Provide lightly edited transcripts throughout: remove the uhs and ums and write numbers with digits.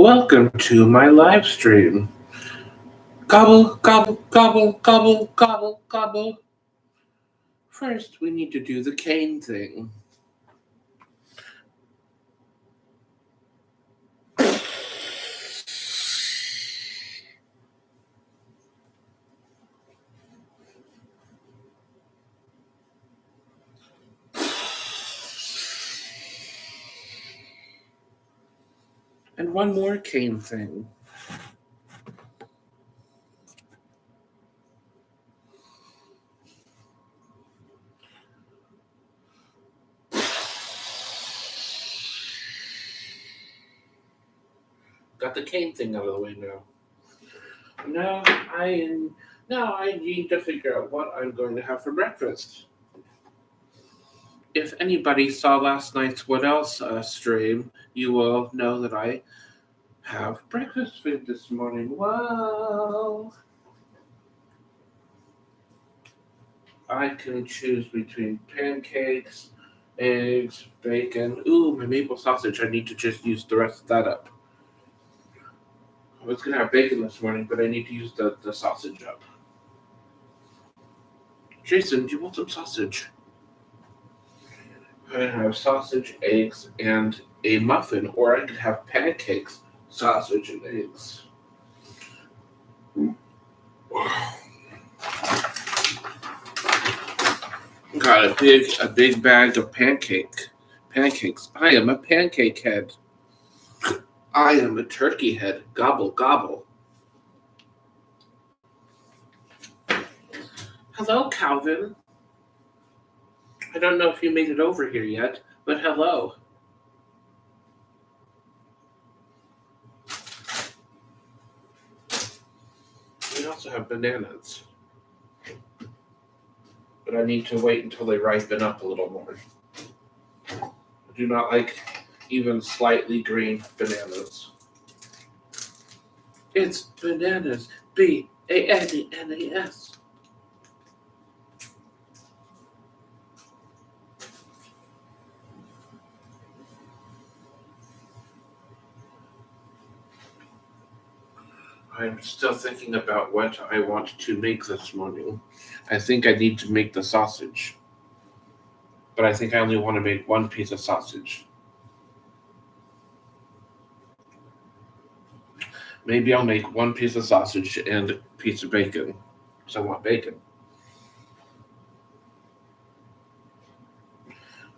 Welcome to my live stream. Gobble, gobble, gobble, gobble, gobble, gobble. First, we need to do the cane thing. And one more cane thing. Got the cane thing out of the way now. Now I need to figure out what I'm going to have for breakfast. If anybody saw last night's What Else stream, you will know that I have breakfast food this morning. Wow! I can choose between pancakes, eggs, bacon. Ooh, my maple sausage. I need to just use the rest of that up. I was going to have bacon this morning, but I need to use the sausage up. Jason, do you want some sausage? I have sausage, eggs, and a muffin, or I could have pancakes, sausage, and eggs. Got a big bag of pancakes. I am a pancake head. I am a turkey head. Gobble, gobble. Hello, Calvin. I don't know if you made it over here yet, but hello. We also have bananas. But I need to wait until they ripen up a little more. I do not like even slightly green bananas. It's bananas. Bananas. I'm still thinking about what I want to make this morning. I think I need to make the sausage. But I think I only want to make one piece of sausage. Maybe I'll make one piece of sausage and a piece of bacon, because I want bacon.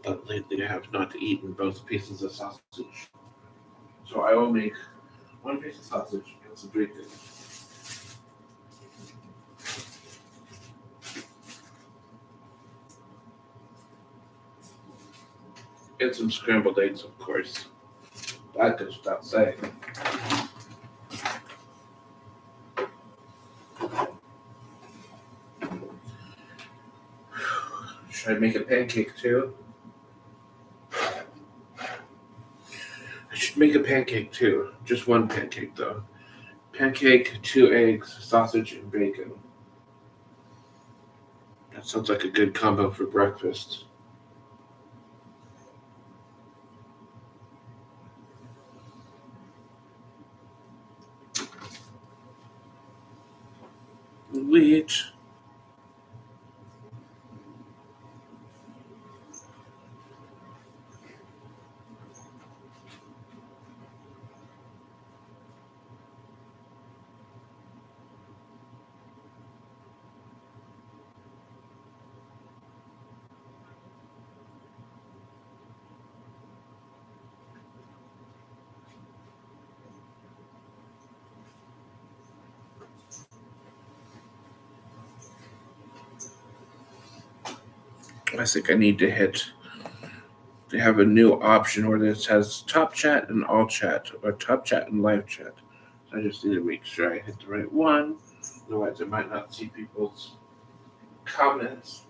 But lately I have not eaten both pieces of sausage. So I will make one piece of sausage and some bacon. And some scrambled eggs, of course. That goes without saying. Should I make a pancake too? I should make a pancake too. Just one pancake though. Pancake, 2 eggs, sausage, and bacon. That sounds like a good combo for breakfast. Wheat. I think I need to hit. They have a new option where this has top chat and all chat, or top chat and live chat. So I just need to make sure I hit the right one. Otherwise, I might not see people's comments.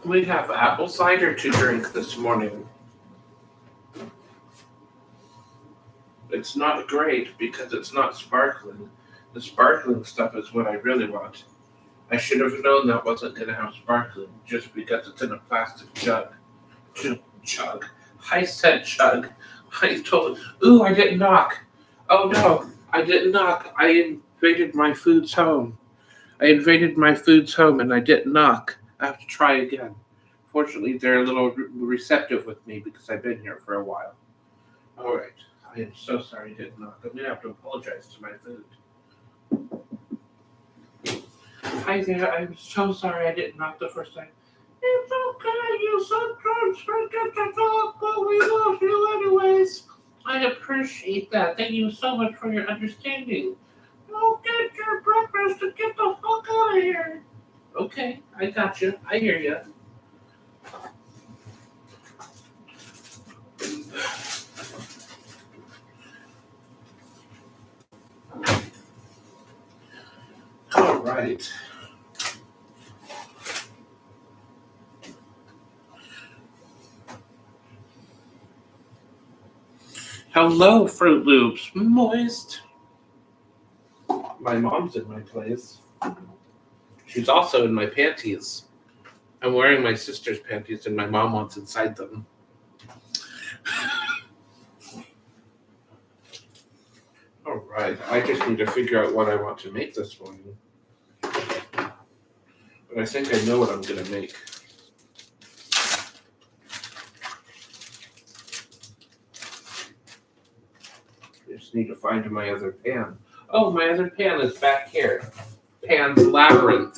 We have apple cider to drink this morning. It's not great because it's not sparkling, The sparkling stuff is what I really want. I should have known that wasn't going to have sparkling just because it's in a plastic jug. Chug. I said chug. I told. Ooh, I didn't knock. Oh no, I didn't knock. I invaded my food's home. I invaded my food's home and I didn't knock. I have to try again. Fortunately, they're a little receptive with me because I've been here for a while. All right. I am so sorry I didn't knock. I'm going to have to apologize to my food. Hi there. I'm so sorry I didn't knock the first time. It's okay. You sometimes forget to talk, but we love you anyways. I appreciate that. Thank you so much for your understanding. Go get your breakfast and get the fuck out of here. Okay, I got you. I hear you. All right. Hello, Fruit Loops. Moist. My mom's in my place. She's also in my panties. I'm wearing my sister's panties and my mom wants inside them. All right. I just need to figure out what I want to make this morning. But I think I know what I'm going to make. I just need to find my other pan. Oh, my other pan is back here. Pan's Labyrinth.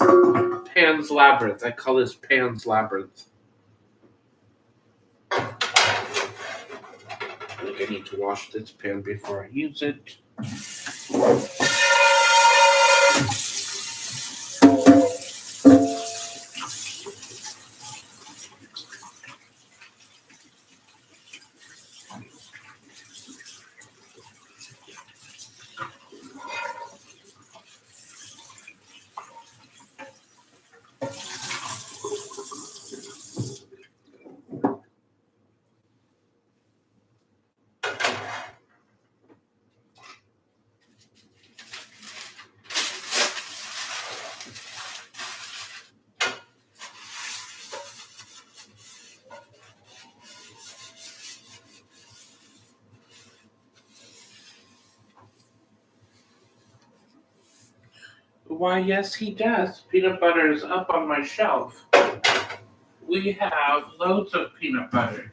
Pan's Labyrinth. I call this Pan's Labyrinth. I think I need to wash this pan before I use it. Why, yes, he does. Peanut butter is up on my shelf. We have loads of peanut butter.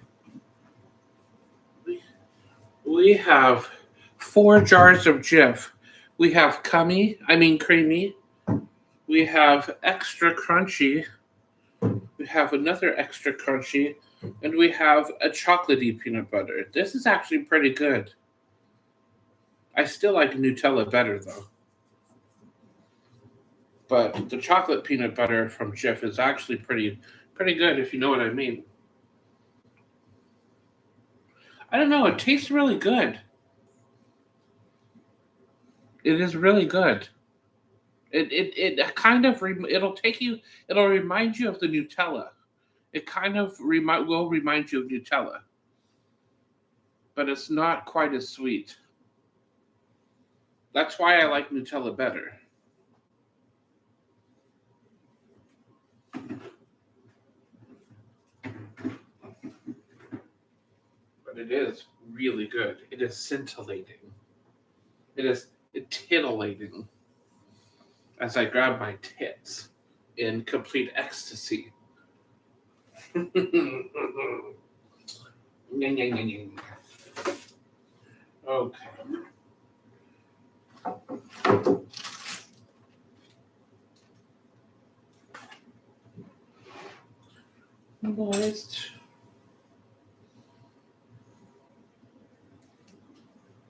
We have 4 jars of Jif. We have creamy. We have extra crunchy. We have another extra crunchy. And we have a chocolatey peanut butter. This is actually pretty good. I still like Nutella better, though. But the chocolate peanut butter from Jif is actually pretty good, if you know what I mean. I don't know. It tastes really good. It is really good. It kind of it'll remind you of the Nutella. It kind of will remind you of Nutella, but it's not quite as sweet. That's why I like Nutella better. But it is really good. It is scintillating. It is titillating as I grab my tits in complete ecstasy. Okay. Moist.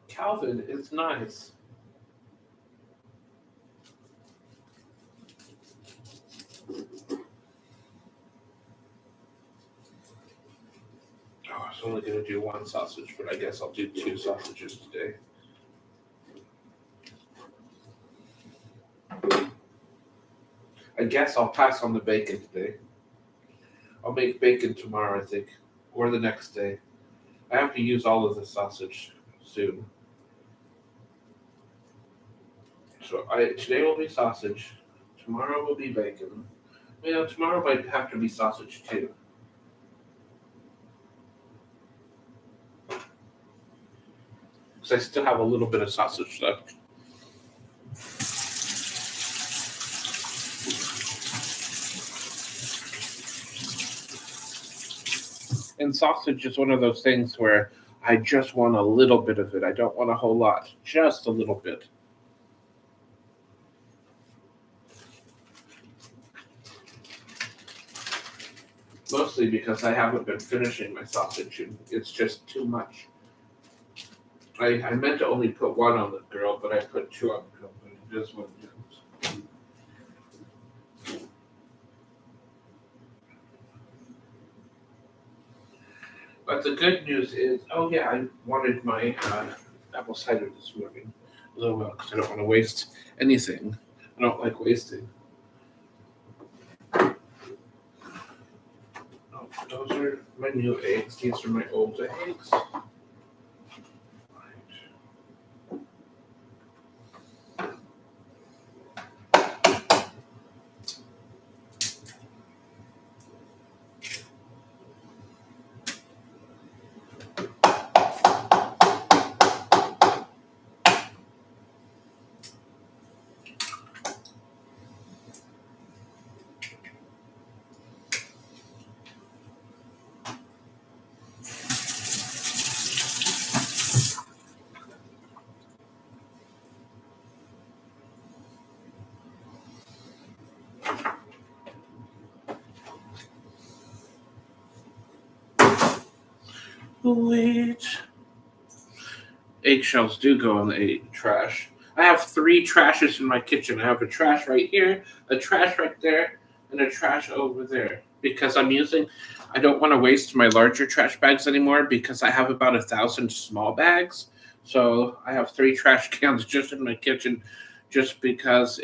Calvin is nice. I was only going to do 1 sausage, but I guess I'll do 2 sausages today. I guess I'll pass on the bacon today. I'll make bacon tomorrow, I think, or the next day. I have to use all of the sausage soon. So today will be sausage. Tomorrow will be bacon. Tomorrow might have to be sausage too. Because I still have a little bit of sausage left. And sausage is one of those things where I just want a little bit of it. I don't want a whole lot, just a little bit. Mostly because I haven't been finishing my sausage, and it's just too much. I meant to only put one on the grill, but I put two on the grill, but it is what it is. But the good news is, I wanted my apple cider this morning, because I don't want to waste anything. I don't like wasting. Oh, those are my new eggs. These are my old eggs. Wait. Eggshells do go in the trash. I have 3 trashes in my kitchen. I have a trash right here, a trash right there, and a trash over there. Because I don't want to waste my larger trash bags anymore because I have about 1,000 small bags. So I have 3 trash cans just in my kitchen just because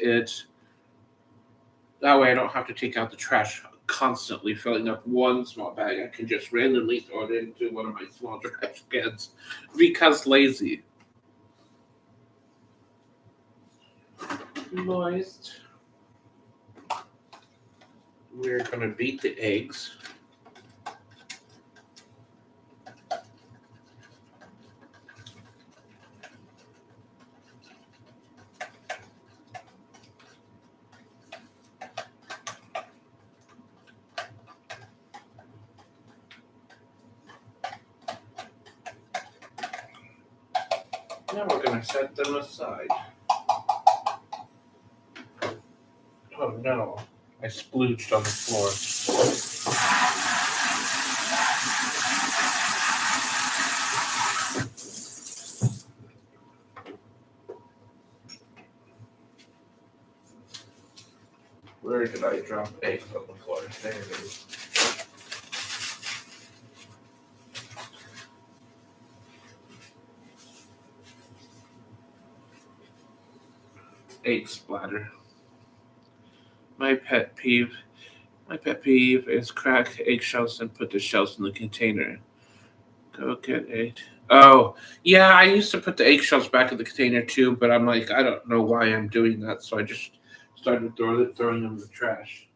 that way I don't have to take out the trash constantly filling up one small bag. I can just randomly throw it into one of my small trash cans because lazy. Moist. We're going to beat the eggs. Now we're going to set them aside. Oh no, I splooged on the floor. Where did I drop eggs on the floor? There it is. Egg splatter. My pet peeve is crack eggshells and put the shells in the container. Go get egg. Oh, yeah, I used to put the eggshells back in the container too, but I'm like, I don't know why I'm doing that, so I just started throwing them in the trash.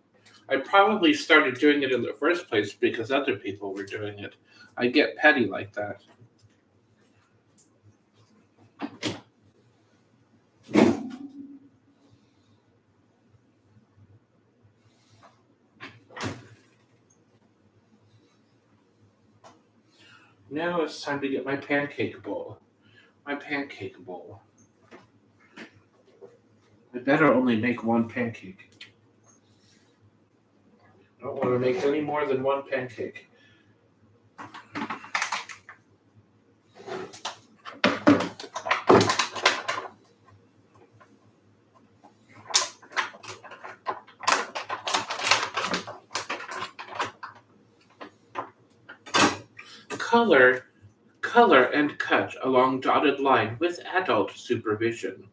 I probably started doing it in the first place because other people were doing it. I get petty like that. Now it's time to get my pancake bowl. I better only make one pancake. I don't want to make any more than one pancake. Color and cut along dotted line with adult supervision.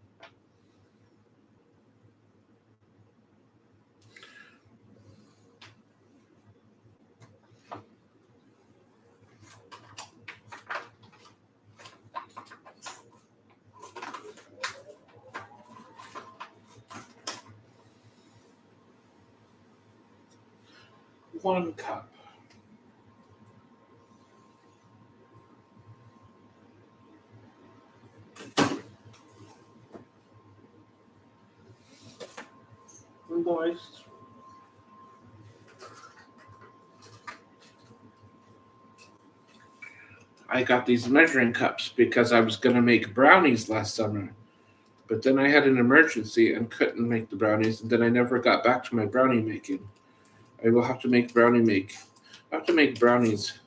1 cup. Moist. I got these measuring cups because I was going to make brownies last summer. But then I had an emergency and couldn't make the brownies, and then I never got back to my brownie making. I will have to I have to make brownies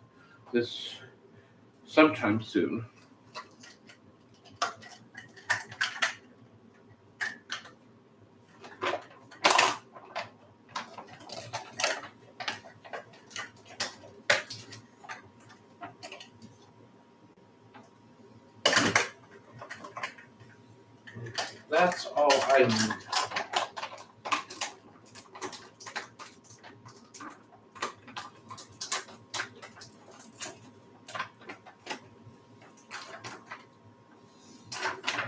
this sometime soon. That's all I need.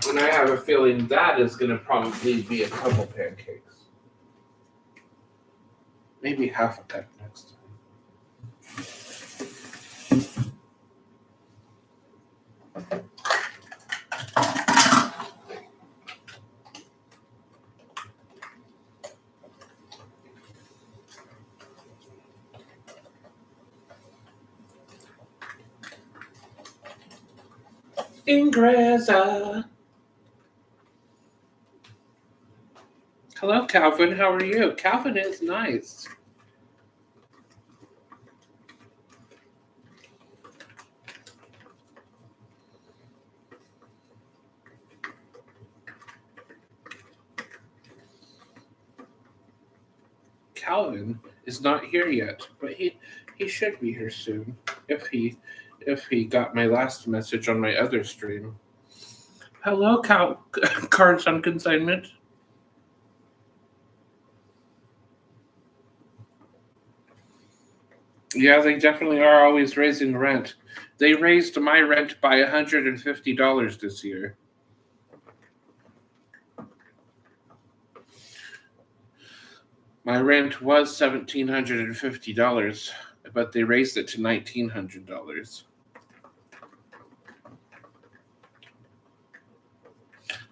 And I have a feeling that is going to probably be a couple pancakes. Maybe half a cup next time. Ingresa. Hello, Calvin. How are you? Calvin is nice. Calvin is not here yet, but he should be here soon if he got my last message on my other stream. Hello, Cards on Consignment. Yeah, they definitely are always raising rent. They raised my rent by $150 this year. My rent was $1,750, but they raised it to $1,900.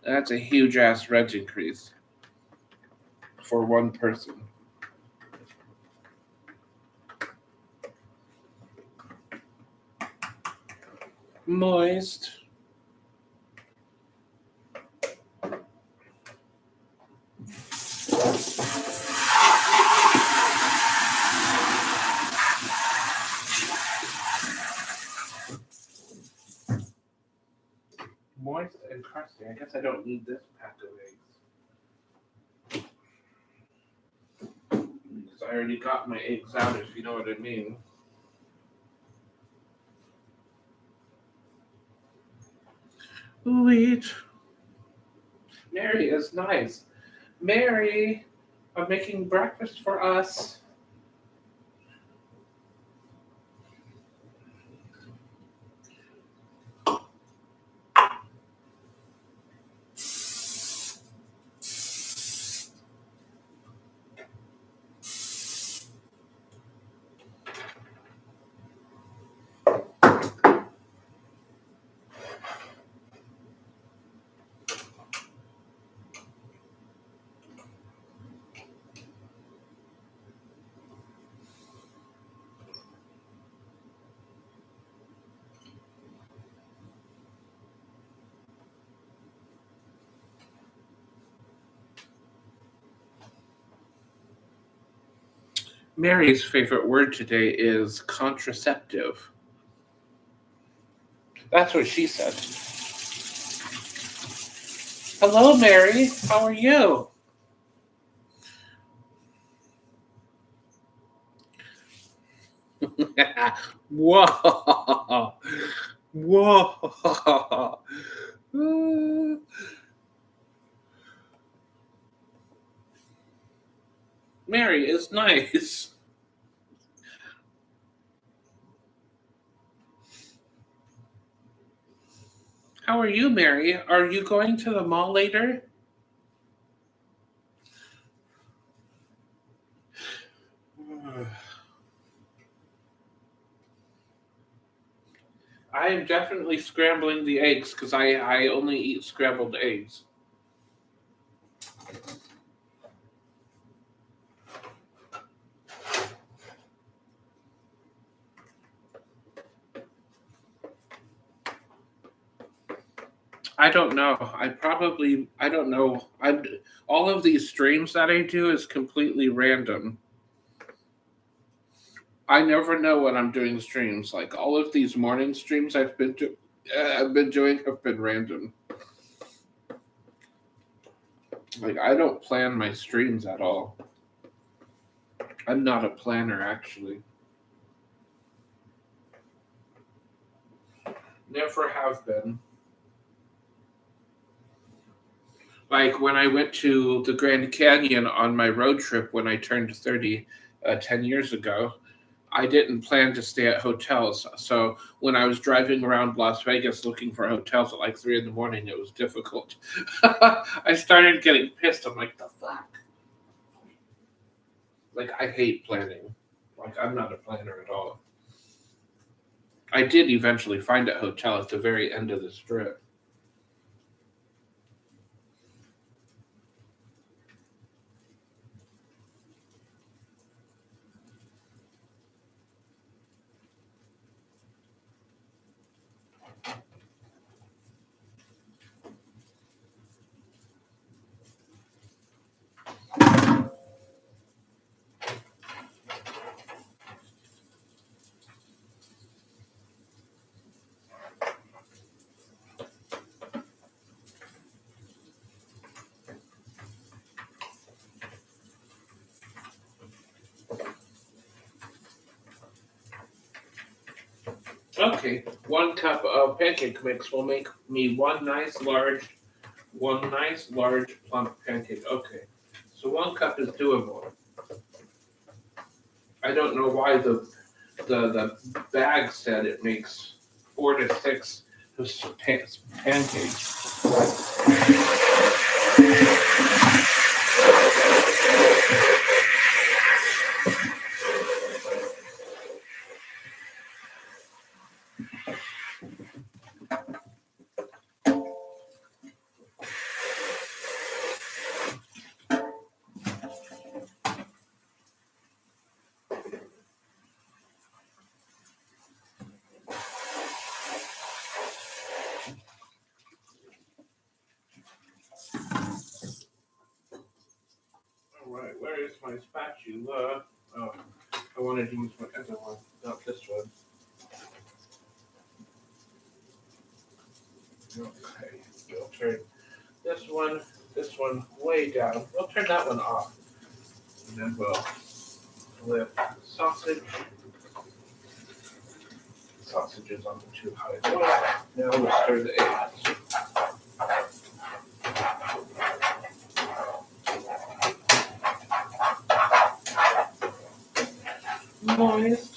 That's a huge ass rent increase for one person. Moist. Moist and crusty. I guess I don't need this pack of eggs. Because I already got my eggs out, if you know what I mean. Wait. Mary is nice. Mary, I'm making breakfast for us. Mary's favorite word today is contraceptive. That's what she said. Hello, Mary. How are you? Whoa. Whoa. Mary is nice. How are you, Mary? Are you going to the mall later? am definitely scrambling the eggs because I only eat scrambled eggs. I don't know. I don't know. All of these streams that I do is completely random. I never know when I'm doing streams. Like all of these morning streams I've been doing have been random. Like I don't plan my streams at all. I'm not a planner actually. Never have been. Like when I went to the Grand Canyon on my road trip when I turned 30 10 years ago, I didn't plan to stay at hotels. So when I was driving around Las Vegas looking for hotels at like 3 in the morning, it was difficult. I started getting pissed. I'm like, the fuck? Like, I hate planning. Like, I'm not a planner at all. I did eventually find a hotel at the very end of the strip. Okay, 1 cup of pancake mix will make me one nice large plump pancake. Okay, so 1 cup is doable. I don't know why the bag said it makes 4 to 6 pancakes. All right, where is my spatula? Oh, I wanted to use my other one, not this one. Okay, we'll turn this one way down. We'll turn that one off, and then we'll flip the sausage. The sausage is on the too high boil. Now we'll stir the eggs. Moist.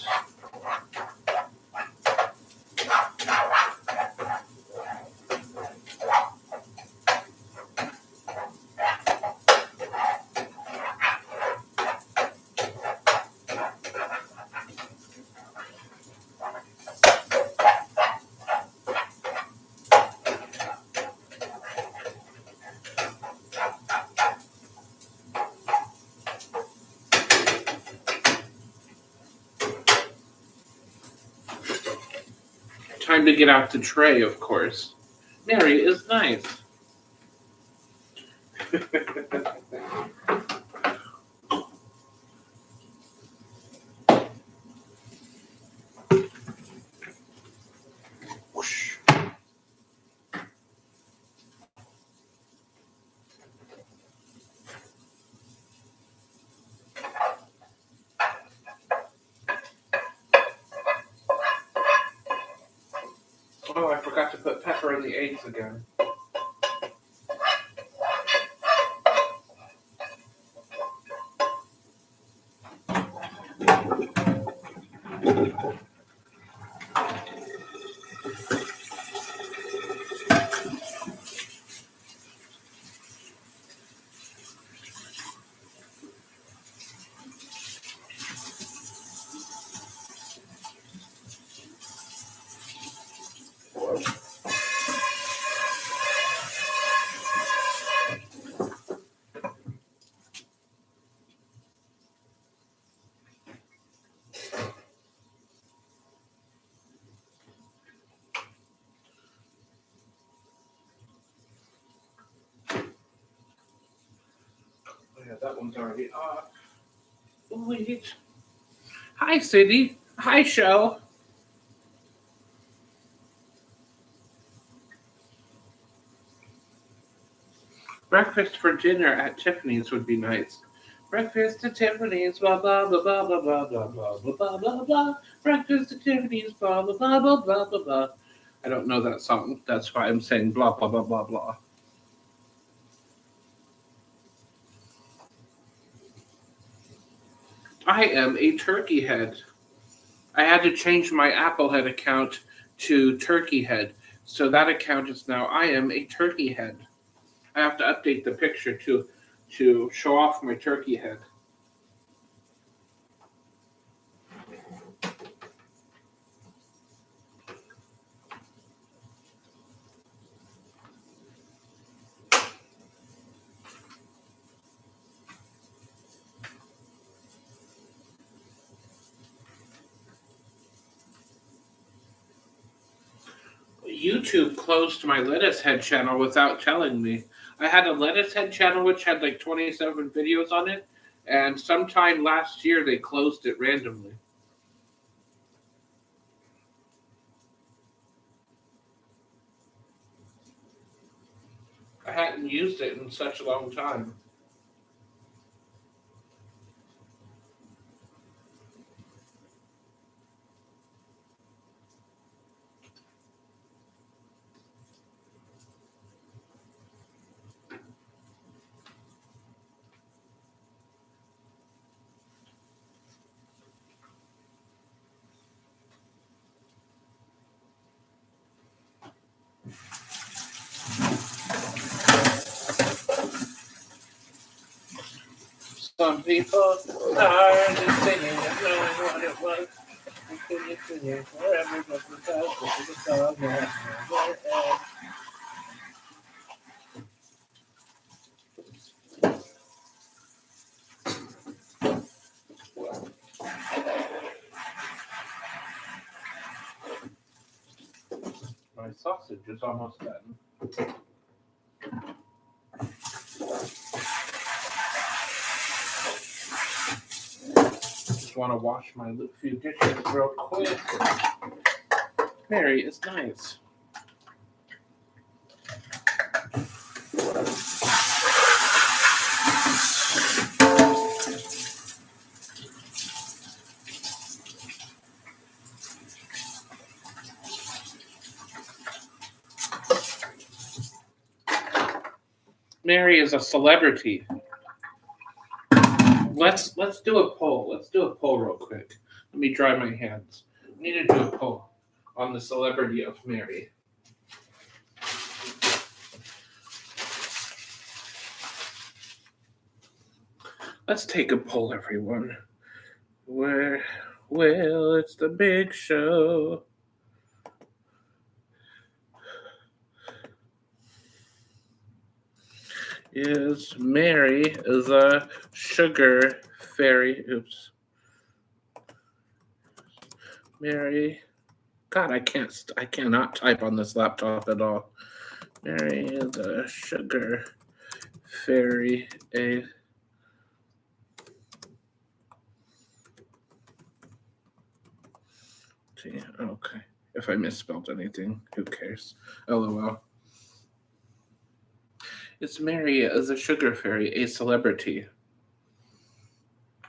Time to get out the tray, of course. Mary is nice. Whoosh. Oh, I forgot to put pepper in the eggs again. Yeah, that one's already off. Wait. Hi, Cindy. Hi, Shell. Breakfast for dinner at Tiffany's would be nice. Breakfast at Tiffany's, blah blah blah blah blah blah blah blah blah blah blah blah. Breakfast at Tiffany's, blah blah blah blah blah blah blah. I don't know that song. That's why I'm saying blah blah blah blah blah. I am a turkey head. I had to change my Applehead account to Turkey Head, so that account is now I am a turkey head. I have to update the picture to show off my turkey head. YouTube closed my Lettuce Head channel without telling me. I had a Lettuce Head channel which had like 27 videos on it, and sometime last year they closed it randomly. I hadn't used it in such a long time. Some people are just singing and knowing what it was. Continue forever, but without the song that my sausage is almost done. Just want to wash my few dishes real quick. Mary is nice. Mary is a celebrity. Let's do a poll. Let's do a poll real quick. Let me dry my hands. I need to do a poll on the celebrity of Mary. Let's take a poll, everyone. Well, it's the big show. Is Mary the sugar fairy? Oops. Mary. God, I cannot type on this laptop at all. Mary the sugar fairy. Okay. If I misspelled anything, who cares? LOL. Is Mary the sugar fairy a celebrity?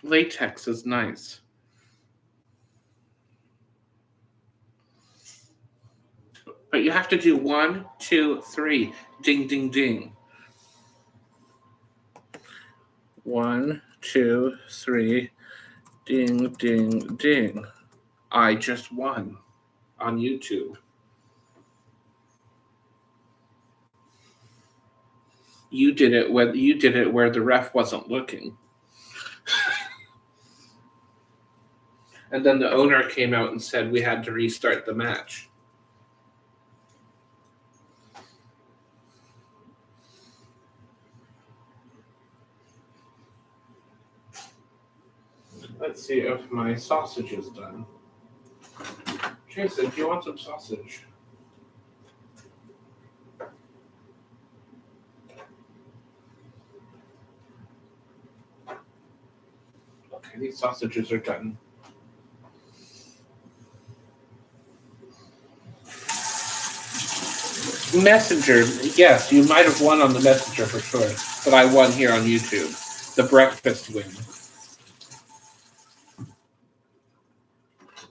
Latex is nice. But you have to do 1, 2, 3. Ding, ding, ding. 1, 2, 3. Ding, ding, ding. I just won on YouTube. You did it where the ref wasn't looking. And then the owner came out and said we had to restart the match. Let's see if my sausage is done. Jason, do you want some sausage? These sausages are done. Messenger, yes, you might have won on the Messenger for sure, but I won here on YouTube. The breakfast win.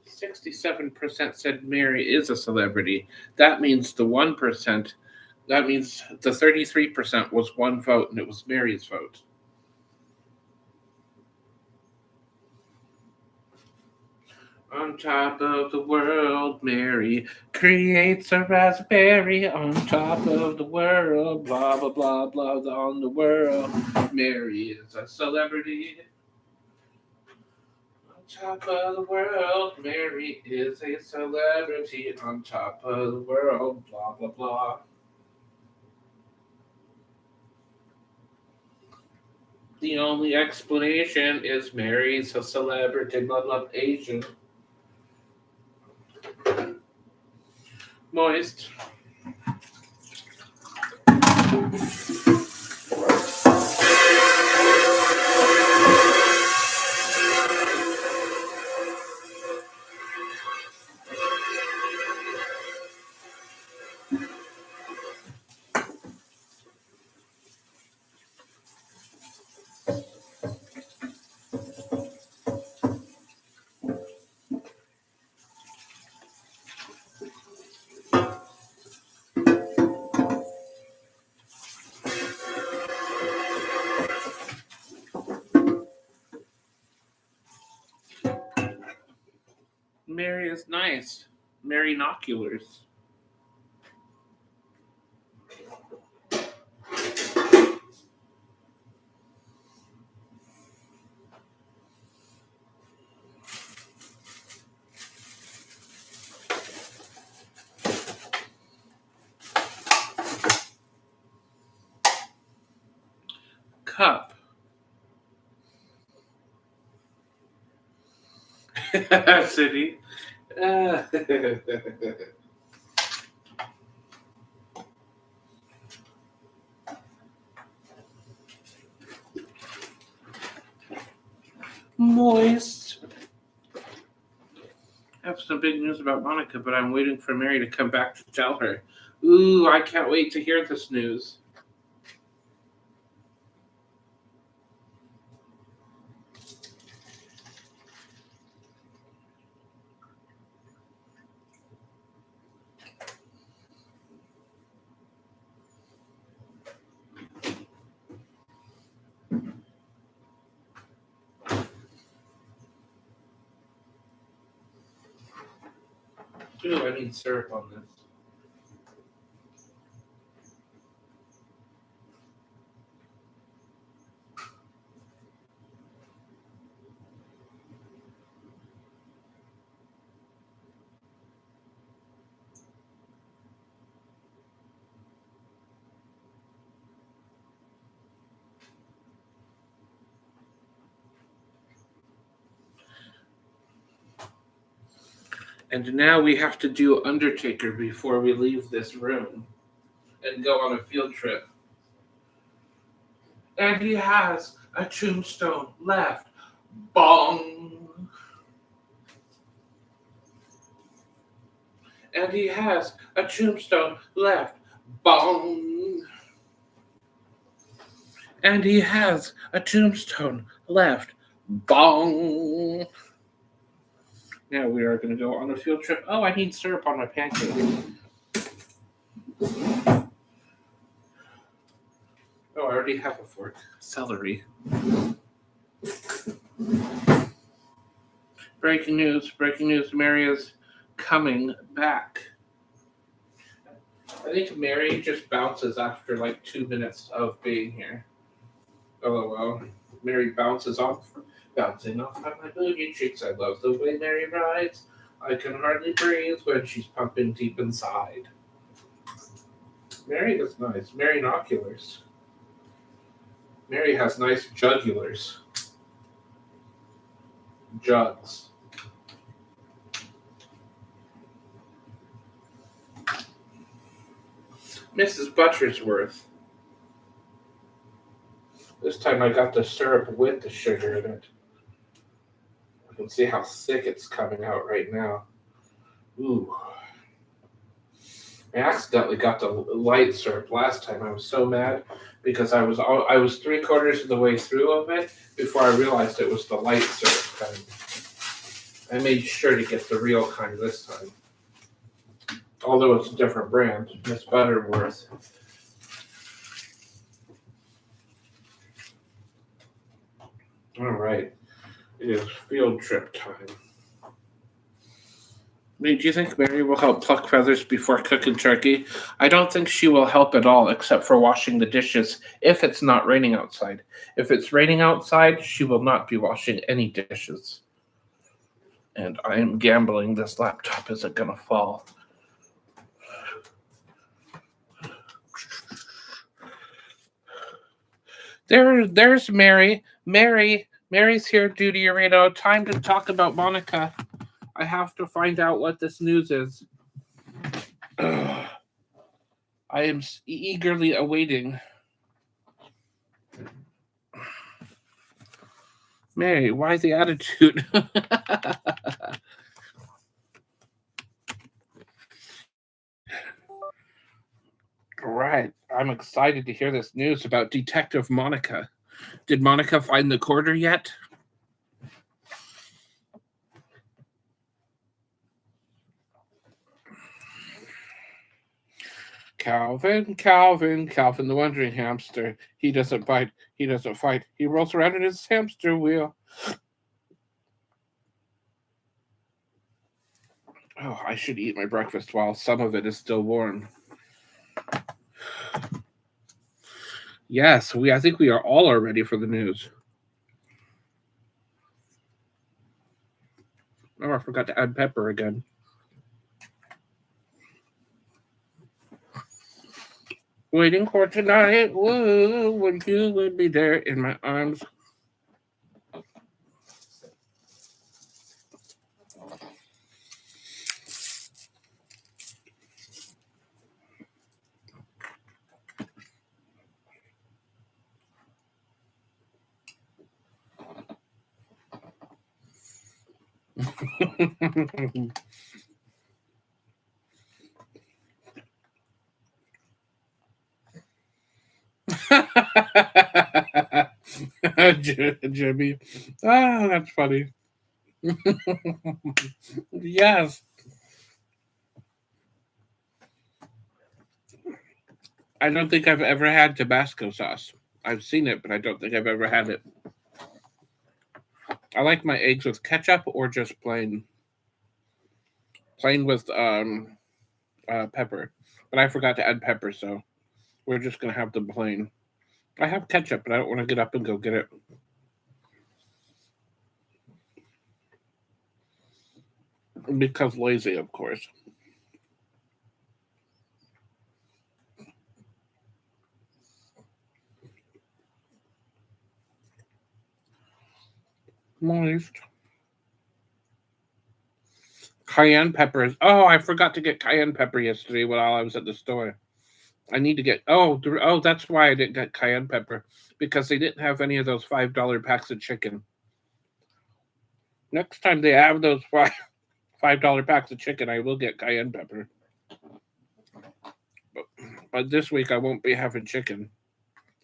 67% said Mary is a celebrity. That means the 1%, that means the 33% was one vote, and it was Mary's vote. On top of the world, Mary creates a raspberry. On top of the world, blah, blah, blah, blah, on the world. Mary is a celebrity. On top of the world, Mary is a celebrity. On top of the world, blah, blah, blah. The only explanation is Mary's a celebrity, blah, blah, Asian. Moist. Mary is nice. Mary Noculars. Cup. City. Moist. I have some big news about Monica, but I'm waiting for Mary to come back to tell her. Ooh, I can't wait to hear this news. Ooh, I need syrup on this. And now we have to do Undertaker before we leave this room and go on a field trip. And he has a tombstone left. Bong! And he has a tombstone left. Bong! And he has a tombstone left. Bong! Now we are going to go on a field trip. Oh, I need syrup on my pancake. Oh, I already have a fork. Celery. Breaking news. Mary is coming back. I think Mary just bounces after like 2 minutes of being here. LOL. Mary bounces off. Bouncing off of my booty cheeks. I love the way Mary rides. I can hardly breathe when she's pumping deep inside. Mary is nice. Mary Noculars. Mary has nice jugulars. Jugs. Mrs. Buttersworth. This time I got the syrup with the sugar in it. You can see how thick it's coming out right now. Ooh. I accidentally got the light syrup last time. I was so mad because I was 3/4 of the way through of it before I realized it was the light syrup kind. I made sure to get the real kind this time. Although it's a different brand, Miss Butterworth. All right, it is field trip time. Do you think Mary will help pluck feathers before cooking turkey? I don't think she will help at all, except for washing the dishes if it's not raining outside. If it's raining outside, she will not be washing any dishes. And I am gambling this laptop isn't going to fall. There's Mary. Mary's here, Duty Arena. Time to talk about Monica. I have to find out what this news is. I am eagerly awaiting. Mary, why the attitude? Right. I'm excited to hear this news about Detective Monica. Did Monica find the quarter yet? Calvin, the wandering hamster. He doesn't bite. He doesn't fight. He rolls around in his hamster wheel. Oh, I should eat my breakfast while some of it is still warm. Yes, I think we are all ready for the news. Oh, I forgot to add pepper again. Waiting for tonight, woo, when you would be there in my arms. Jimmy. Oh, that's funny. Yes. I don't think I've ever had Tabasco sauce. I've seen it, but I don't think I've ever had it. I like my eggs with ketchup or just plain with pepper. But I forgot to add pepper, so we're just gonna have the plain. I have ketchup, but I don't want to get up and go get it. Because lazy, of course. Moist. Cayenne peppers. Oh, I forgot to get cayenne pepper yesterday while I was at the store. I need to get. Oh, that's why I didn't get cayenne pepper, because they didn't have any of those $5 packs of chicken. Next time they have those $5 packs of chicken, I will get cayenne pepper. But this week I won't be having chicken.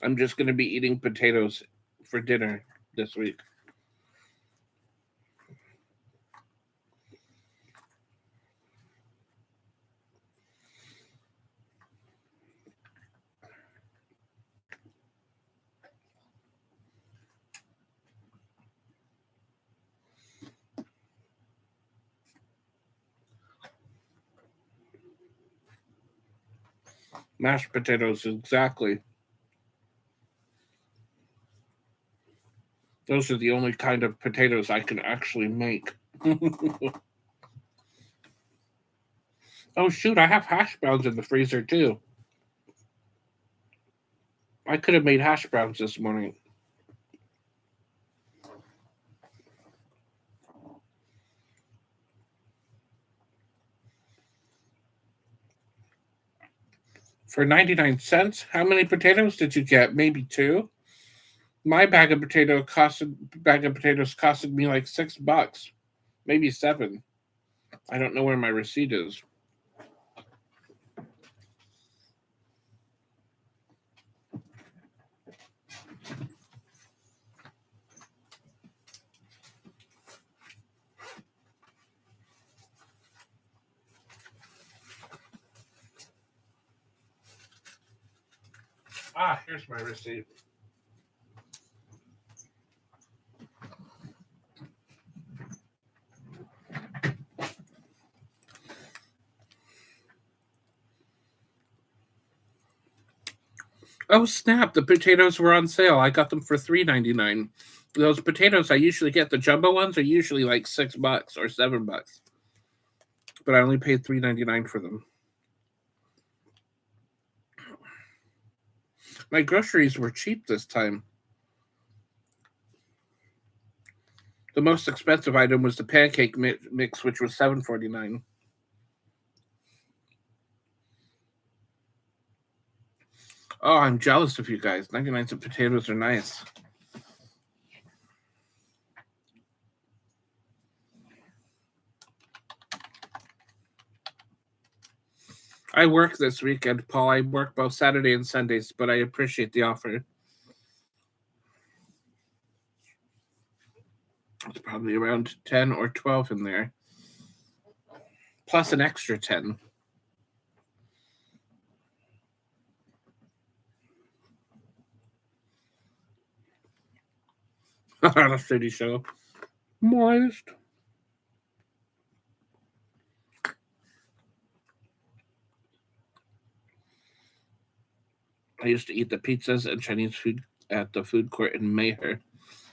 I'm just going to be eating potatoes for dinner this week. Mashed potatoes, exactly. Those are the only kind of potatoes I can actually make. Oh, shoot, I have hash browns in the freezer, too. I could have made hash browns this morning. For 99 cents? How many potatoes did you get? Maybe 2? My bag of potatoes costed me like $6, maybe 7. I don't know where my receipt is. Here's my receipt. Oh snap! The potatoes were on sale. I got them for $3.99. Those potatoes I usually get, the jumbo ones, are usually like $6 or $7, but I only paid $3.99 for them. My groceries were cheap this time. The most expensive item was the pancake mix, which was $7.49. Oh, I'm jealous of you guys. 99-cent potatoes are nice. I work this weekend, Paul. I work both Saturday and Sundays, but I appreciate the offer. It's probably around 10 or 12 in there, plus an extra 10. On a city show. Moist. I used to eat the pizzas and Chinese food at the food court in Mayher.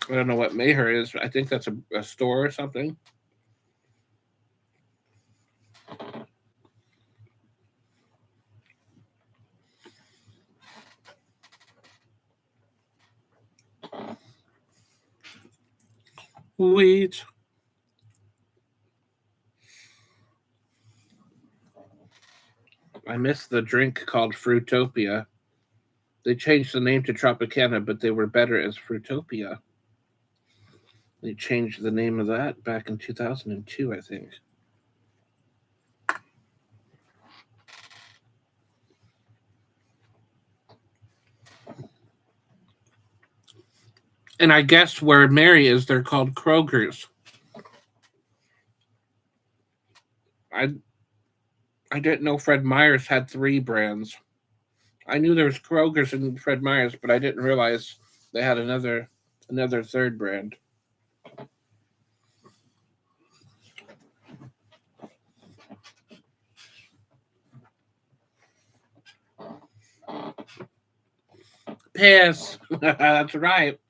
I don't know what Mayher is. I think that's a store or something. Wheat. I miss the drink called Fruitopia. They changed the name to Tropicana, but they were better as Fruitopia. They changed the name of that back in 2002, I think. And I guess where Mary is, they're called Kroger's. I I didn't know Fred Meyer's had 3 brands. I knew there was Kroger's and Fred Meyer's, but I didn't realize they had another third brand. Piss. That's right.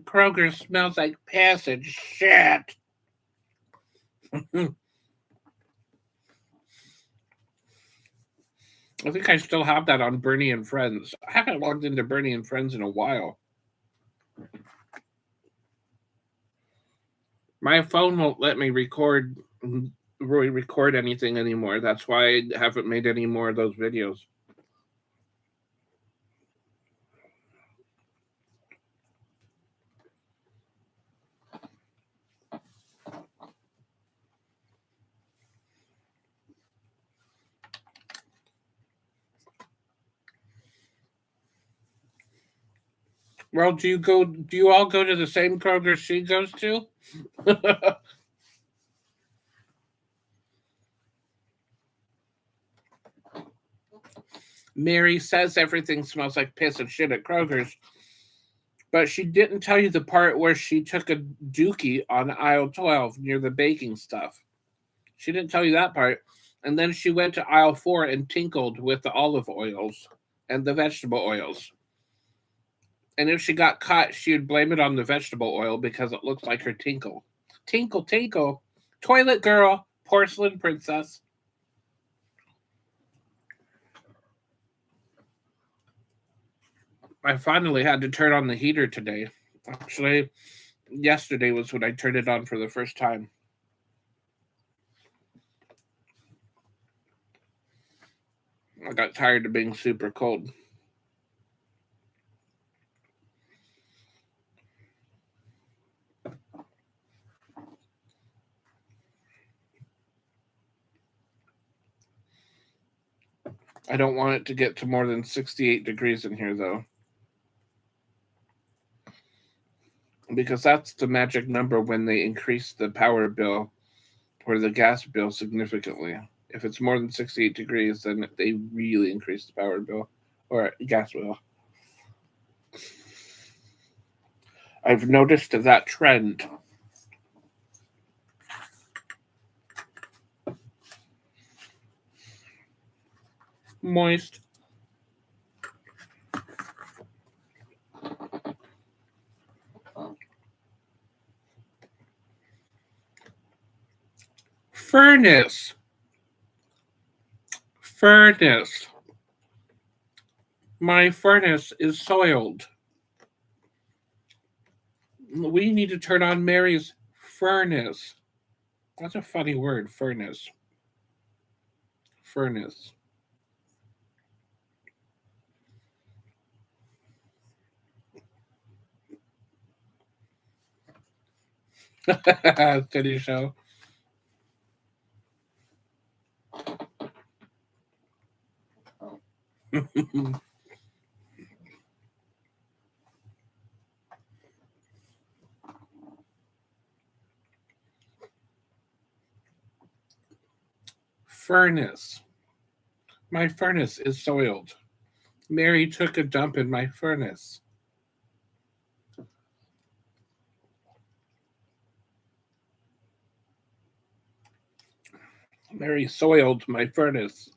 Kroger smells like piss and shit. I think I still have that on Bernie and Friends. I haven't logged into Bernie and Friends in a while. My phone won't let me record anything anymore. That's why I haven't made any more of those videos. Well, do you all go to the same Kroger she goes to? Mary says everything smells like piss and shit at Kroger's, but she didn't tell you the part where she took a dookie on aisle 12 near the baking stuff. She didn't tell you that part. And then she went to aisle 4 and tinkled with the olive oils and the vegetable oils. And if she got caught, she would blame it on the vegetable oil because it looks like her tinkle. Tinkle, tinkle. Toilet girl, porcelain princess. I finally had to turn on the heater today. Actually, yesterday was when I turned it on for the first time. I got tired of being super cold. I don't want it to get to more than 68 degrees in here, though. Because that's the magic number when they increase the power bill or the gas bill significantly. If it's more than 68 degrees, then they really increase the power bill or gas bill. I've noticed that trend. Moist. Furnace. Furnace. My furnace is soiled. We need to turn on Mary's furnace. That's a funny word, furnace. Furnace. Steady show. Furnace. My furnace is soiled. Mary took a dump in my furnace. Mary soiled my furnace.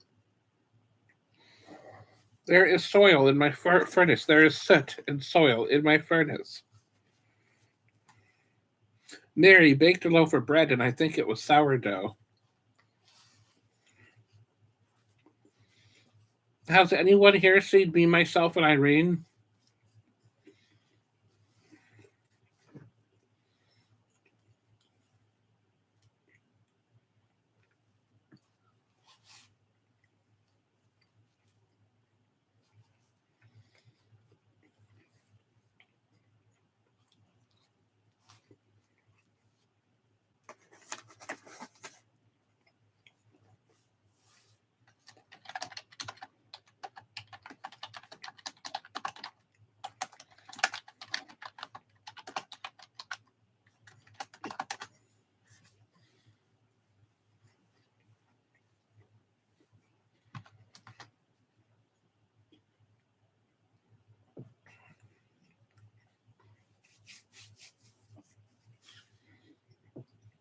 There is soil in my furnace. There is soot and soil in my furnace. Mary baked a loaf of bread, and I think it was sourdough. Has anyone here seen Me, Myself, and Irene?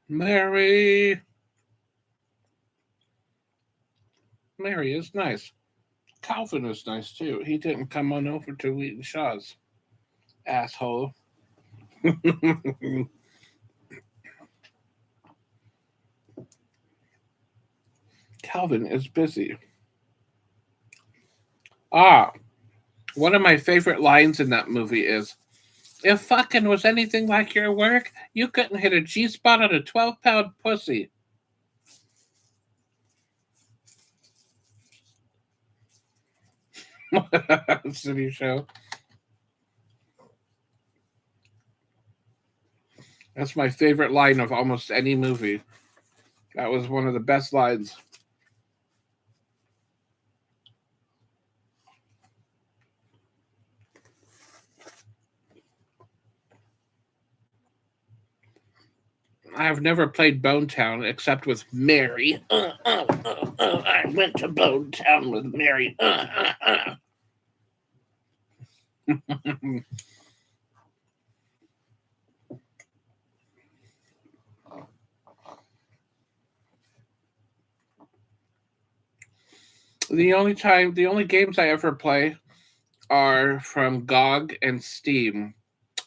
Mary. Mary is nice. Calvin is nice too. He didn't come on over to Wheaton Shaw's. Asshole. Calvin is busy. Ah, one of my favorite lines in that movie is, if fucking was anything like your work, you couldn't hit a G spot on a 12-pound pussy. City show. That's my favorite line of almost any movie. That was one of the best lines. I've never played Bone Town except with Mary. I went to Bone Town with Mary. The only games I ever play are from GOG and Steam.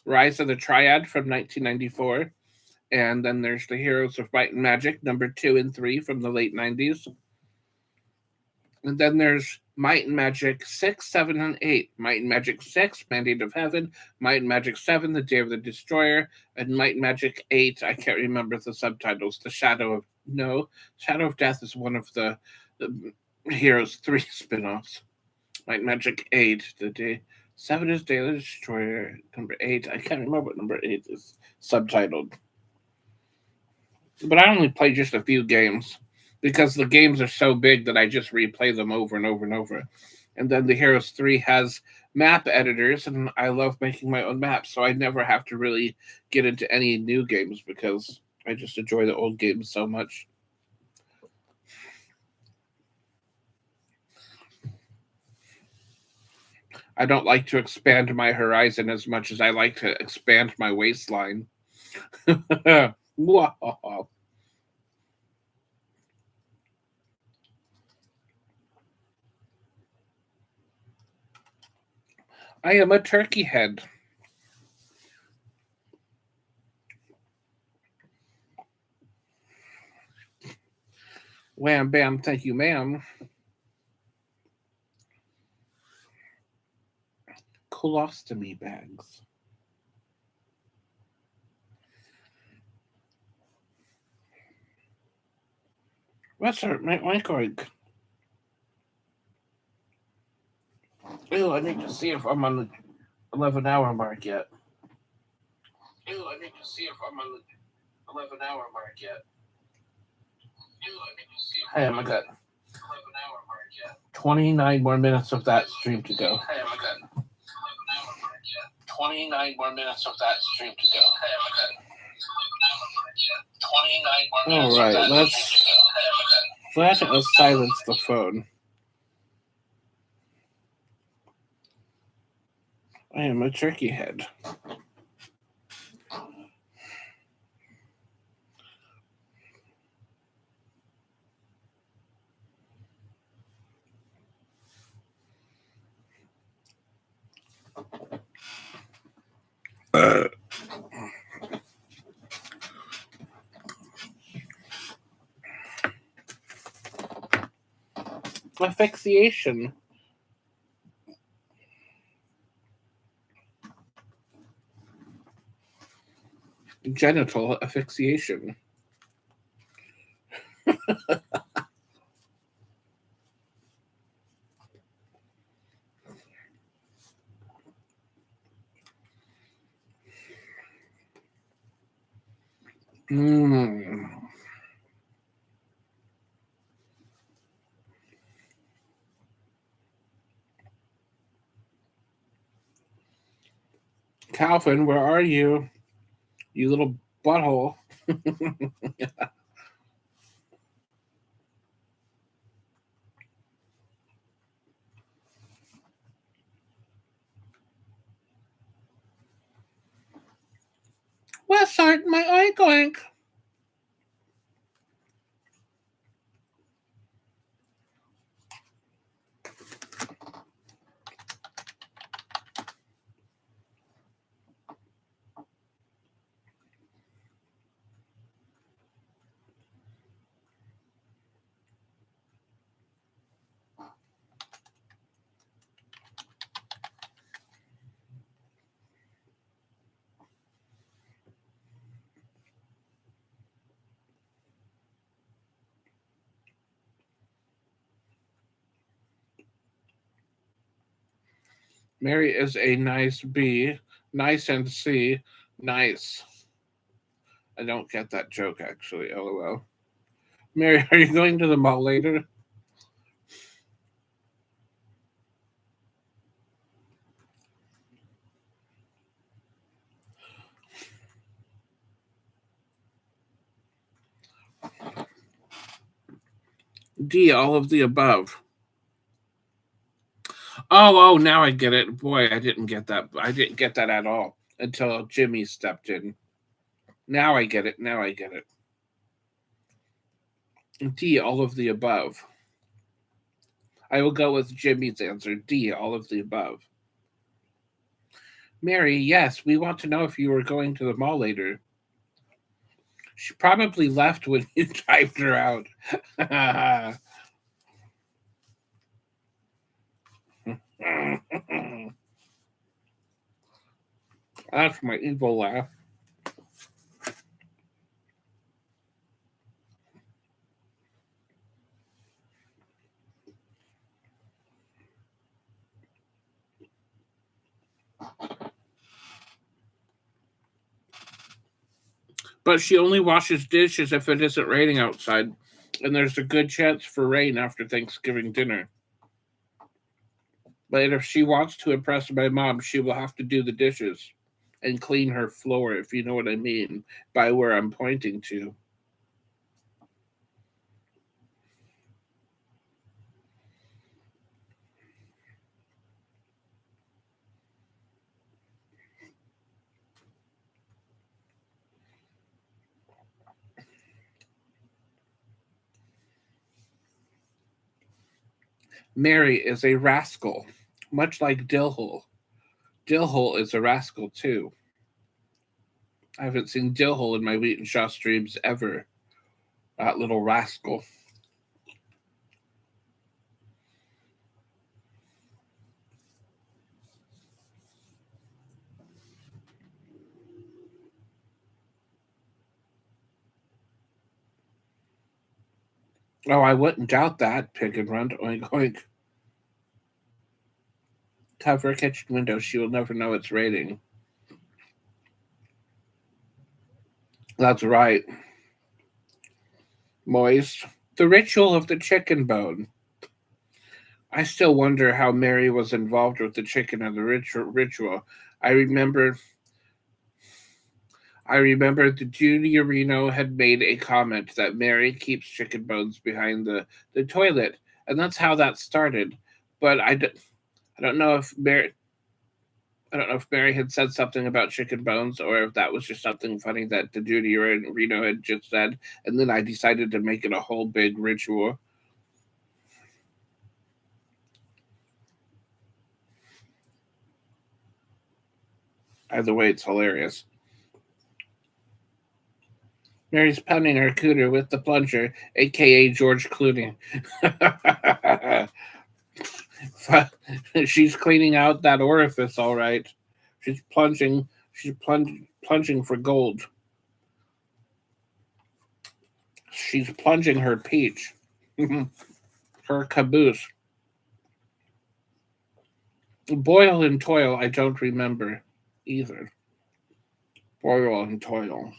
Rise of the Triad from 1994. And then there's the Heroes of Might and Magic, number 2 and 3 from the late 90s. And then there's Might and Magic 6, 7, and 8. Might and Magic 6, Mandate of Heaven. Might and Magic 7, The Day of the Destroyer. And Might and Magic 8, I can't remember the subtitles. Shadow of Death is one of the Heroes 3 spin-offs. Might and Magic 8, The Day. 7 is Day of the Destroyer. Number 8, I can't remember what number 8 is subtitled. But I only play just a few games. because the games are so big that I just replay them over and over and over. And then the Heroes 3 has map editors, and I love making my own maps, so I never have to really get into any new games because I just enjoy the old games so much. I don't like to expand my horizon as much as I like to expand my waistline. Wow. I am a turkey head. Wham bam, thank you, ma'am. Colostomy bags. What's her my oink? Ew, I need to see if I'm on the 11-hour mark yet. Ew, I need to see if I'm on the 11-hour mark yet. Ew, I need to see if hey, I'm at 11-hour mark yet. 29 more minutes of that stream to go. Hey, I'm at 11-hour mark yet. 29 more minutes of that stream to go. Hey, I'm at 11-hour mark yet. 29 more minutes. All right, let's silence the phone. I am a turkey head. Asphyxiation. Genital asphyxiation. Calvin, where are you? You little butthole. What's my oink? Mary is a nice B. Nice and C. Nice. I don't get that joke, actually. LOL. Mary, are you going to the mall later? D, all of the above. Oh, now I get it. Boy, I didn't get that. I didn't get that at all until Jimmy stepped in. Now I get it. D, all of the above. I will go with Jimmy's answer. D, all of the above. Mary, yes, we want to know if you were going to the mall later. She probably left when you typed her out. That's my evil laugh. But she only washes dishes if it isn't raining outside. And there's a good chance for rain after Thanksgiving dinner. But if she wants to impress my mom, she will have to do the dishes and clean her floor, if you know what I mean, by where I'm pointing to. Mary is a rascal, much like Dillhole. Dillhole is a rascal too. I haven't seen Dillhole in my Wheat and Shaw streams ever. That little rascal. Oh, I wouldn't doubt that, Pig and Runt. Oink, oink. Cover a kitchen window. She will never know it's raining. That's right. Moist. The ritual of the chicken bone. I still wonder how Mary was involved with the chicken and the ritual. I remember that Judy Reno had made a comment that Mary keeps chicken bones behind the toilet, and that's how that started. But I don't know if Mary had said something about chicken bones, or if that was just something funny that the Judy Reno had just said, and then I decided to make it a whole big ritual. Either way, it's hilarious. Mary's pounding her cooter with the plunger, aka George Clooney. She's cleaning out that orifice, all right. She's plunging. Plunging for gold. She's plunging her peach, her caboose. Boil and toil. I don't remember either. Boil and toil.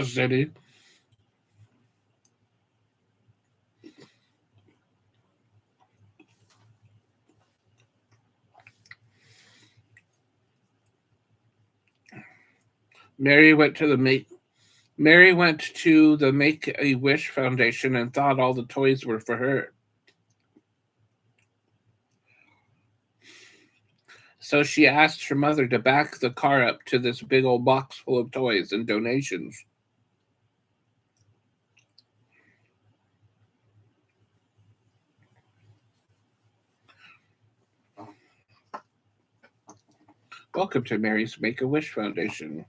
City. Mary went to the make. Mary went to the Make a Wish Foundation and thought all the toys were for her. So she asked her mother to back the car up to this big old box full of toys and donations. Welcome to Mary's Make a Wish Foundation.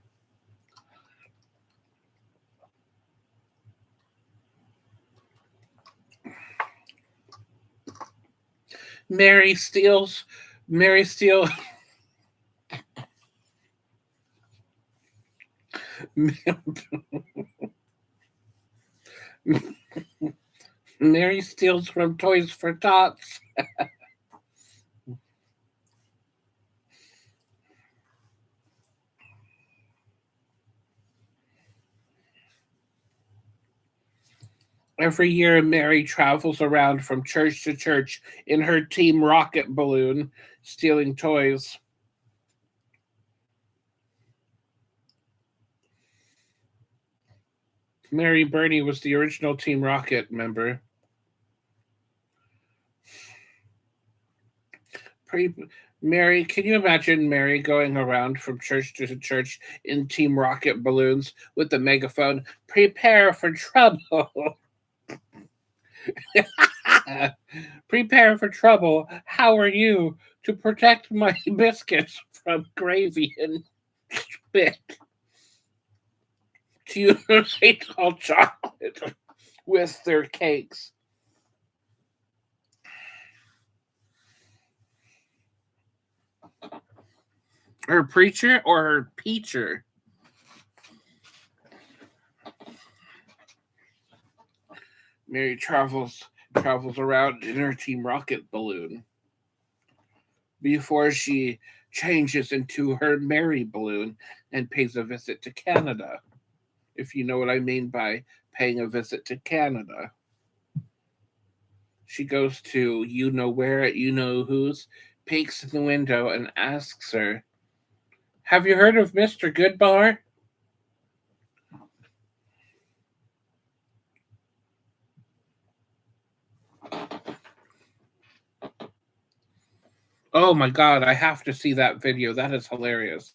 Mary steals. Mary steals. Mary steals from Toys for Tots. Every year, Mary travels around from church to church in her Team Rocket balloon, stealing toys. Mary Burney was the original Team Rocket member. Mary, can you imagine Mary going around from church to church in Team Rocket balloons with the megaphone? Prepare for trouble. Prepare for trouble. How are you? To protect my biscuits from gravy and spit. To unite all chocolate with their cakes. Her preacher or her peacher? Mary travels around in her Team Rocket balloon. Before she changes into her Mary balloon and pays a visit to Canada. If you know what I mean by paying a visit to Canada. She goes to you know where at you know whose, peeks in the window and asks her, "Have you heard of Mr. Goodbar?" Oh my god, I have to see that video. That is hilarious.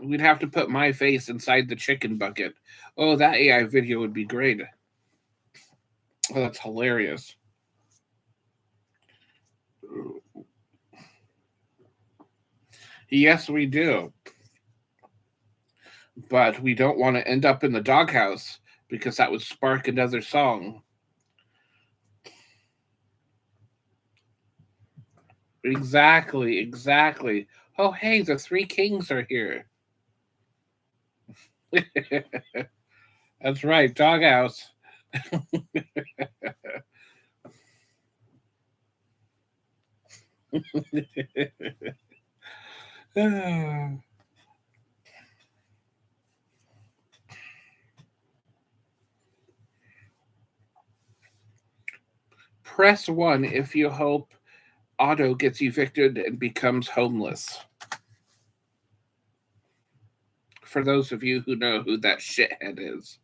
We'd have to put my face inside the chicken bucket. Oh, that AI video would be great. Oh, that's hilarious. Yes, we do. But we don't want to end up in the doghouse because that would spark another song. Exactly, exactly. Oh, hey, the three kings are here. That's right, doghouse. Press 1 if you hope Otto gets evicted and becomes homeless. For those of you who know who that shithead is.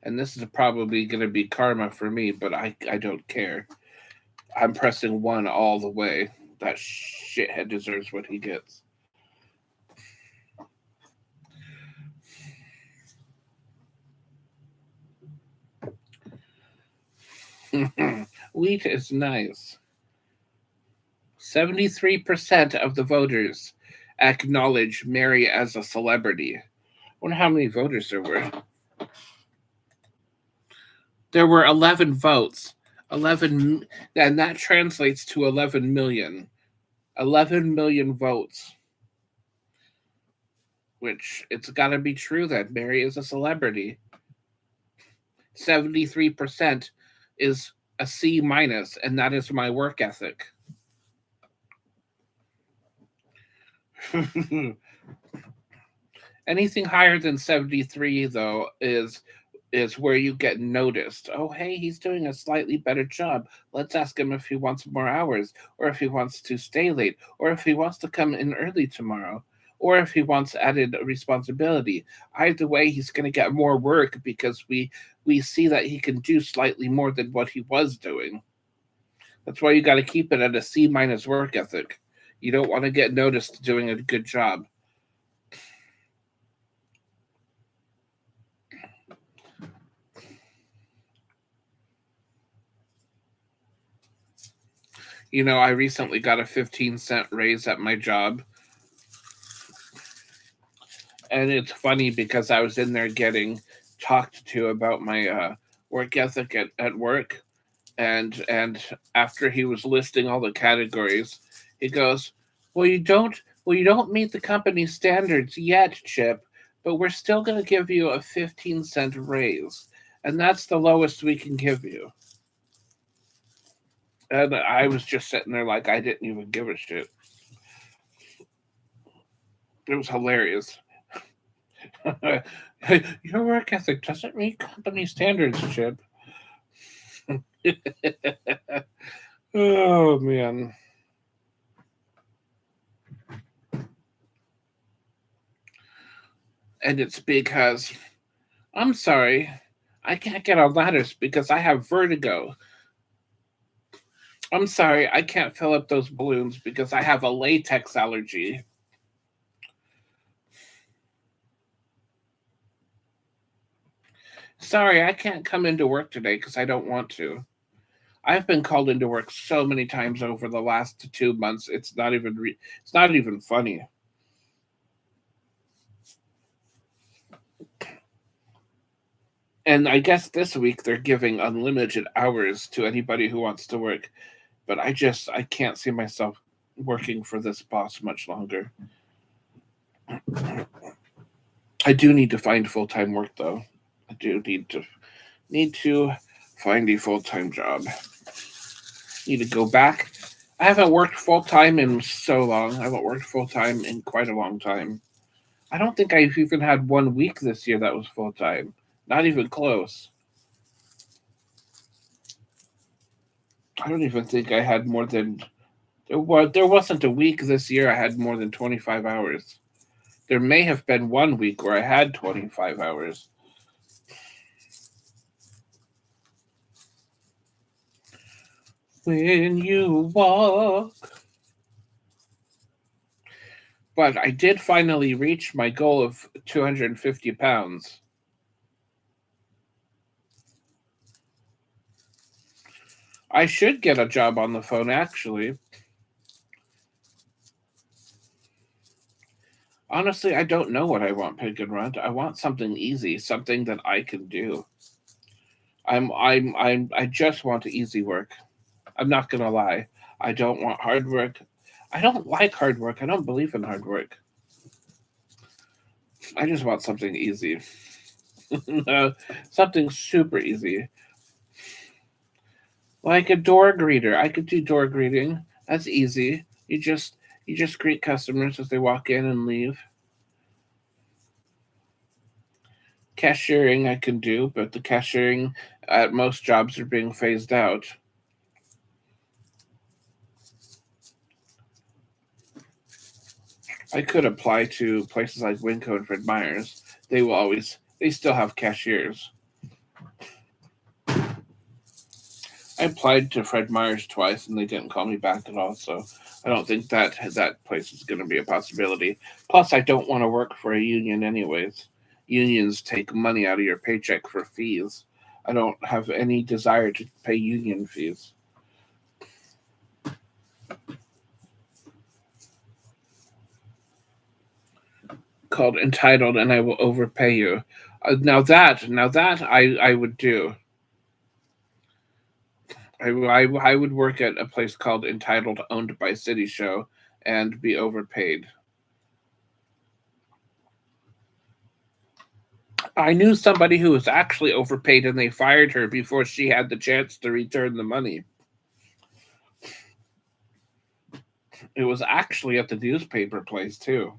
And this is probably going to be karma for me, but I don't care. I'm pressing 1 all the way. That shithead deserves what he gets. Wheat is nice. 73% of the voters acknowledge Mary as a celebrity. I wonder how many voters there were. There were 11 votes. 11, and that translates to 11 million. 11 million votes. Which, it's got to be true that Mary is a celebrity. 73% is a C minus, and that is my work ethic. Anything higher than 73, though, is where you get noticed. Oh, hey, he's doing a slightly better job. Let's ask him if he wants more hours, or if he wants to stay late, or if he wants to come in early tomorrow, or if he wants added responsibility. Either way, he's going to get more work because we see that he can do slightly more than what he was doing. That's why you got to keep it at a C minus work ethic. You don't want to get noticed doing a good job. You know, I recently got a 15-cent raise at my job. And it's funny because I was in there getting talked to about my work ethic at work. And after he was listing all the categories, he goes, well, you don't meet the company standards yet, Chip, but we're still going to give you a 15-cent raise. And that's the lowest we can give you. And I was just sitting there like I didn't even give a shit. It was hilarious. Your work ethic doesn't meet company standards, Chip. Oh, man. And it's because, I'm sorry, I can't get on ladders because I have vertigo. I'm sorry, I can't fill up those balloons because I have a latex allergy. Sorry, I can't come into work today because I don't want to. I've been called into work so many times over the last 2 months. It's not even funny. And I guess this week they're giving unlimited hours to anybody who wants to work. But I can't see myself working for this boss much longer. I do need to find full-time work though. I do need to find a full-time job. need to go back. I haven't worked full time in so long. I haven't worked full time in quite a long time. I don't think I've even had 1 week this year that was full time. Not even close. I don't even think I had more than there wasn't a week this year I had more than 25 hours. There may have been 1 week where I had 25 hours. When you walk. But I did finally reach my goal of 250 pounds. I should get a job on the phone, actually. Honestly, I don't know what I want, Pig and Runt. I want something easy, something that I can do. I just want easy work. I'm not gonna lie. I don't want hard work. I don't like hard work. I don't believe in hard work. I just want something easy. Something super easy. Like a door greeter. I could do door greeting. That's easy. You just greet customers as they walk in and leave. Cashiering I can do, but the cashiering at most jobs are being phased out. I could apply to places like Winco and Fred Meyers. They still have cashiers. I applied to Fred Meyers twice and they didn't call me back at all, so I don't think that place is going to be a possibility. Plus, I don't want to work for a union anyways. Unions take money out of your paycheck for fees. I don't have any desire to pay union fees. Called entitled, and I will overpay you. Now that I would do. I would work at a place called Entitled, owned by City Show, and be overpaid. I knew somebody who was actually overpaid, and they fired her before she had the chance to return the money. It was actually at the newspaper place too.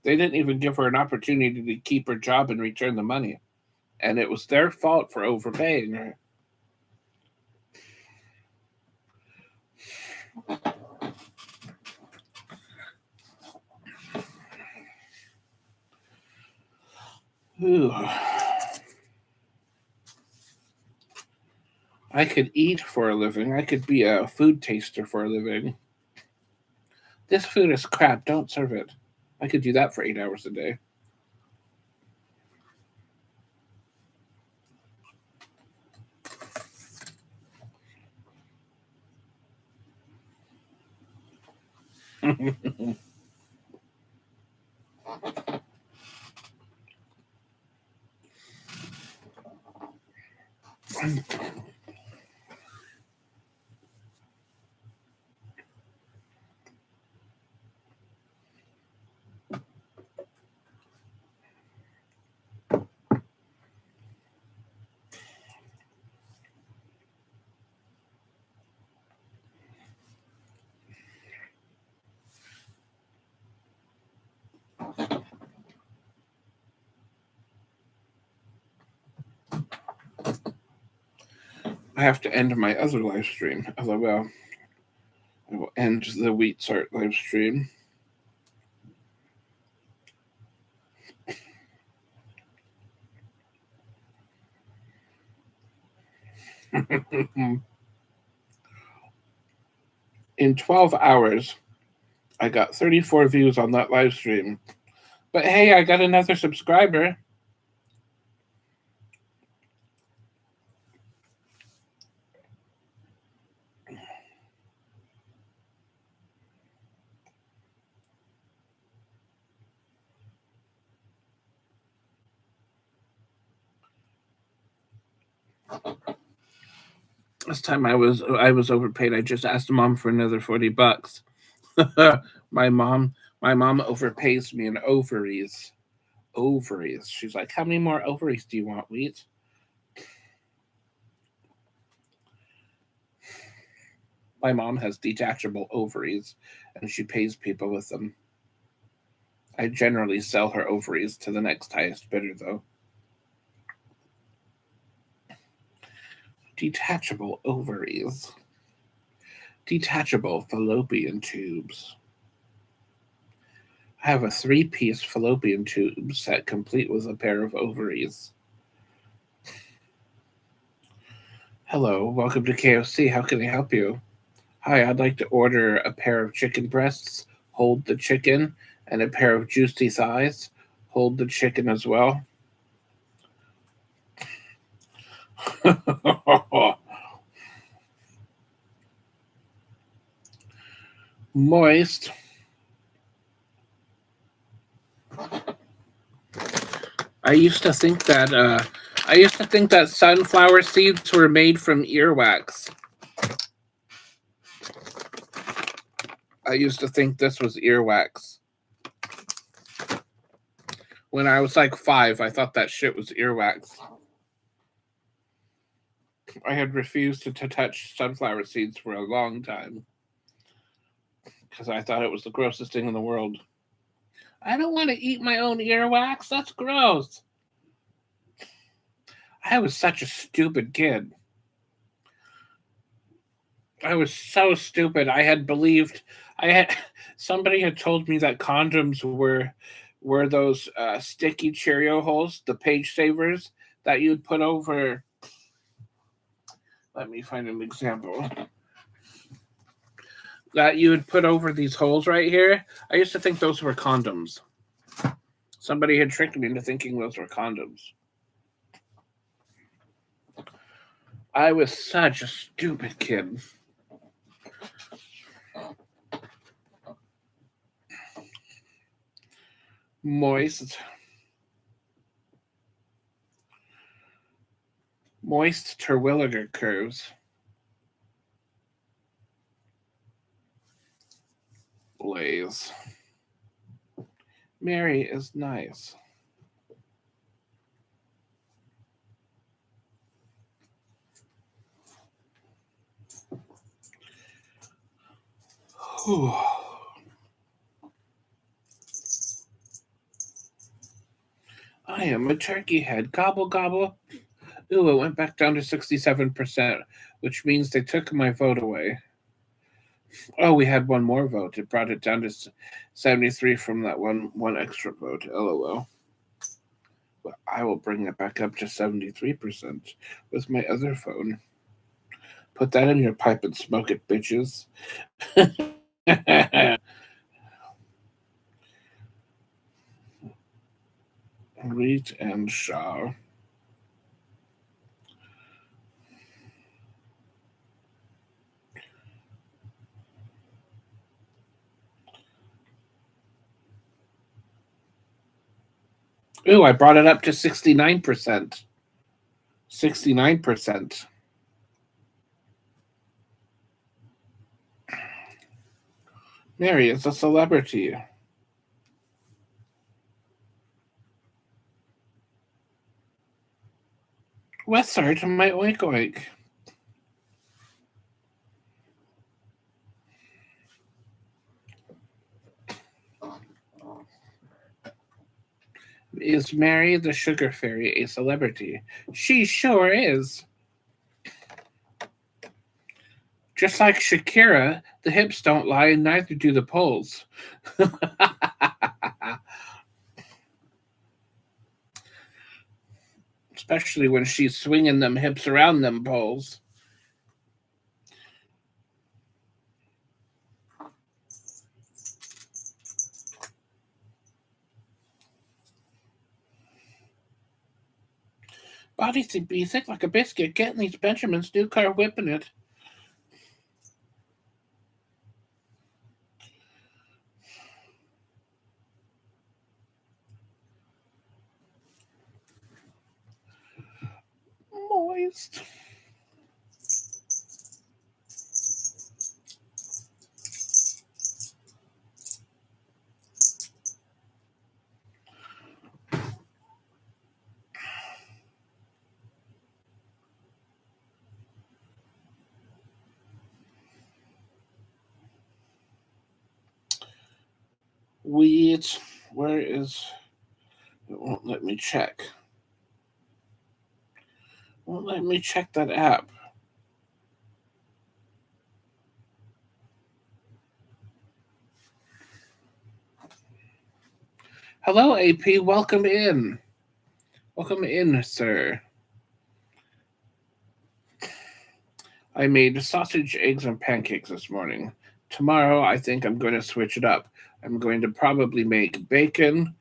They didn't even give her an opportunity to keep her job and return the money, and it was their fault for overpaying her. Ooh. I could eat for a living. I could be a food taster for a living. This food is crap. Don't serve it. I could do that for 8 hours a day. I have to end my other live stream. LOL. I will end the Wheat Sart live stream. In 12 hours, I got 34 views on that live stream. But hey, I got another subscriber. This time I was overpaid. I just asked mom for another $40. my mom my mom overpays me in ovaries. Ovaries. She's like, how many more ovaries do you want, Wheat? My mom has detachable ovaries, and she pays people with them. I generally sell her ovaries to the next highest bidder, though. Detachable ovaries. Detachable fallopian tubes. I have a 3-piece fallopian tube set complete with a pair of ovaries. Hello, welcome to KFC. How can I help you? Hi, I'd like to order a pair of chicken breasts, hold the chicken, and a pair of juicy thighs, hold the chicken as well. Moist. I used to think that sunflower seeds were made from earwax. I used to think this was earwax. When I was like 5, I thought that shit was earwax. I had refused to touch sunflower seeds for a long time because I thought it was the grossest thing in the world. I don't want to eat my own earwax. That's gross. I was such a stupid kid. I was so stupid. Somebody had told me that condoms were those sticky Cheerio holes, the page savers that you'd put over. Let me find an example. That you would put over these holes right here. I used to think those were condoms. Somebody had tricked me into thinking those were condoms. I was such a stupid kid. Moist Terwilliger curves. Blaze. Mary is nice. Whew. I am a turkey head. Gobble, gobble. Ooh, it went back down to 67%, which means they took my vote away. Oh, we had one more vote. It brought it down to 73 from that one extra vote. LOL. But I will bring it back up to 73% with my other phone. Put that in your pipe and smoke it, bitches. Reed and Shaw. Ooh, I brought it up to 69%. 69%. Mary is a celebrity. What's to my oink oink? Is Mary the Sugar Fairy a celebrity? She sure is. Just like Shakira, the hips don't lie and neither do the poles. Especially when she's swinging them hips around them poles. Body be thick like a biscuit, getting these Benjamins new car whipping it. Moist. Wait, where is... It won't let me check. Won't let me check that app. Hello, AP. Welcome in. Welcome in, sir. I made sausage, eggs, and pancakes this morning. Tomorrow, I think I'm going to switch it up. I'm going to probably make bacon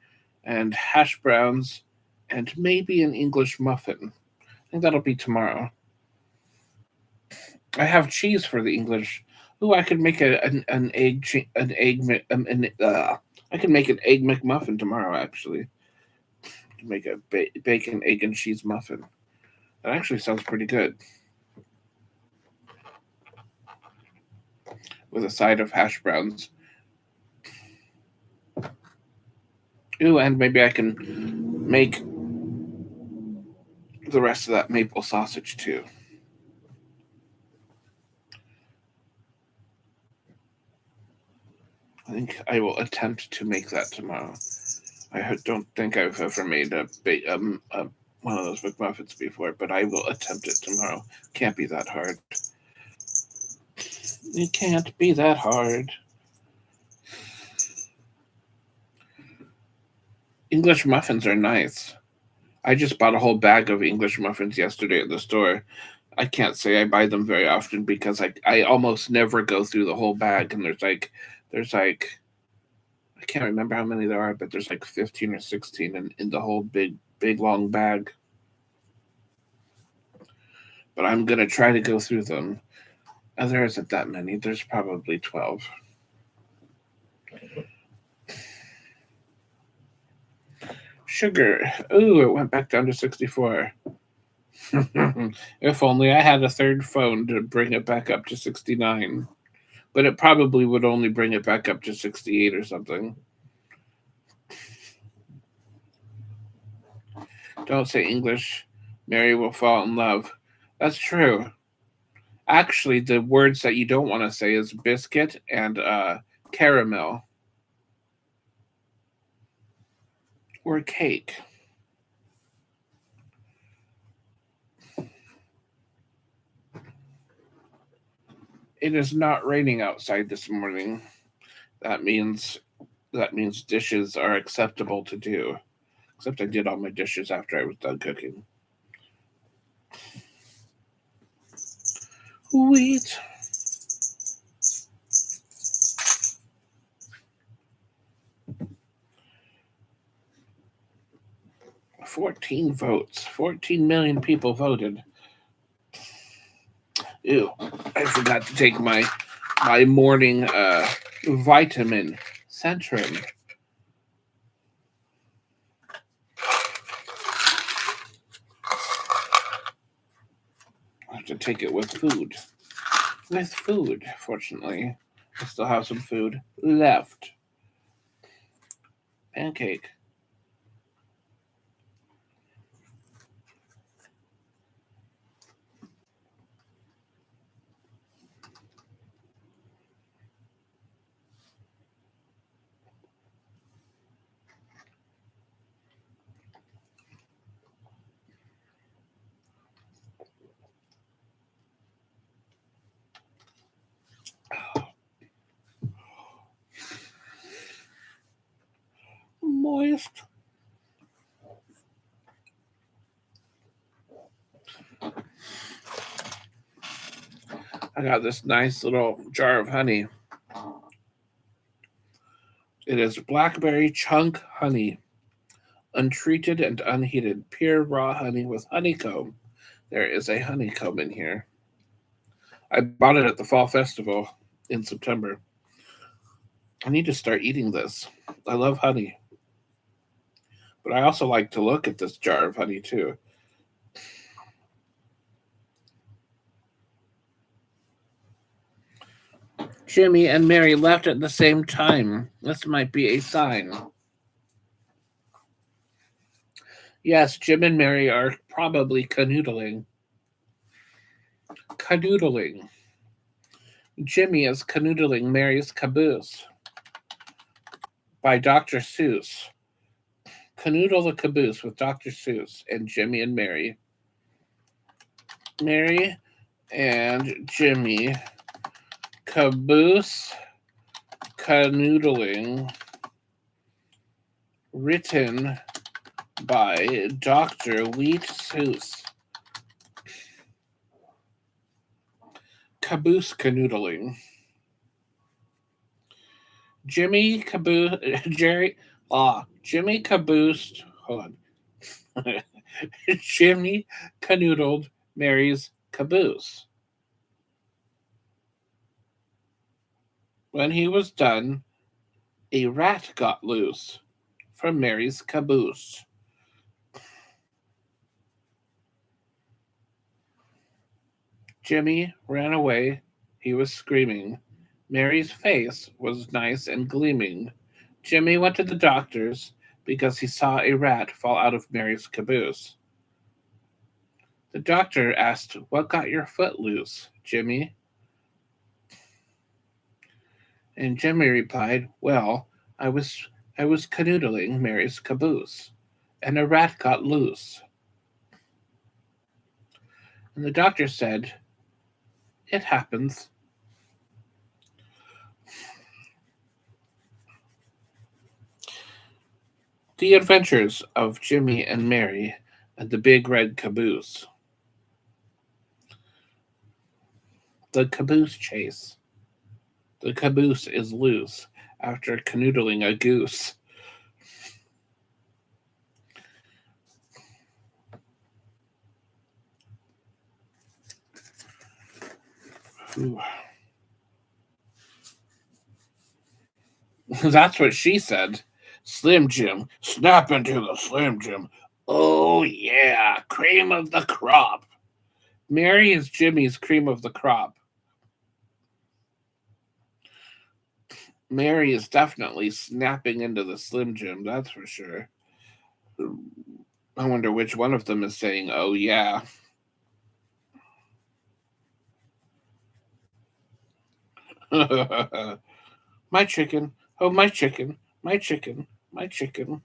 and hash browns and maybe an English muffin. I think that'll be tomorrow. I have cheese for the English. Ooh, I could make I could make an egg McMuffin tomorrow. Actually, make a bacon, egg, and cheese muffin. That actually sounds pretty good. With a side of hash browns. Ooh, and maybe I can make the rest of that maple sausage too. I think I will attempt to make that tomorrow. I don't think I've ever made one of those McMuffins before, but I will attempt it tomorrow. Can't be that hard. It can't be that hard. English muffins are nice. I just bought a whole bag of English muffins yesterday at the store. I can't say I buy them very often because I almost never go through the whole bag, and there's like I can't remember how many there are, but there's like 15 or 16 in the whole big long bag. But I'm gonna try to go through them. There isn't that many. There's probably 12. Sugar. Ooh, it went back down to 64. If only I had a third phone to bring it back up to 69. But it probably would only bring it back up to 68 or something. Don't say English. Mary will fall in love. That's true. Actually, the words that you don't want to say is biscuit and caramel. Or cake. It is not raining outside this morning. That means dishes are acceptable to do. Except I did all my dishes after I was done cooking. Wait. $14 votes. 14 million people voted. Ew, I forgot to take my morning vitamin Centrum. I have to take it with food. Fortunately. I still have some food left. Pancake. Moist. I got this nice little jar of honey. It is blackberry chunk honey, untreated and unheated, pure raw honey with honeycomb. There is a honeycomb in here. I bought it at the Fall Festival in September. I need to start eating this. I love honey. But I also like to look at this jar of honey too. Jimmy and Mary left at the same time. This might be a sign. Yes, Jim and Mary are probably canoodling. Canoodling. Jimmy is canoodling Mary's caboose. by Dr. Seuss. Canoodle the Caboose with Dr. Seuss and Jimmy and Mary. Mary and Jimmy Caboose Canoodling, written by Dr. Wheat Seuss. Caboose Canoodling. Jimmy Caboose, Jimmy Caboose, hold on. Jimmy canoodled Mary's caboose. When he was done, a rat got loose from Mary's caboose. Jimmy ran away. He was screaming. Mary's face was nice and gleaming. Jimmy went to the doctor's because he saw a rat fall out of Mary's caboose. The doctor asked, "What got your foot loose, Jimmy?" And Jimmy replied, "Well, I was canoodling Mary's caboose, and a rat got loose." And the doctor said, "It happens." The Adventures of Jimmy and Mary and the Big Red Caboose. The Caboose Chase. The caboose is loose after canoodling a goose. Ooh. That's what she said. Slim Jim, snap into the Slim Jim. Oh yeah, cream of the crop. Mary is Jimmy's cream of the crop. Mary is definitely snapping into the Slim Jim, that's for sure. I wonder which one of them is saying, "Oh yeah." My chicken, oh my chicken, my chicken, my chicken.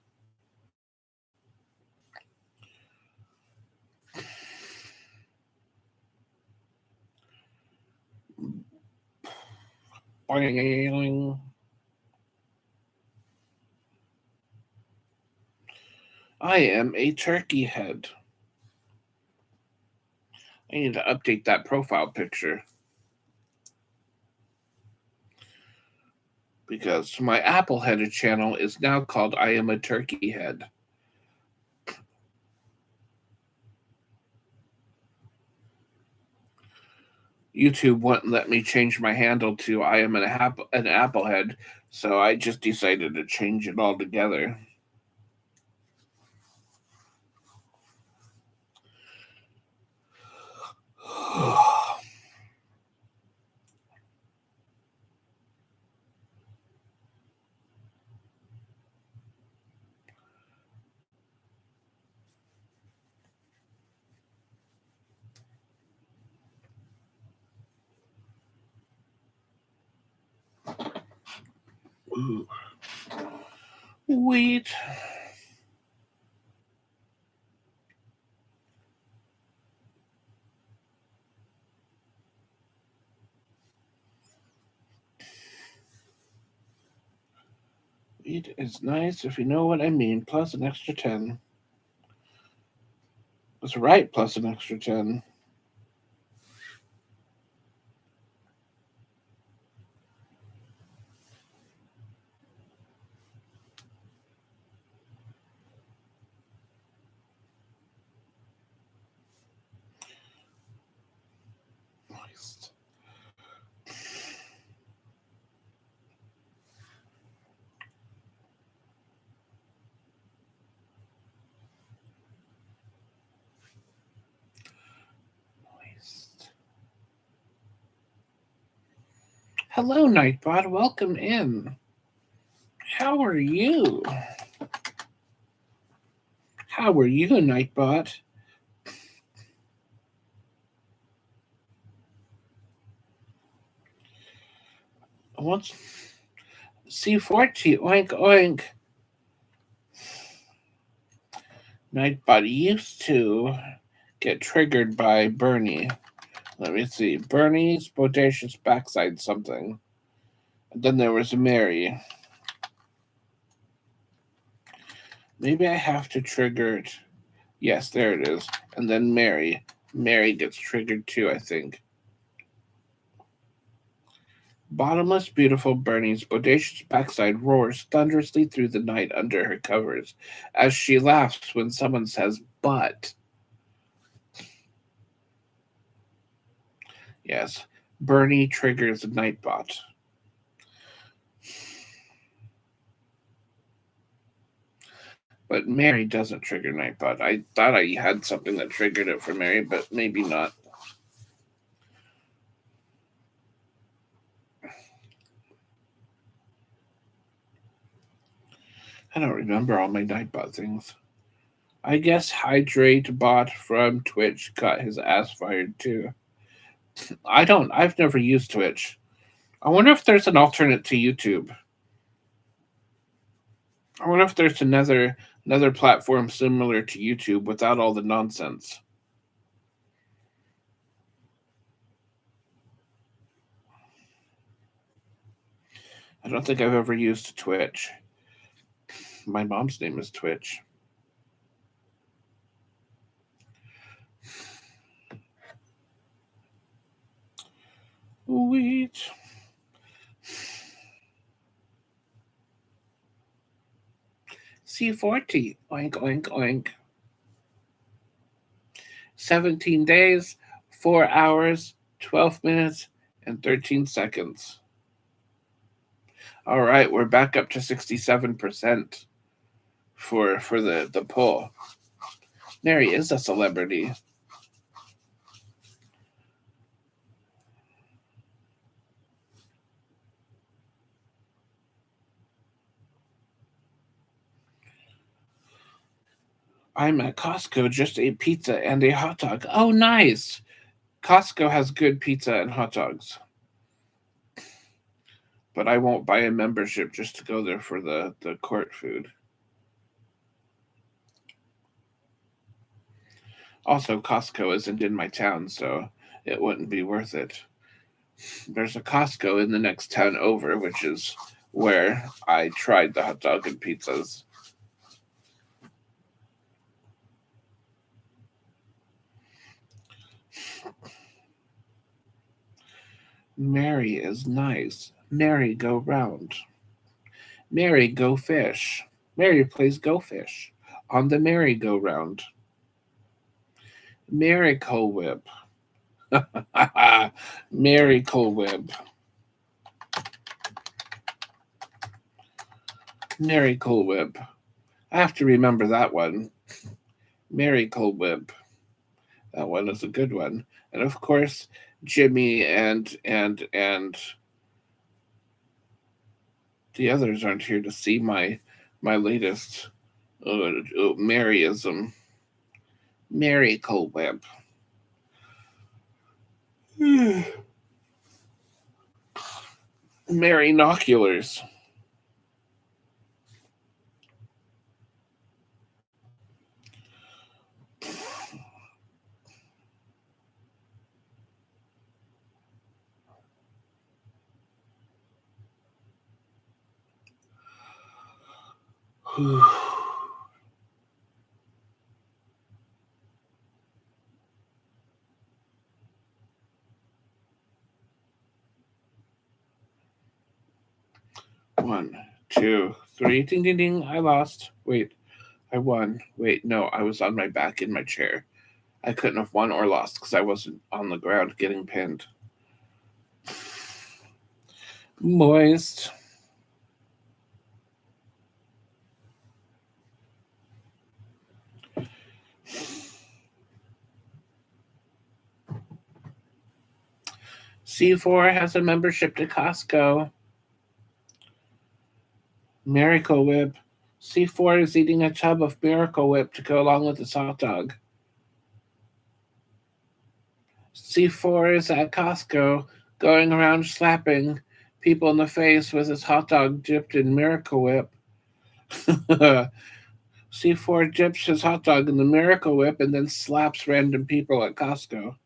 Boing. I am a turkey head. I need to update that profile picture because my apple headed channel is now called I Am a Turkey Head. YouTube wouldn't let me change my handle to I Am an Applehead, so I just decided to change it altogether. Ooh. Wheat. Wheat is nice if you know what I mean, plus an extra 10. That's right, plus an extra 10. Nice. Hello, Nightbot. Welcome in. How are you? How are you, Nightbot? C40, oink oink. Nightbot used to get triggered by Bernie. Let me see. Bernie's bodacious backside something. And then there was Mary. Maybe I have to trigger it. Yes, there it is. And then Mary. Mary gets triggered too, I think. Bottomless, beautiful Bernie's bodacious backside roars thunderously through the night under her covers as she laughs when someone says, but. Yes, Bernie triggers Nightbot. But Mary doesn't trigger Nightbot. I thought I had something that triggered it for Mary, but maybe not. I don't remember all my Nightbot things. I guess Hydrate Bot from Twitch got his ass fired too. I've never used Twitch. I wonder if there's an alternate to YouTube. I wonder if there's another platform similar to YouTube without all the nonsense. I don't think I've ever used Twitch. My mom's name is Twitch. Wait. C40. Oink, oink, oink. 17 days, 4 hours, 12 minutes, and 13 seconds. All right, we're back up to 67% for the poll. Mary is a celebrity. I'm at Costco, just ate pizza and a hot dog. Oh, nice. Costco has good pizza and hot dogs. But I won't buy a membership just to go there for the court food. Also, Costco isn't in my town, so it wouldn't be worth it. There's a Costco in the next town over, which is where I tried the hot dog and pizzas. Mary is nice. Mary go round. Mary go fish. Mary plays go fish on the merry-go-round. Miracle Whip. Miracle Whip. Miracle Whip. I have to remember that one. Miracle Whip. That one is a good one. And of course, Jimmy and the others aren't here to see my latest Maryism. Miracle Whip. Mary Noculars. One, two, three. Ding, ding, ding. I lost. Wait, I won. Wait, no, I was on my back in my chair. I couldn't have won or lost because I wasn't on the ground getting pinned. Moist. C4 has a membership to Costco. Miracle Whip. C4 is eating a tub of Miracle Whip to go along with his hot dog. C4 is at Costco going around slapping people in the face with his hot dog dipped in Miracle Whip. C4 dips his hot dog in the Miracle Whip and then slaps random people at Costco.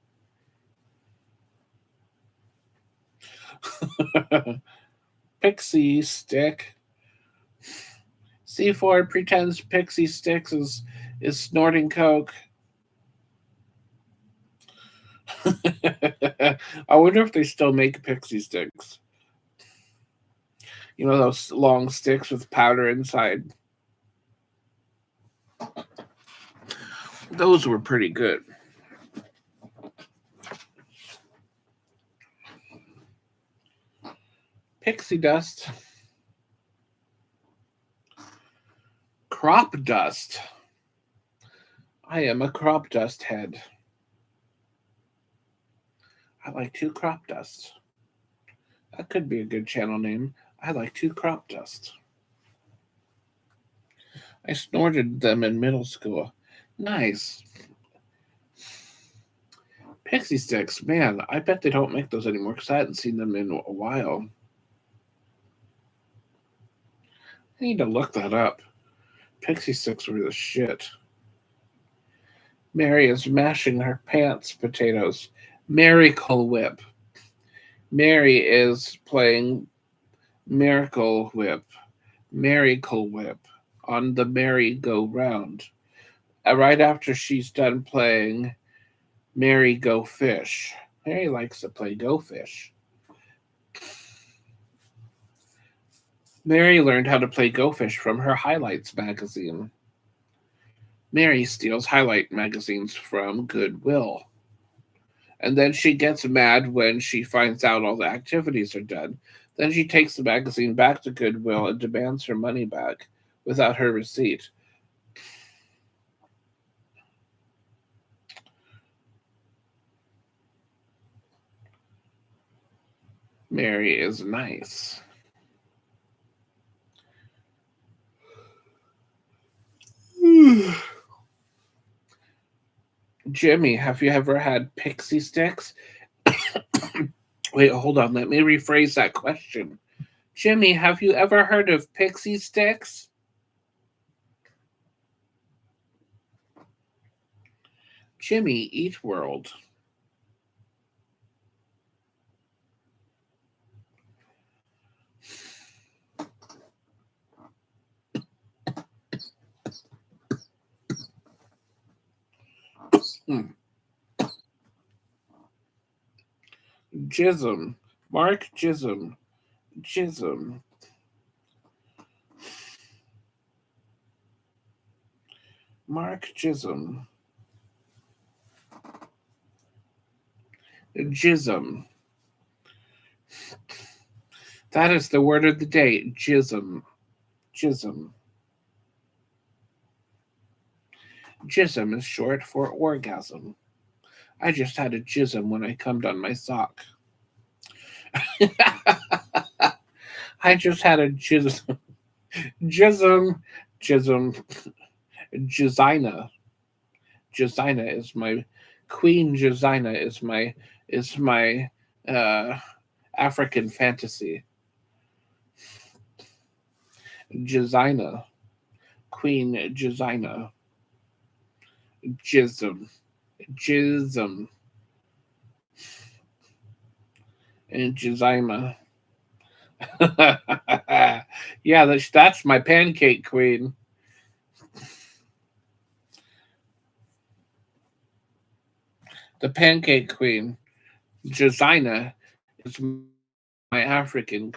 Pixie Stick. C4 pretends Pixie Sticks is snorting coke. I wonder if they still make Pixie Sticks. You know, those long sticks with powder inside. Those were pretty good. Pixie dust. Crop dust. I am a crop dust head. I like 2 crop dusts. That could be a good channel name. I like 2 crop dust. I snorted them in middle school. Nice. Pixie sticks, man, I bet they don't make those anymore because I hadn't seen them in a while. I need to look that up. Pixie sticks were the shit. Mary is mashing her pants potatoes. Miracle Whip. Mary is playing Miracle Whip. Miracle Whip on the merry-go-round. Right after she's done playing Mary Go Fish. Mary likes to play Go Fish. Mary learned how to play Go Fish from her Highlights magazine. Mary steals Highlight magazines from Goodwill. And then she gets mad when she finds out all the activities are done. Then she takes the magazine back to Goodwill and demands her money back without her receipt. Mary is nice. Jimmy, have you ever had pixie sticks? Wait, hold on. Let me rephrase that question. Jimmy, have you ever heard of pixie sticks? Jimmy Eat World. Jism. Mark Jism. Jism. Mark Jism. Jism. That is the word of the day. Jism. Jism. Jism is short for orgasm. I just had a jism when I cummed on my sock. I just had a jism. Jism. Jism. Jizina. Jizina is my Queen Jizina is my African fantasy. Jizina. Queen Jizina. Jism. Jism. And Jizima. Yeah, that's my pancake queen. The pancake queen. Jizina is my African.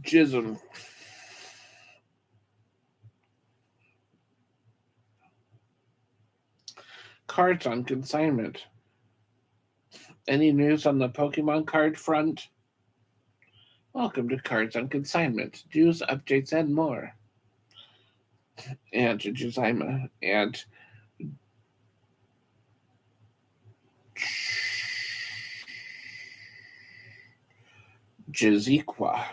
Jism. Cards on consignment. Any news on the Pokemon card front? Welcome to Cards on Consignment. News, updates, and more. And Jizima and Jiziqua.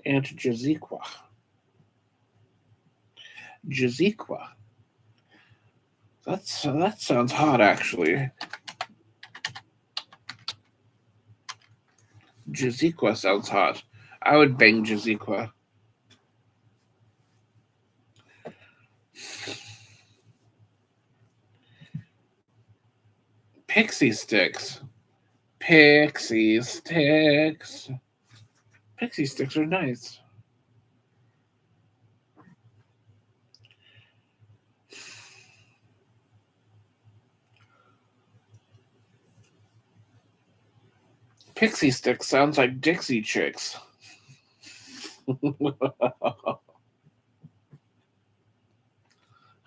And Jiziqua. Jiziqua. That sounds hot, actually. Jaziqua sounds hot. I would bang Jaziqua. Pixie sticks. Pixie sticks. Pixie sticks are nice. Pixie sticks sounds like Dixie Chicks.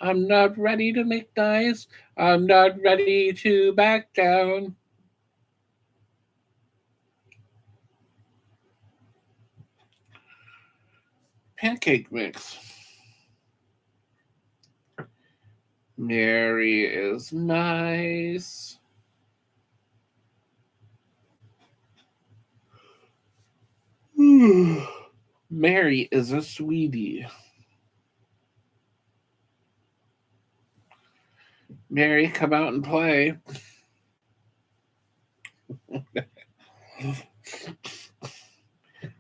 I'm not ready to make nice. I'm not ready to back down. Pancake mix. Mary is nice. Mary is a sweetie. Mary, come out and play.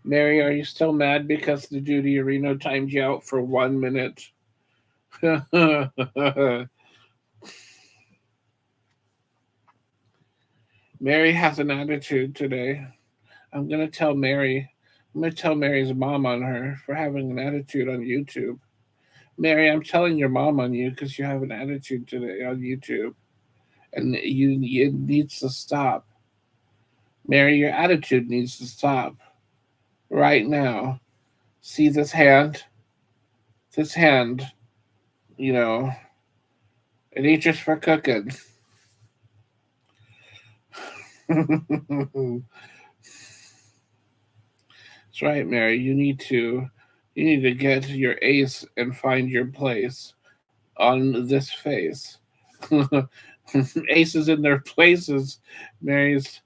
Mary, are you still mad because the Deuterino timed you out for 1 minute? Mary has an attitude today. I'm gonna tell Mary. I'm gonna tell Mary's mom on her for having an attitude on YouTube. Mary, I'm telling your mom on you because you have an attitude today on YouTube, and it needs to stop. Mary, your attitude needs to stop right now. See this hand? This hand, you know, it ain't just for cooking. That's right, Mary. You need to get your ace and find your place on this face. Aces in their places. Mary's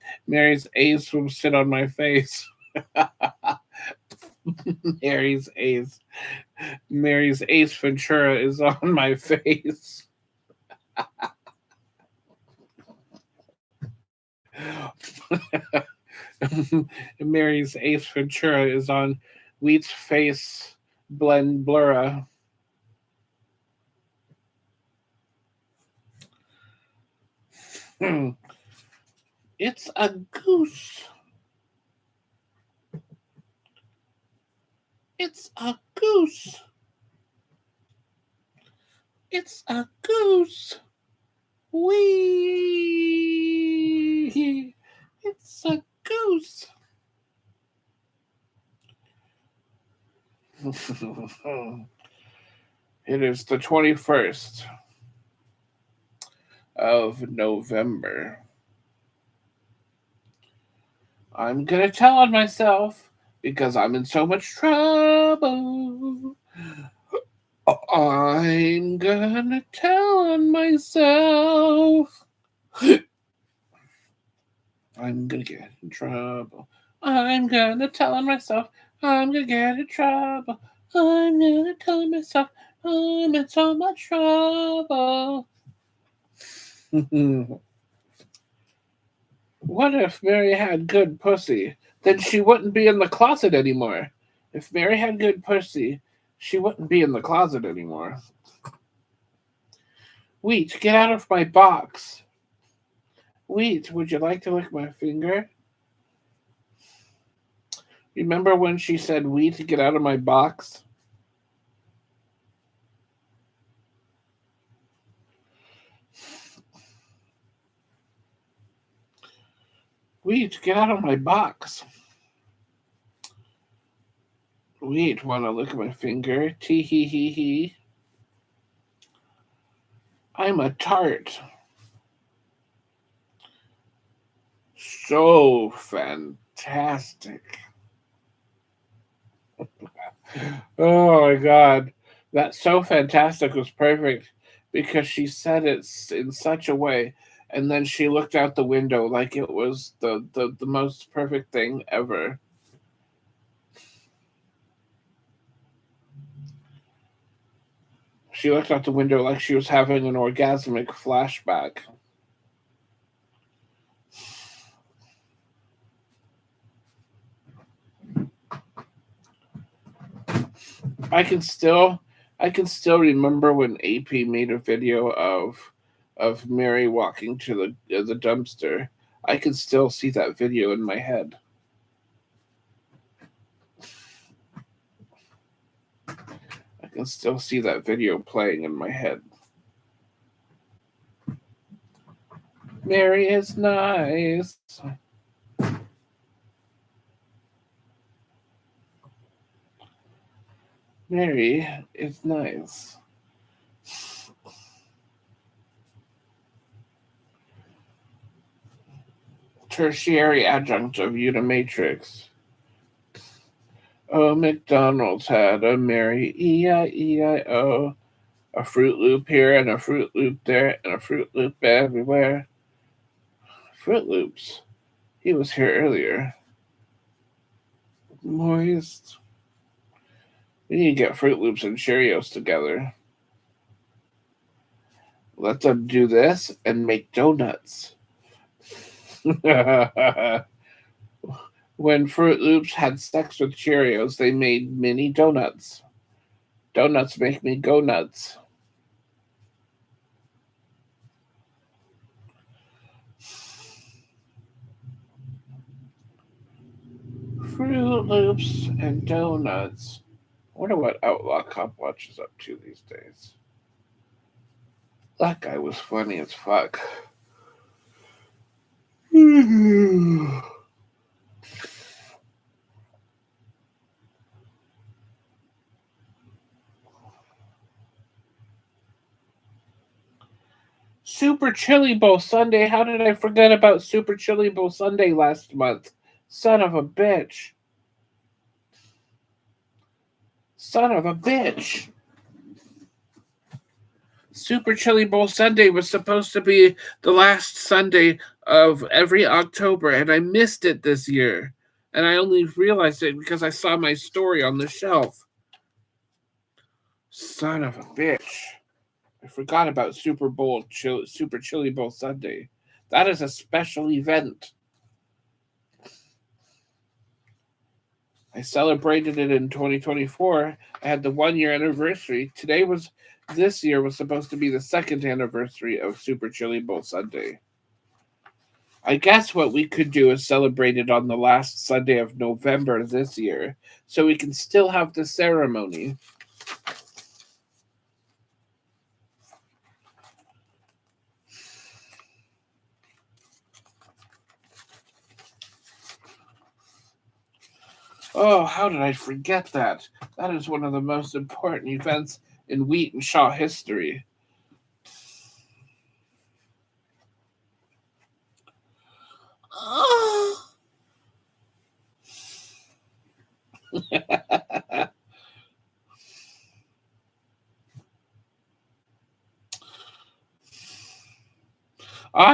ace will sit on my face. Mary's ace. Mary's Ace Ventura is on my face. Mary's Ace Ventura is on Wheat's face blend blura. It's a goose. It's a goose. It's a goose. Wee. It's a goose. It is the 21st of November. I'm gonna tell on myself because I'm in so much trouble. I'm gonna tell on myself. I'm gonna get in trouble. I'm gonna tell on myself. I'm gonna get in trouble. I'm gonna tell on myself. I'm in so much trouble. What if Mary had good pussy? Then she wouldn't be in the closet anymore. If Mary had good pussy, she wouldn't be in the closet anymore. Wheat, get out of my box. Wheat, would you like to lick my finger? Remember when she said, Wheat, get out of my box? Wheat, get out of my box. Wheat, wanna lick my finger? Tee hee hee hee. I'm a tart. So fantastic. Oh my god. That so fantastic was perfect because she said it in such a way and then she looked out the window like it was the most perfect thing ever. She looked out the window like she was having an orgasmic flashback. I can still remember when AP made a video of Mary walking to the dumpster. I can still see that video in my head. I can still see that video playing in my head. Mary is nice. Mary is nice. Tertiary adjunct of Unimatrix. Oh, McDonald's had a merry E-I-E-I-O. A Fruit Loop here and a Fruit Loop there and a Fruit Loop everywhere. Fruit Loops. He was here earlier. Moist. We need to get Fruit Loops and Cheerios together. Let them do this and make donuts. When Fruit Loops had sex with Cheerios, they made mini donuts. Donuts make me go nuts. Fruit Loops and donuts. I wonder what Outlaw Cop watches up to these days. That guy was funny as fuck. Super Chili Bowl Sunday. How did I forget about Super Chili Bowl Sunday last month? Son of a bitch. Son of a bitch. Super Chili Bowl Sunday was supposed to be the last Sunday of every October, and I missed it this year. And I only realized it because I saw my story on the shelf. Son of a bitch. I forgot about Super Chili Bowl Sunday. That is a special event. I celebrated it in 2024. I had the 1-year anniversary. This year was supposed to be the 2nd anniversary of Super Chili Bowl Sunday. I guess what we could do is celebrate it on the last Sunday of November this year, so we can still have the ceremony. Oh, how did I forget that? That is one of the most important events in Wheat and Shaw history.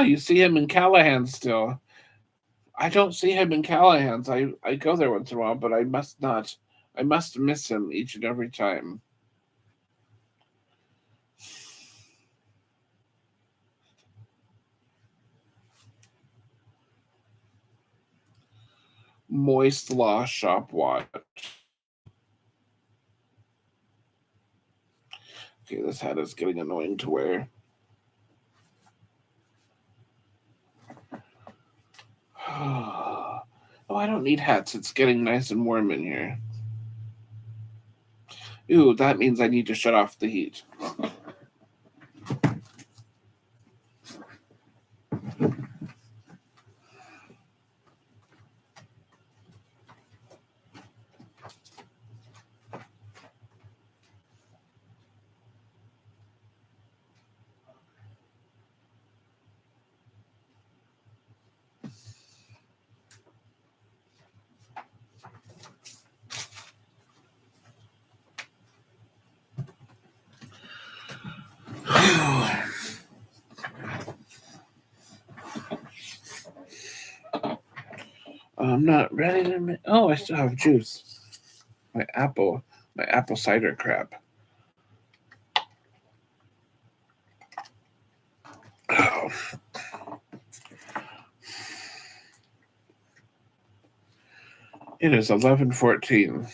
You see him in Callahan still. I don't see him in Callahan's. I go there once in a while, but I must not. I must miss him each and every time. Moist Law Shop Watch. Okay, this hat is getting annoying to wear. Oh, I don't need hats. It's getting nice and warm in here. Ooh, that means I need to shut off the heat. I'm not ready to. Oh, I still have juice. My apple cider crap. It is 11:14.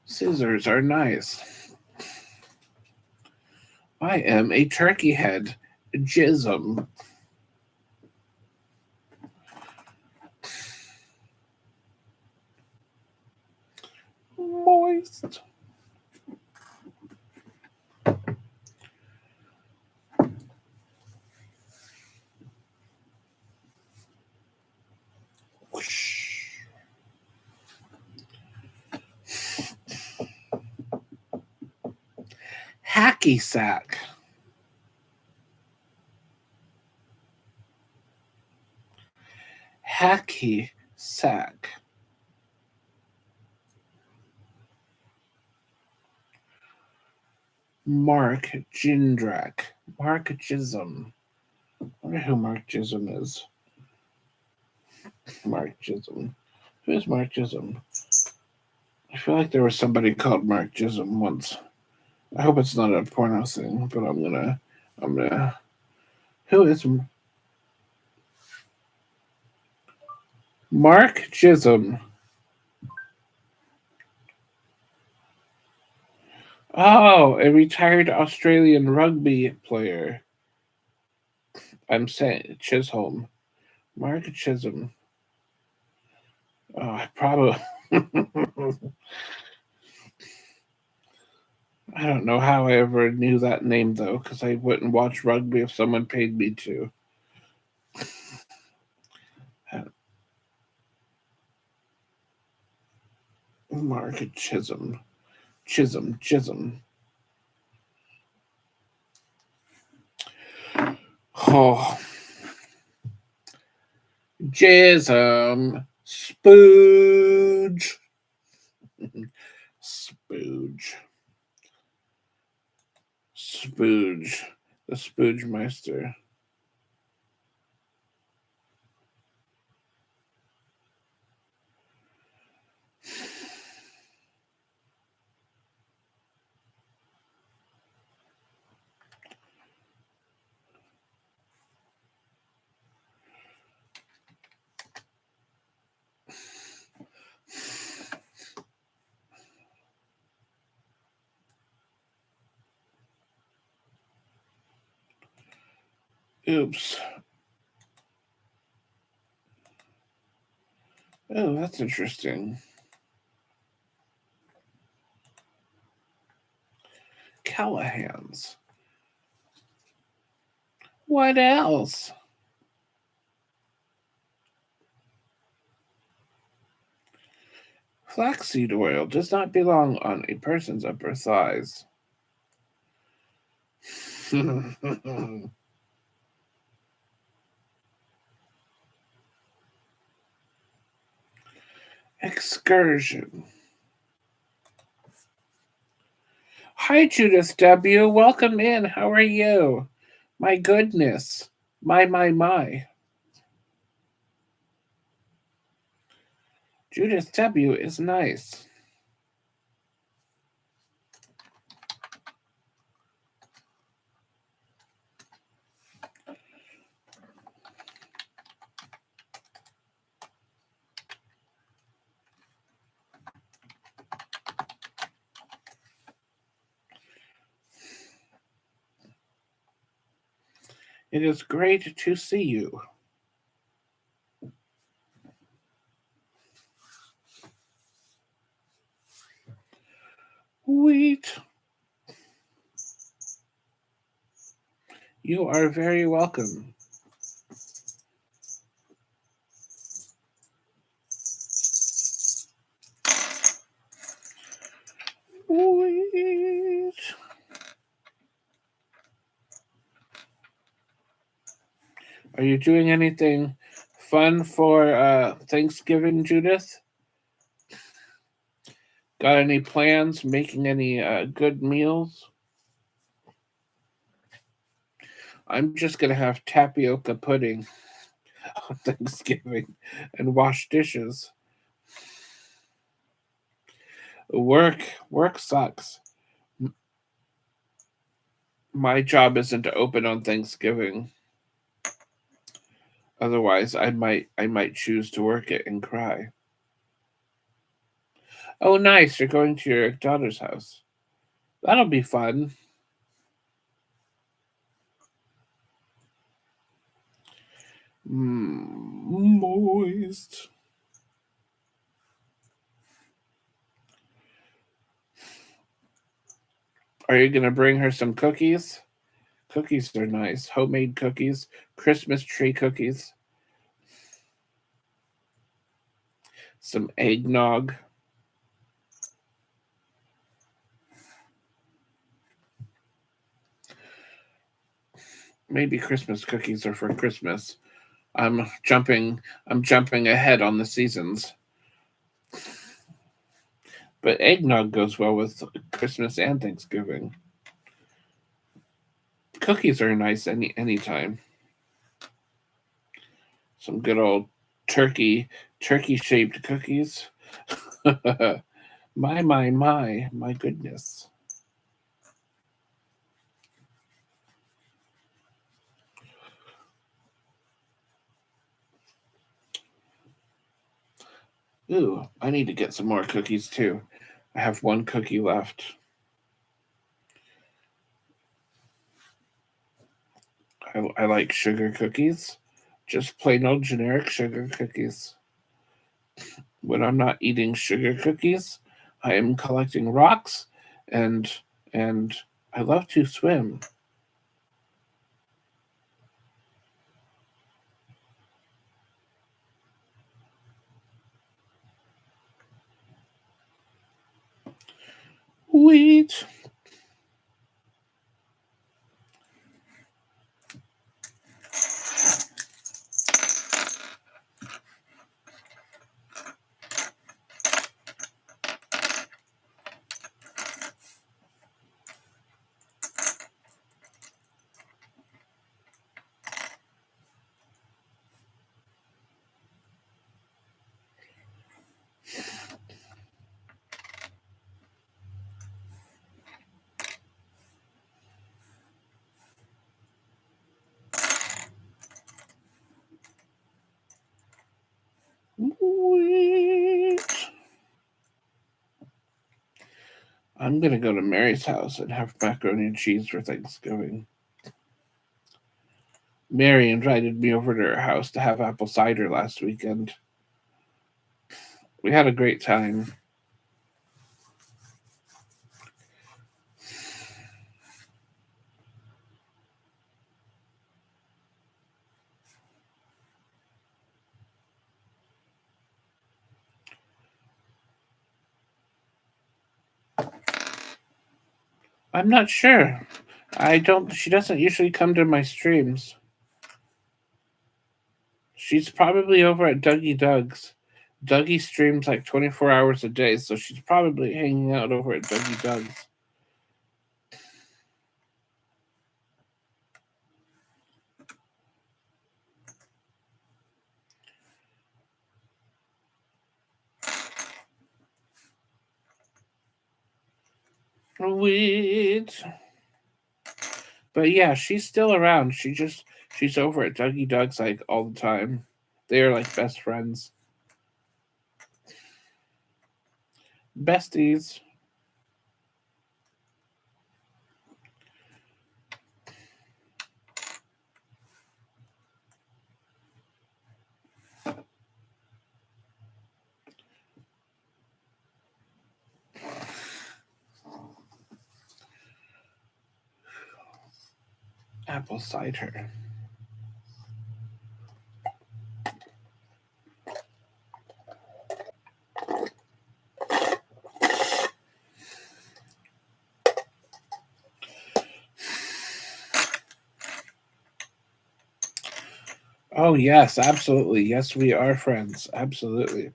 Scissors are nice. I am a turkey head. Jism. Moist. Whoosh. Hacky sack. Hacky sack. Mark Jindrak. Mark Jism. I wonder who Mark Jism is. Mark Jism. Who's Mark Jism? I feel like there was somebody called Mark Jism once. I hope it's not a porno thing, but I'm gonna. Who is Mark Jism? Oh, a retired Australian rugby player. I'm saying Chisholm. Mark Chisholm. Oh, I probably. I don't know how I ever knew that name though, because I wouldn't watch rugby if someone paid me to. Mark Chisholm. Chisholm. Oh. Jism. Spooge. Spooge. Spooge. The Spooge Meister. Oops. Oh, that's interesting. Callahan's. What else? Flaxseed oil does not belong on a person's upper thighs. Excursion. Hi, Judith W. Welcome in. How are you? My goodness. My. Judith W. is nice. It is great to see you. Wheat. You are very welcome. Wheat. Are you doing anything fun for Thanksgiving, Judith? Got any plans? Making any good meals? I'm just going to have tapioca pudding on Thanksgiving and wash dishes. Work sucks. My job isn't open on Thanksgiving. Otherwise, I might choose to work it and cry. Oh, nice! You're going to your daughter's house. That'll be fun. Moist. Are you gonna bring her some cookies? Cookies are nice. Homemade cookies, Christmas tree cookies, some eggnog. Maybe Christmas cookies are for Christmas. I'm jumping ahead on the seasons. But eggnog goes well with Christmas and Thanksgiving. Cookies are nice anytime. Some good old turkey shaped cookies. My goodness. Ooh, I need to get some more cookies too. I have one cookie left. I like sugar cookies, just plain old generic sugar cookies. When I'm not eating sugar cookies, I am collecting rocks and and I love to swim. Wheat. Wheat. I'm gonna go to Mary's house and have macaroni and cheese for Thanksgiving. Mary invited me over to her house to have apple cider last weekend. We had a great time. I'm not sure. I don't. She doesn't usually come to my streams. She's probably over at Dougie Doug's. Dougie streams like 24 hours a day, so she's probably hanging out over at Dougie Doug's. Wait. But yeah, she's still around. She's over at Dougie Doug's like all the time. They are like best friends. Besties. Apple cider. Oh yes, absolutely. Yes, we are friends. Absolutely.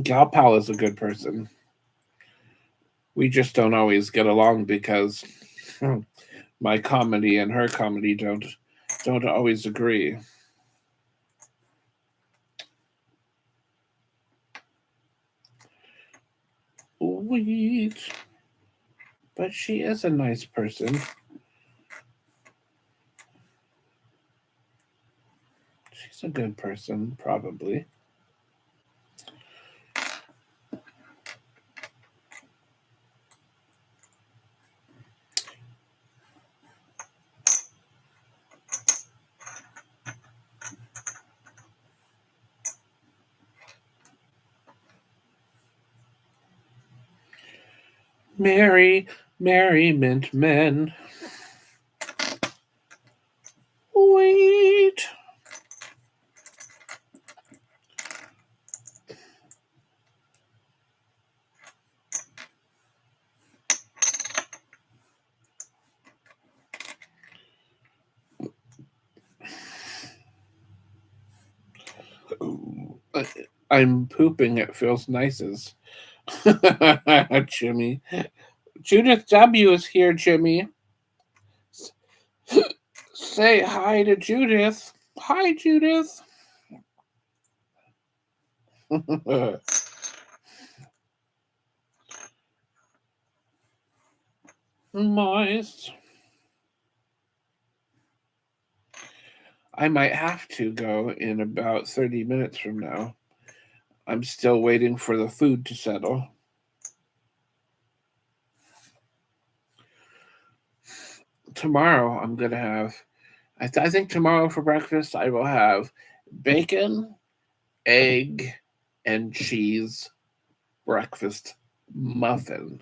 Gal Pal is a good person. We just don't always get along because my comedy and her comedy don't always agree. Wait, but she is a nice person. He's a good person, probably. Merry, merry mint men. Wait. I'm pooping. It feels nicest. Jimmy. Judith W. is here, Jimmy. Say hi to Judith. Hi, Judith. Moist. I might have to go in about 30 minutes from now. I'm still waiting for the food to settle. Tomorrow, I'm going to have, I think tomorrow for breakfast, I will have bacon, egg, and cheese breakfast muffin.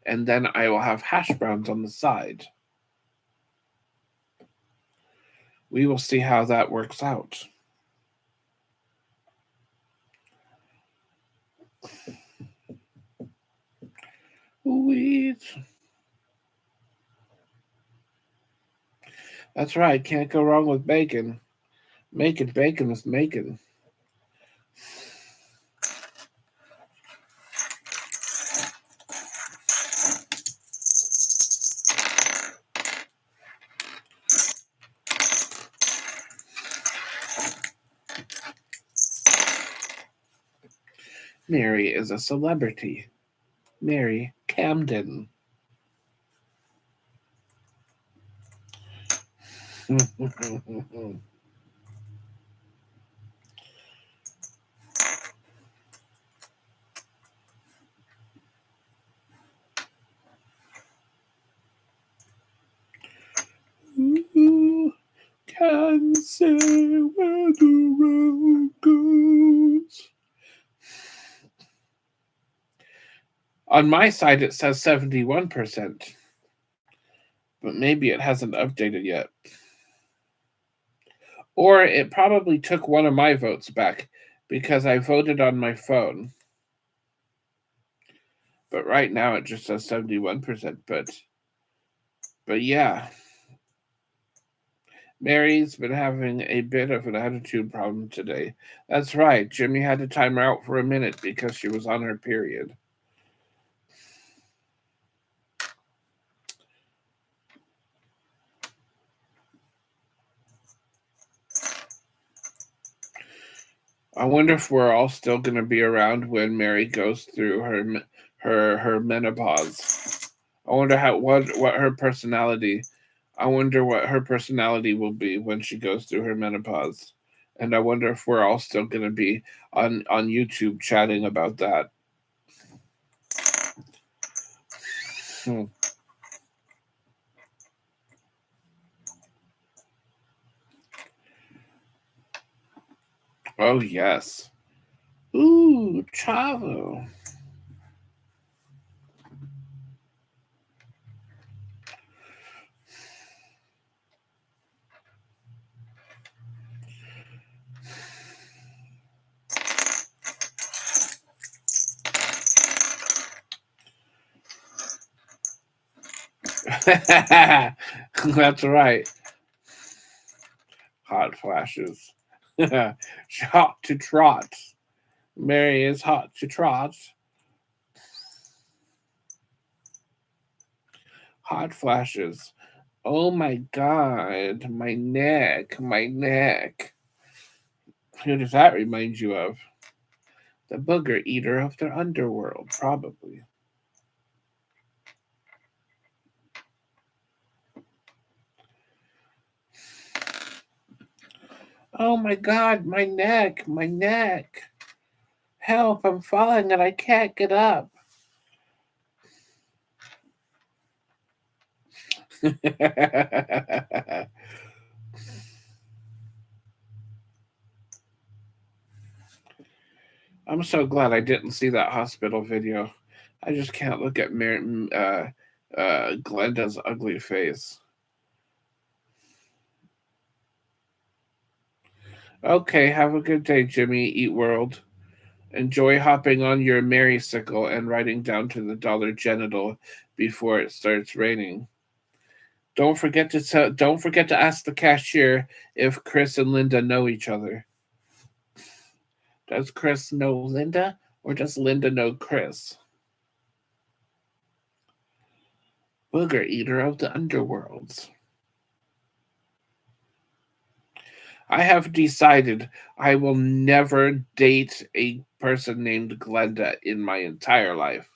And then I will have hash browns on the side. We will see how that works out. Sweet. That's right. Can't go wrong with bacon. Making bacon with making. Mary is a celebrity. Mary Camden. Ooh, can say where the road goes. On my side, it says 71%, but maybe it hasn't updated yet. Or it probably took one of my votes back because I voted on my phone. But right now it just says 71%. But yeah. Mary's been having a bit of an attitude problem today. That's right. Jimmy had to time her out for a minute because she was on her period. I wonder if we're all still going to be around when Mary goes through her menopause. I wonder what her personality. I wonder what her personality will be when she goes through her menopause, and I wonder if we're all still going to be on YouTube chatting about that. Oh yes. Ooh, Chavo. That's right. Hot flashes. Hot to trot. Mary is hot to trot. Hot flashes. Oh my god, my neck, my neck. Who does that remind you of? The booger eater of the underworld, probably. Oh my God, my neck, my neck. Help, I'm falling and I can't get up. I'm so glad I didn't see that hospital video. I just can't look at Glenda's ugly face. Okay, have a good day, Jimmy Eat World. Enjoy hopping on your merry-sickle and riding down to the Dollar Genital before it starts raining. Don't forget to ask the cashier if Chris and Linda know each other. Does Chris know Linda, or does Linda know Chris? Booger eater of the underworlds. I have decided I will never date a person named Glenda in my entire life.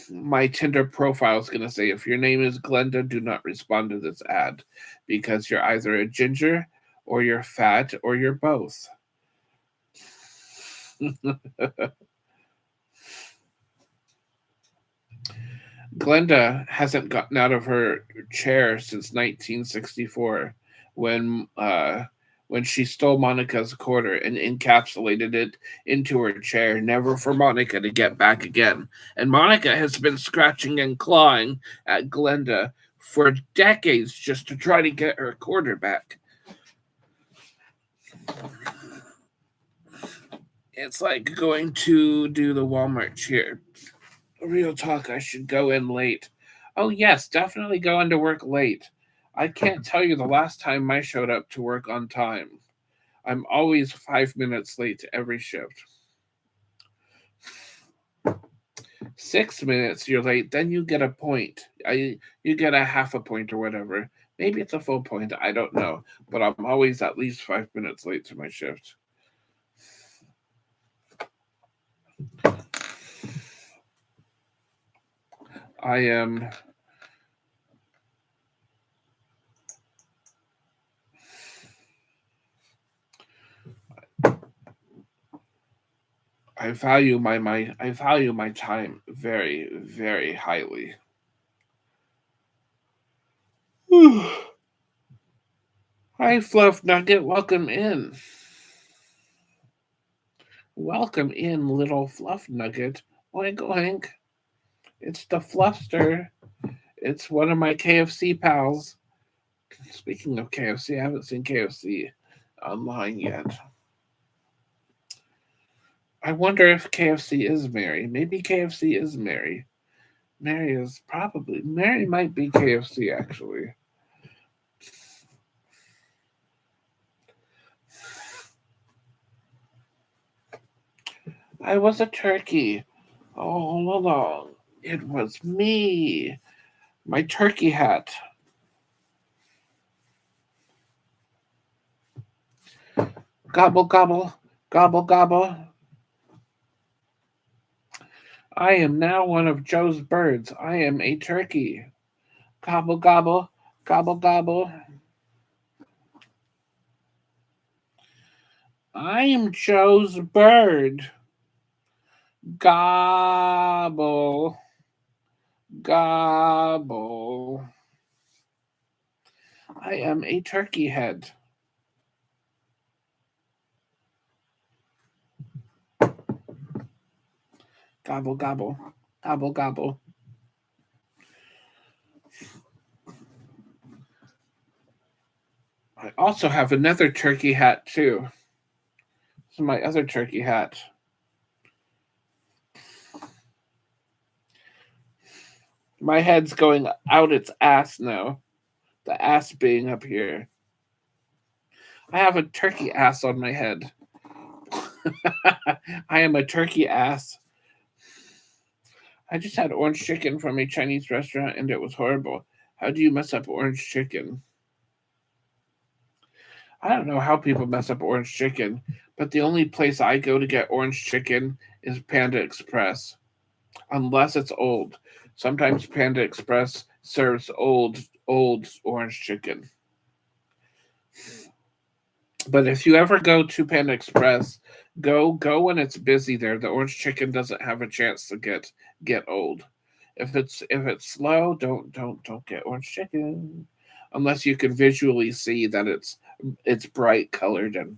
My Tinder profile is going to say, if your name is Glenda, do not respond to this ad because you're either a ginger or you're fat or you're both. Glenda hasn't gotten out of her chair since 1964 when she stole Monica's quarter and encapsulated it into her chair, never for Monica to get back again. And Monica has been scratching and clawing at Glenda for decades just to try to get her quarter back. It's like going to do the Walmart cheer. Real talk, I should go in late. Oh, yes, definitely go into work late. I can't tell you the last time I showed up to work on time. I'm always 5 minutes late to every shift. 6 minutes you're late, then you get a point. You get a half a point or whatever. Maybe it's a full point, I don't know. But I'm always at least 5 minutes late to my shift. I am I value my time very, very highly. Hi, Fluff Nugget. Welcome in. Welcome in, little Fluff Nugget. Oink, oink. It's the Fluffster. It's one of my KFC pals. Speaking of KFC, I haven't seen KFC online yet. I wonder if KFC is Mary. Maybe KFC is Mary. Mary might be KFC actually. I was a turkey all along. It was me. My turkey hat. Gobble, gobble, gobble, gobble. I am now one of Joe's birds. I am a turkey. Gobble, gobble, gobble, gobble. I am Joe's bird. Gobble, gobble. I am a turkey head. Gobble, gobble, gobble, gobble. I also have another turkey hat, too. This is my other turkey hat. My head's going out its ass now. The ass being up here. I have a turkey ass on my head. I am a turkey ass. I just had orange chicken from a Chinese restaurant and it was horrible. How do you mess up orange chicken? I don't know how people mess up orange chicken, but the only place I go to get orange chicken is Panda Express. Unless it's old. Sometimes Panda Express serves old orange chicken. But if you ever go to Panda Express, go when it's busy there. The orange chicken doesn't have a chance to get old. If it's slow, don't get orange chicken unless you can visually see that it's bright colored and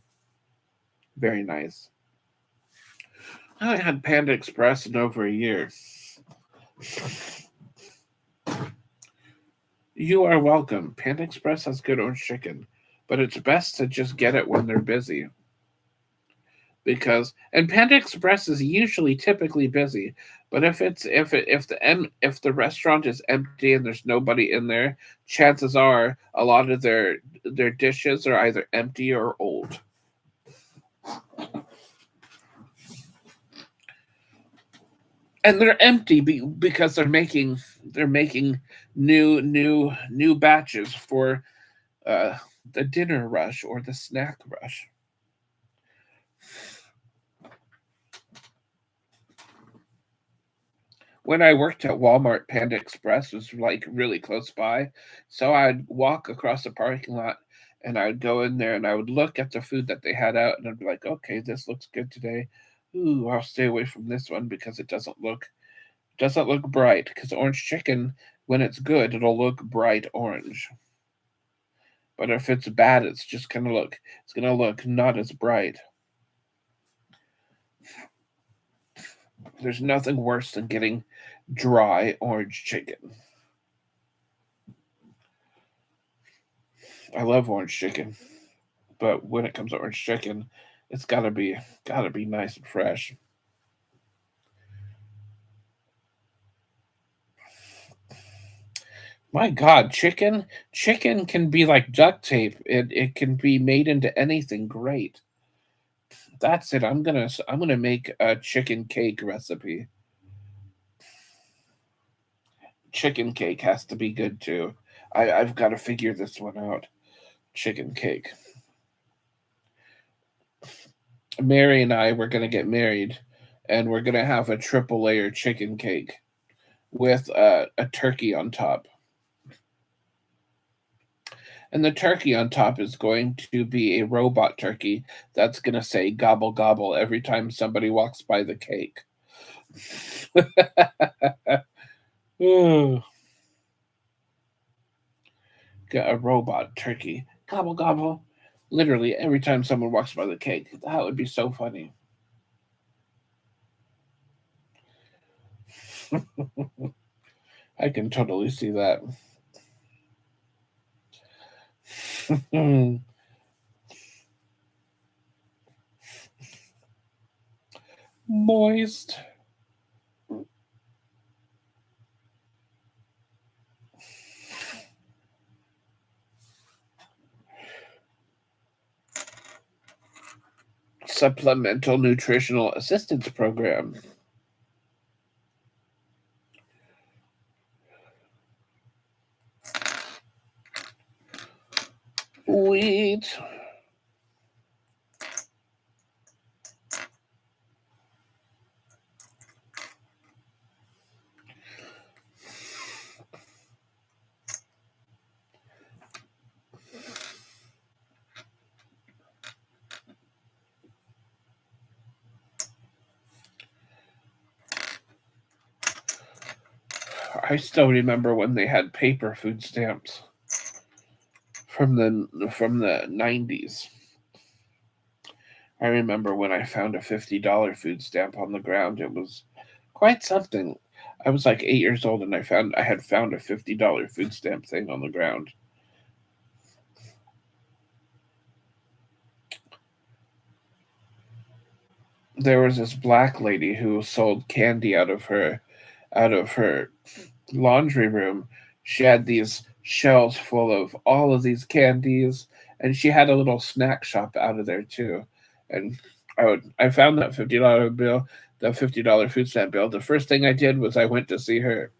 very nice. I haven't had Panda Express in over a year. You are welcome. Panda Express has good orange chicken, but it's best to just get it when they're busy. And Panda Express is usually typically busy, but if the restaurant is empty and there's nobody in there, chances are a lot of their dishes are either empty or old. And they're empty because they're making new batches for uh, the dinner rush or the snack rush. When I worked at Walmart, Panda Express was like really close by, so I'd walk across the parking lot and I'd go in there and I would look at the food that they had out and I'd be like, okay, this looks good today. Ooh, I'll stay away from this one because it doesn't look bright. Because orange chicken, when it's good, it'll look bright orange. But if it's bad, it's gonna look not as bright. There's nothing worse than getting dry orange chicken. I love orange chicken, but when it comes to orange chicken, it's gotta be nice and fresh. My God, chicken can be like duct tape. It can be made into anything great. That's it. I'm gonna make a chicken cake recipe. Chicken cake has to be good too. I've got to figure this one out. Chicken cake. Mary and I were gonna get married, and we're gonna have a triple layer chicken cake with a turkey on top. And the turkey on top is going to be a robot turkey that's going to say gobble gobble every time somebody walks by the cake. Ooh, got a robot turkey. Gobble gobble. Literally every time someone walks by the cake. That would be so funny. I can totally see that. Moist. Supplemental Nutritional Assistance Program. Wheat. I still remember when they had paper food stamps from the 90s. I remember when I found a $50 food stamp on the ground. It was quite something. I was like 8 years old and I had found a $50 food stamp thing on the ground. There was this black lady who sold candy out of her laundry room. She had these shelves full of all of these candies, and she had a little snack shop out of there too. And I found that $50 food stamp bill. The first thing I did was I went to see her,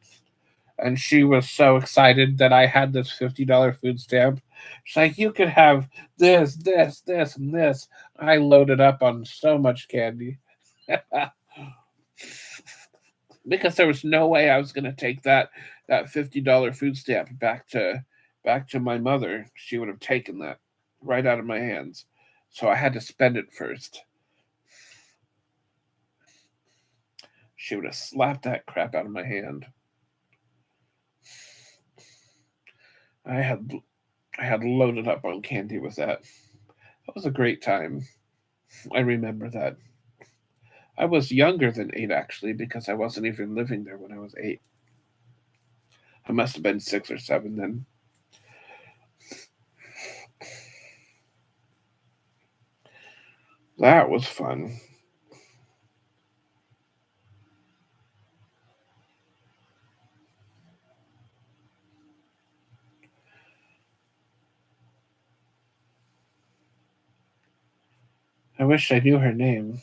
and she was so excited that I had this $50 food stamp. She's like, "You could have this, and this." I loaded up on so much candy because there was no way I was going to take that $50 food stamp back to my mother. She would have taken that right out of my hands. so I had to spend it first. She would have slapped that crap out of my hand. I had loaded up on candy with that. That was a great time. I remember that. I was younger than 8 actually because I wasn't even living there when I was 8. I must have been 6 or 7 then. That was fun. I wish I knew her name.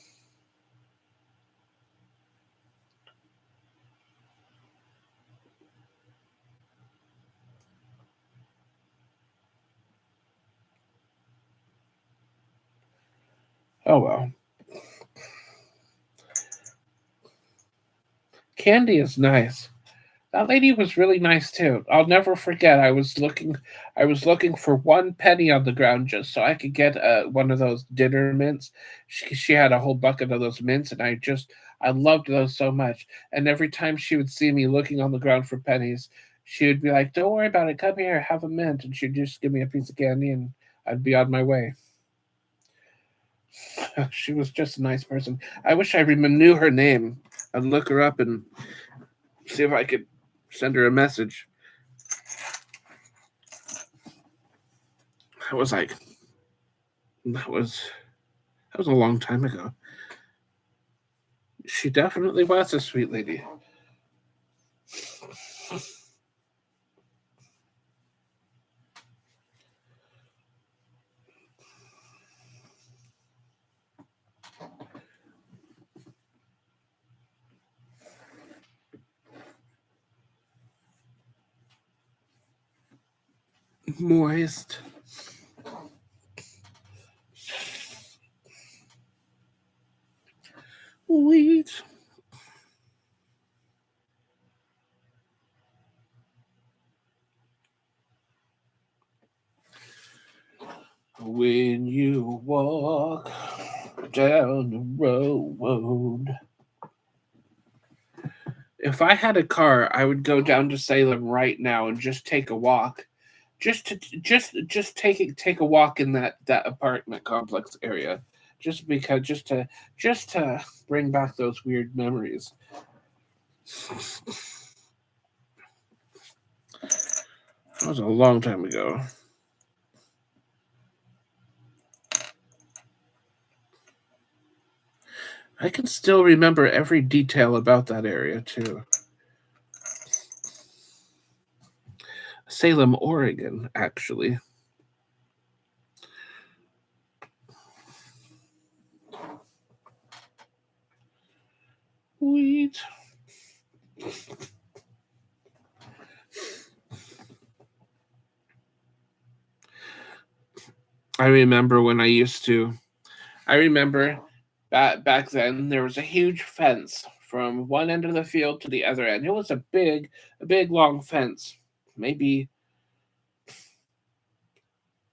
Oh well. Candy is nice. That lady was really nice too. I'll never forget. I was looking for 1 penny on the ground just so I could get one of those dinner mints. She had a whole bucket of those mints, and I loved those so much. And every time she would see me looking on the ground for pennies, she would be like, "Don't worry about it. Come here, have a mint." And she'd just give me a piece of candy, and I'd be on my way. She was just a nice person. I wish I knew her name. I'd look her up and see if I could send her a message. I was like, that was a long time ago. She definitely was a sweet lady. Moist. Sweet. When you walk down the road. If I had a car, I would go down to Salem right now and just take a walk. Just take a walk in that apartment complex area. Just because just to bring back those weird memories. That was a long time ago. I can still remember every detail about that area too. Salem, Oregon, actually. Sweet. I remember when I used to. I remember back then there was a huge fence from one end of the field to the other end. It was a big long fence. Maybe,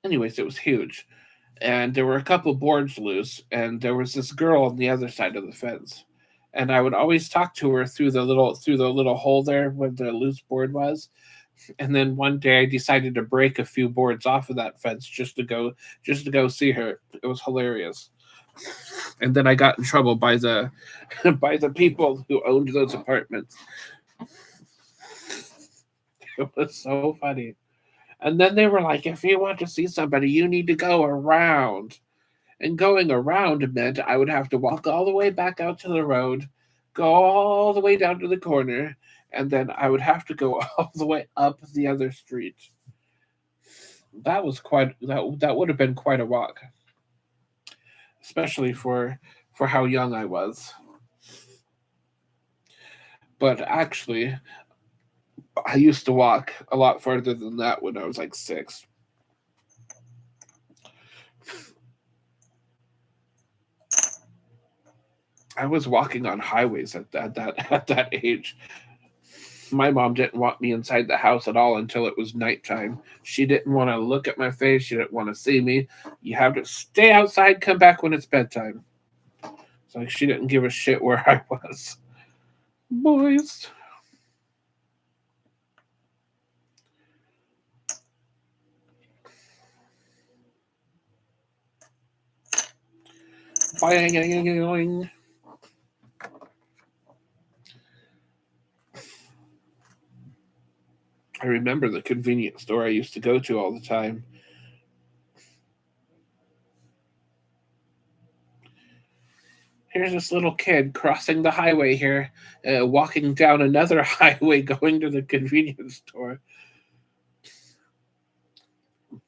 anyways, it was huge, and there were a couple boards loose, and there was this girl on the other side of the fence, and I would always talk to her through the little hole there where the loose board was. And then one day I decided to break a few boards off of that fence just to go see her. It was hilarious. And then I got in trouble by the by the people who owned those apartments. It was so funny. And then they were like, if you want to see somebody, you need to go around. And going around meant I would have to walk all the way back out to the road, go all the way down to the corner, and then I would have to go all the way up the other street. That would have been quite a walk, especially for how young I was. But actually, I used to walk a lot further than that when I was like 6. I was walking on highways at that age. My mom didn't want me inside the house at all until it was nighttime. She didn't want to look at my face. She didn't want to see me. You have to stay outside, come back when it's bedtime. So she didn't give a shit where I was. Boys. Boing. I remember the convenience store I used to go to all the time. Here's this little kid crossing the highway here, walking down another highway going to the convenience store.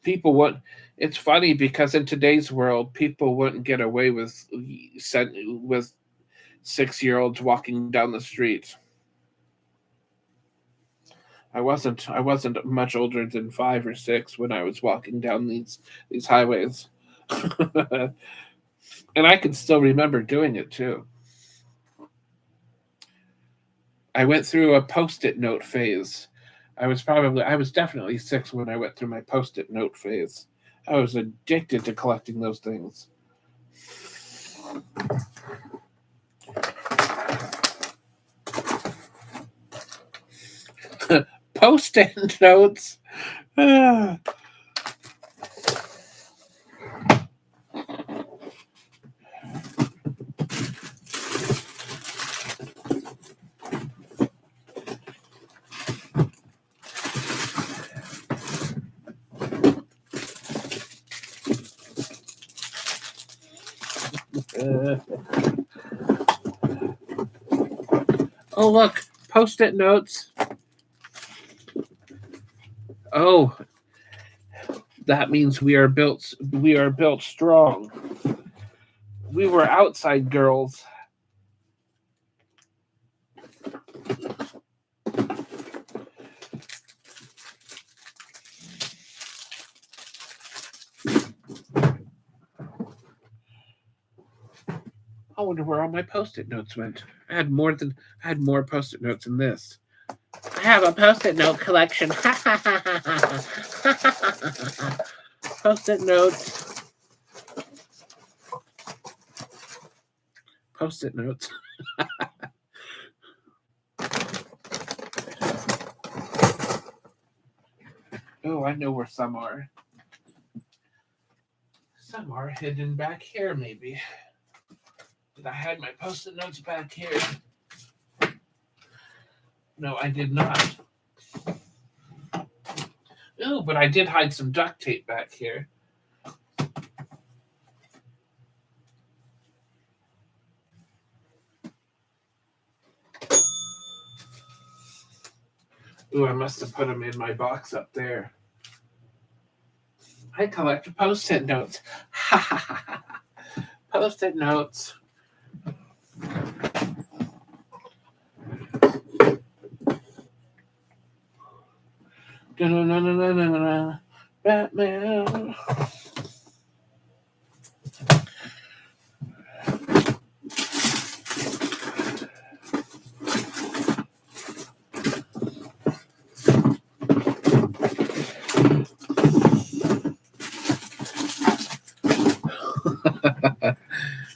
People would. It's funny because in today's world, people wouldn't get away with 6-year-olds walking down the street. I wasn't much older than 5 or 6 when I was walking down these highways. And I can still remember doing it too. I went through a post-it note phase. I was definitely 6 when I went through my post-it note phase. I was addicted to collecting those things. Post-it notes. Oh, look, post-it notes. Oh, that means we are built strong. We were outside girls. I wonder where all my post-it notes went. I had more post-it notes than this. I have a post-it note collection. Post-it notes. Post-it notes. Oh, I know where some are. Some are hidden back here, maybe. Did I hide my post-it notes back here? No, I did not. Oh, but I did hide some duct tape back here. Ooh, I must have put them in my box up there. I collect post-it notes. Post-it notes. Batman.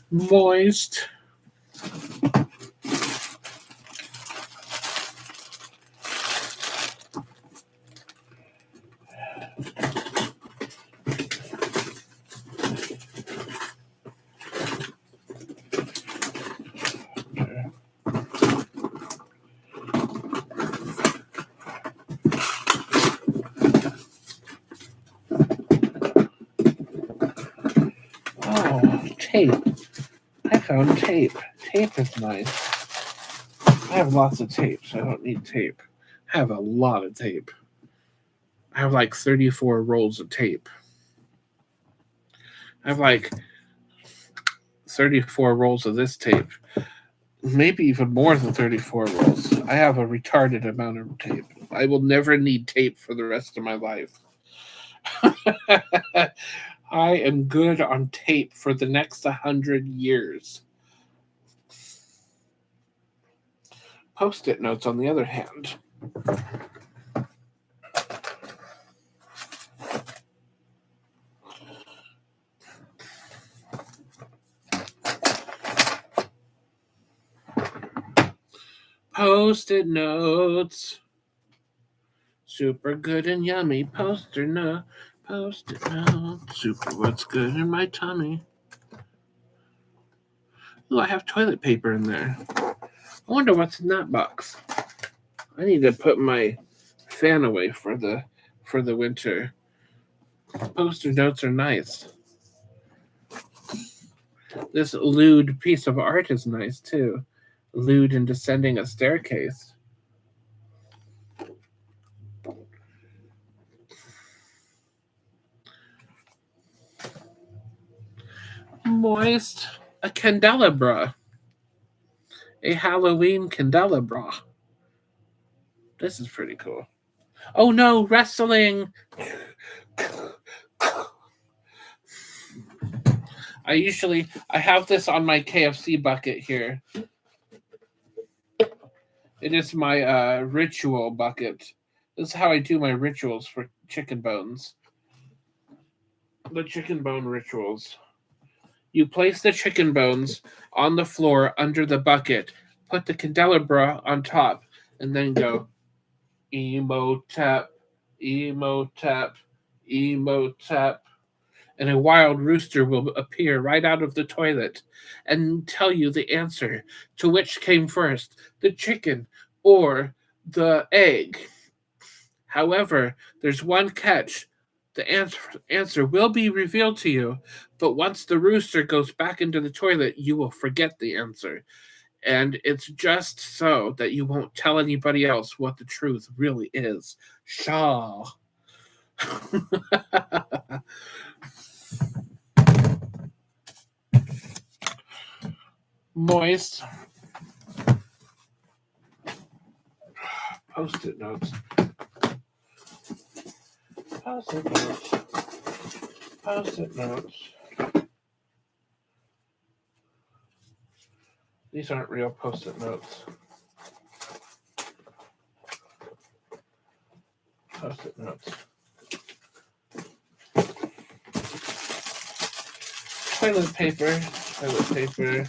Moist. Tape. I found tape. Tape is nice. I have lots of tape, so I don't need tape. I have a lot of tape. I have like 34 rolls of tape. I have like 34 rolls of this tape. Maybe even more than 34 rolls. I have a retarded amount of tape. I will never need tape for the rest of my life. I am good on tape for the next 100 years. Post-it notes, on the other hand, Post-it notes. Super good and yummy. Post-it notes. Super what's good in my tummy. Oh, I have toilet paper in there. I wonder what's in that box. I need to put my fan away for the winter. Post-it notes are nice. This lewd piece of art is nice too. Lewd in descending a staircase. Moist. A candelabra. A Halloween candelabra. This is pretty cool. Oh no, wrestling! I have this on my KFC bucket here. It is my ritual bucket. This is how I do my rituals for chicken bones. The chicken bone rituals. You place the chicken bones on the floor under the bucket, put the candelabra on top, and then go emo tap, emo tap, emo tap. And a wild rooster will appear right out of the toilet and tell you the answer to which came first, the chicken or the egg. However, there's one catch. The answer will be revealed to you, but once the rooster goes back into the toilet, you will forget the answer. And it's just so that you won't tell anybody else what the truth really is. Shaw. Moist. Post-it notes. Post-it notes. Post-it notes. These aren't real post-it notes. Post-it notes. Toilet paper. Toilet paper.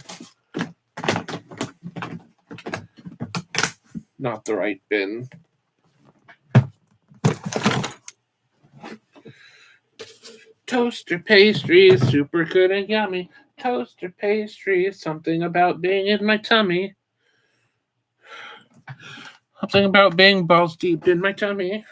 Not the right bin. Toaster pastry, super good and yummy. Toaster pastry, something about being in my tummy. Something about being balls deep in my tummy.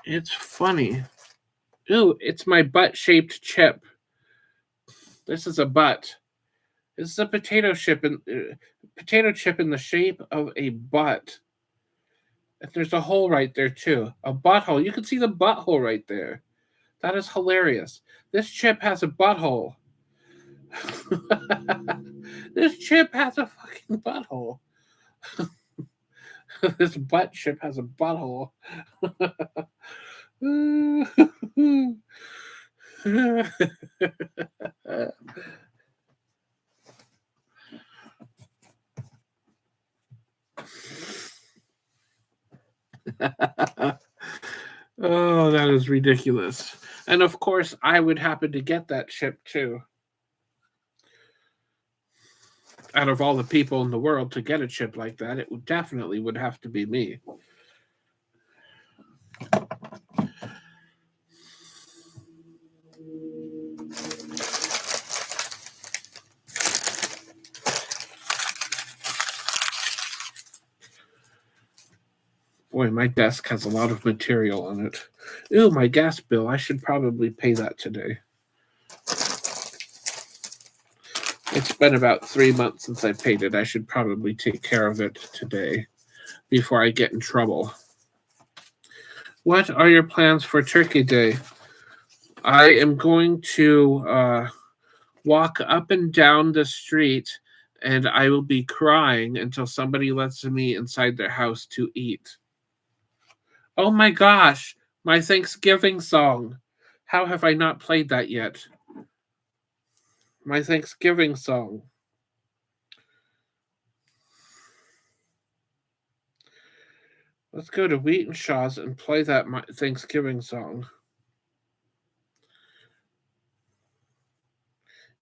It's funny. Ooh, it's my butt-shaped chip. This is a butt. This is a potato chip in the shape of a butt. And there's a hole right there too. A butthole. You can see the butthole right there. That is hilarious. This chip has a butthole. This chip has a fucking butthole. This butt chip has a butthole. Oh, that is ridiculous. And of course, I would happen to get that chip too. Out of all the people in the world to get a chip like that, it would definitely have to be me. Boy, my desk has a lot of material on it. Ooh, my gas bill. I should probably pay that today. It's been about 3 months since I paid it. I should probably take care of it today before I get in trouble. What are your plans for Turkey Day? I am going to walk up and down the street and I will be crying until somebody lets me inside their house to eat. Oh my gosh, my Thanksgiving song. How have I not played that yet? My Thanksgiving song. Let's go to Wheat & Shaw's and play that Thanksgiving song.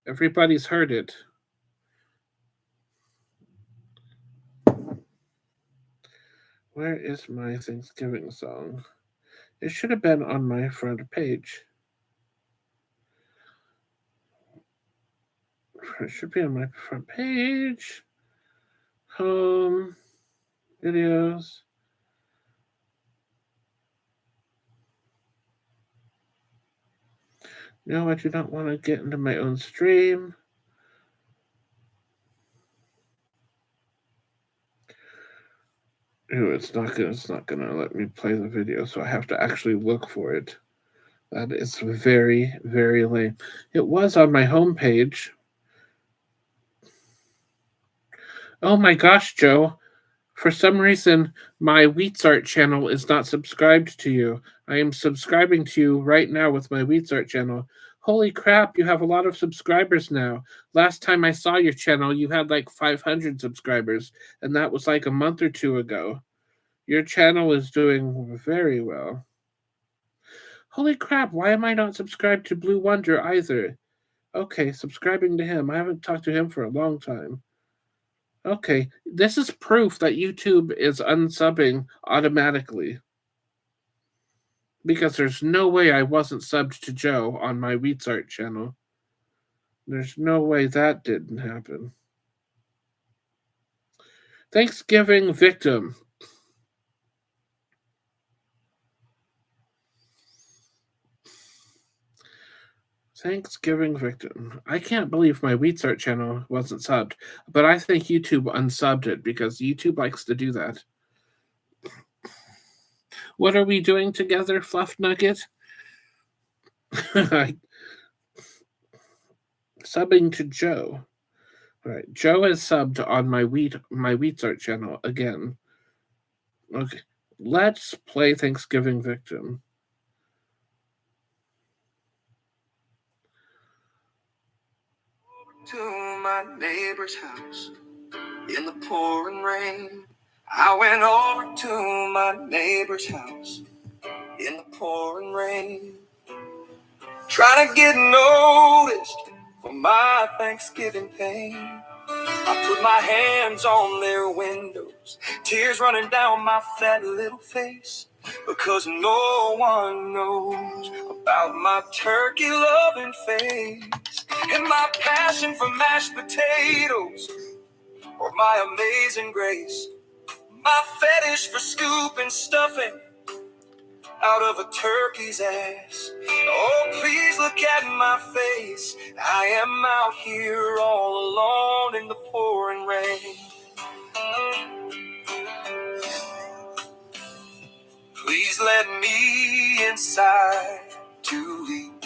Everybody's heard it. Where is my Thanksgiving song? It should have been on my front page. It should be on my front page. Home. Videos. No, I do not want to get into my own stream. Ooh, it's not gonna let me play the video, so I have to actually look for it. That is very, very lame. It was on my homepage. Oh my gosh, Joe. For some reason, my Wheatsart channel is not subscribed to you. I am subscribing to you right now with my Wheatsart channel. Holy crap, you have a lot of subscribers now. Last time I saw your channel, you had like 500 subscribers, and that was like a month or two ago. Your channel is doing very well. Holy crap, why am I not subscribed to Blue Wonder either? Okay, subscribing to him. I haven't talked to him for a long time. Okay, this is proof that YouTube is unsubbing automatically. Because there's no way I wasn't subbed to Joe on my Wheatsart channel. There's no way that didn't happen. Thanksgiving victim. Thanksgiving victim. I can't believe my Wheatsart channel wasn't subbed, but I think YouTube unsubbed it because YouTube likes to do that. What are we doing together, Fluff Nugget? Subbing to Joe. All right, Joe is subbed on my Wheatsart channel again. Okay, let's play Thanksgiving victim. To my neighbor's house in the pouring rain. I went over to my neighbor's house in the pouring rain, trying to get noticed for my Thanksgiving pain. I put my hands on their windows, tears running down my fat little face, because no one knows about my turkey loving face, and my passion for mashed potatoes, or my amazing grace, my fetish for scooping stuffing out of a turkey's ass. Oh, please look at my face. I am out here all alone in the pouring rain. Please let me inside to eat.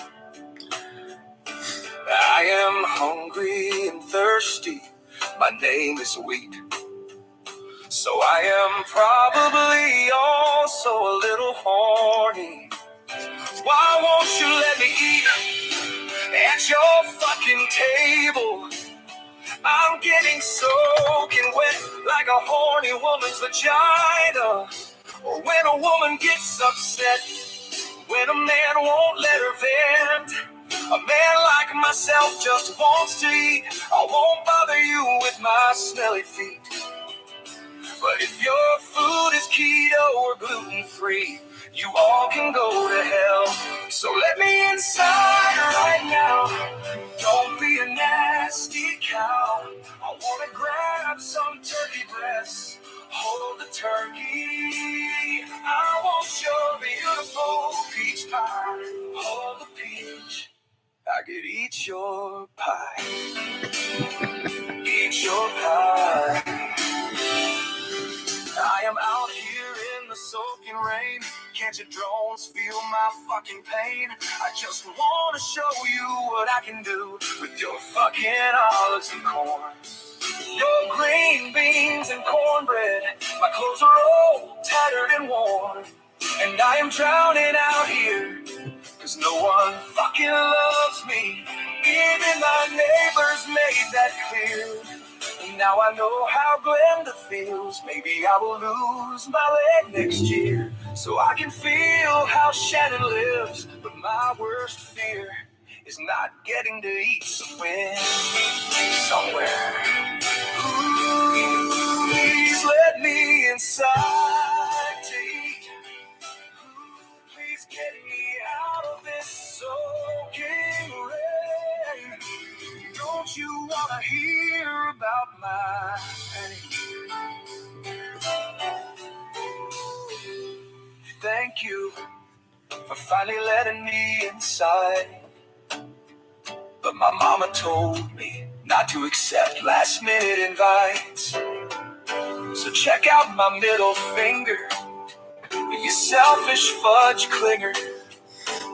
I am hungry and thirsty. My name is Wheat. So I am probably also a little horny. Why won't you let me eat at your fucking table? I'm getting soaking wet like a horny woman's vagina. Or when a woman gets upset, when a man won't let her vent. A man like myself just wants to eat. I won't bother you with my smelly feet. But if your food is keto or gluten-free, you all can go to hell. So let me inside right now. Don't be a nasty cow. I wanna grab some turkey breasts, hold the turkey. I want your beautiful peach pie, hold the peach. I could eat your pie, eat your pie. I am out here in the soaking rain. Can't your drones feel my fucking pain? I just want to show you what I can do with your fucking olives and corn. Your green beans and cornbread, my clothes are all tattered and worn. And I am drowning out here, 'cause no one fucking loves me. Even my neighbors made that clear. And now I know how Glenda feels. Maybe I will lose my leg next year, so I can feel how Shannon lives. But my worst fear is not getting to eat somewhere. Ooh, please let me inside to eat. Please get me out of this soaking rain. Don't you wanna hear about my pain? Thank you for finally letting me inside. But my mama told me not to accept last minute invites. So check out my middle finger, you selfish fudge clinger.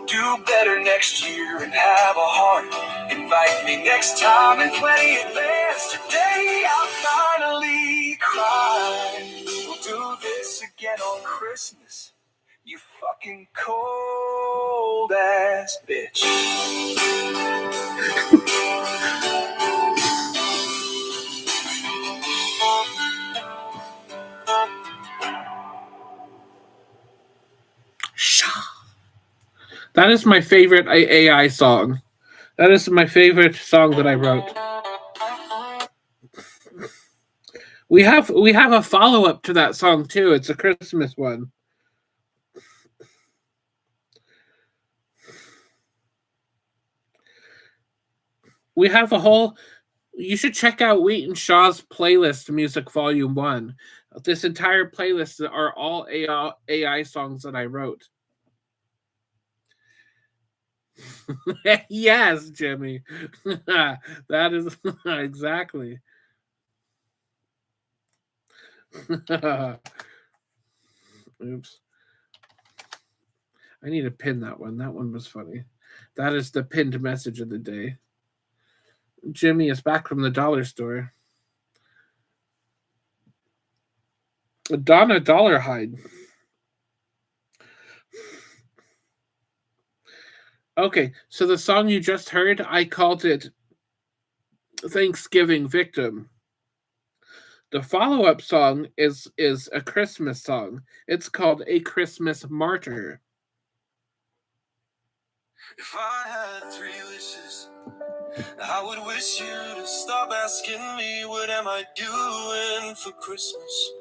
Do better next year and have a heart. Invite me next time in plenty advance. Today I finally cried. We'll do this again on Christmas, you fucking cold ass bitch. That is my favorite AI song. That is my favorite song that I wrote. We have a follow-up to that song too. It's a Christmas one. We have a whole. You should check out Wheaton Shaw's playlist, Music Volume 1. This entire playlist are all AI songs that I wrote. Yes, Jimmy. That is exactly. Oops. I need to pin that one. That one was funny. That is the pinned message of the day. Jimmy is back from the dollar store. Donna Dollarhide. Okay, so the song you just heard, I called it Thanksgiving Victim. The follow-up song is a Christmas song. It's called A Christmas Martyr. If I had 3 wishes, I would wish you to stop asking me what am I doing for Christmas.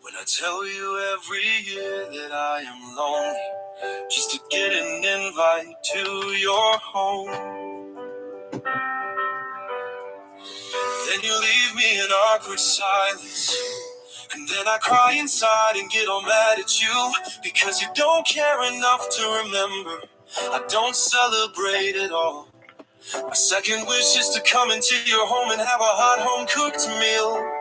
When I tell you every year that I am lonely, just to get an invite to your home. Then you leave me in awkward silence, and then I cry inside and get all mad at you, because you don't care enough to remember I don't celebrate at all. My second wish is to come into your home and have a hot home-cooked meal.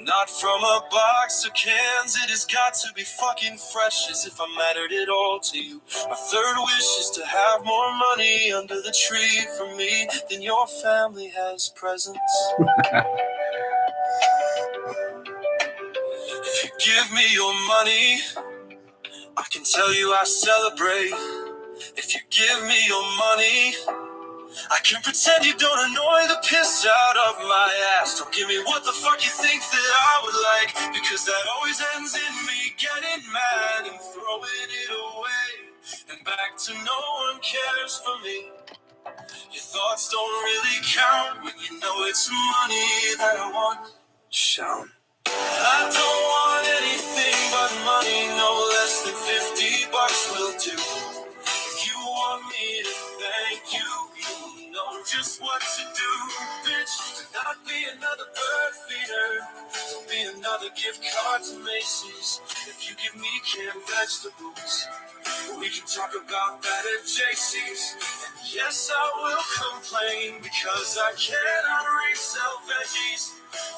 Not from a box of cans, it has got to be fucking fresh, as if I mattered at all to you. My third wish is to have more money under the tree for me than your family has presents. If you give me your money, I can tell you I celebrate. If you give me your money, I can pretend you don't annoy the piss out of my ass. Don't give me what the fuck you think that I would like, because that always ends in me getting mad and throwing it away. And back to no one cares for me. Your thoughts don't really count when you know it's money that I want. Shout. I don't want anything but money, no less than $50 will do. If you want me to thank you, you know just what to do, bitch. To not be another bird feeder, to be another gift card to Macy's. If you give me canned vegetables, we can talk about that at JC's. And yes, I will complain because I cannot resell veggies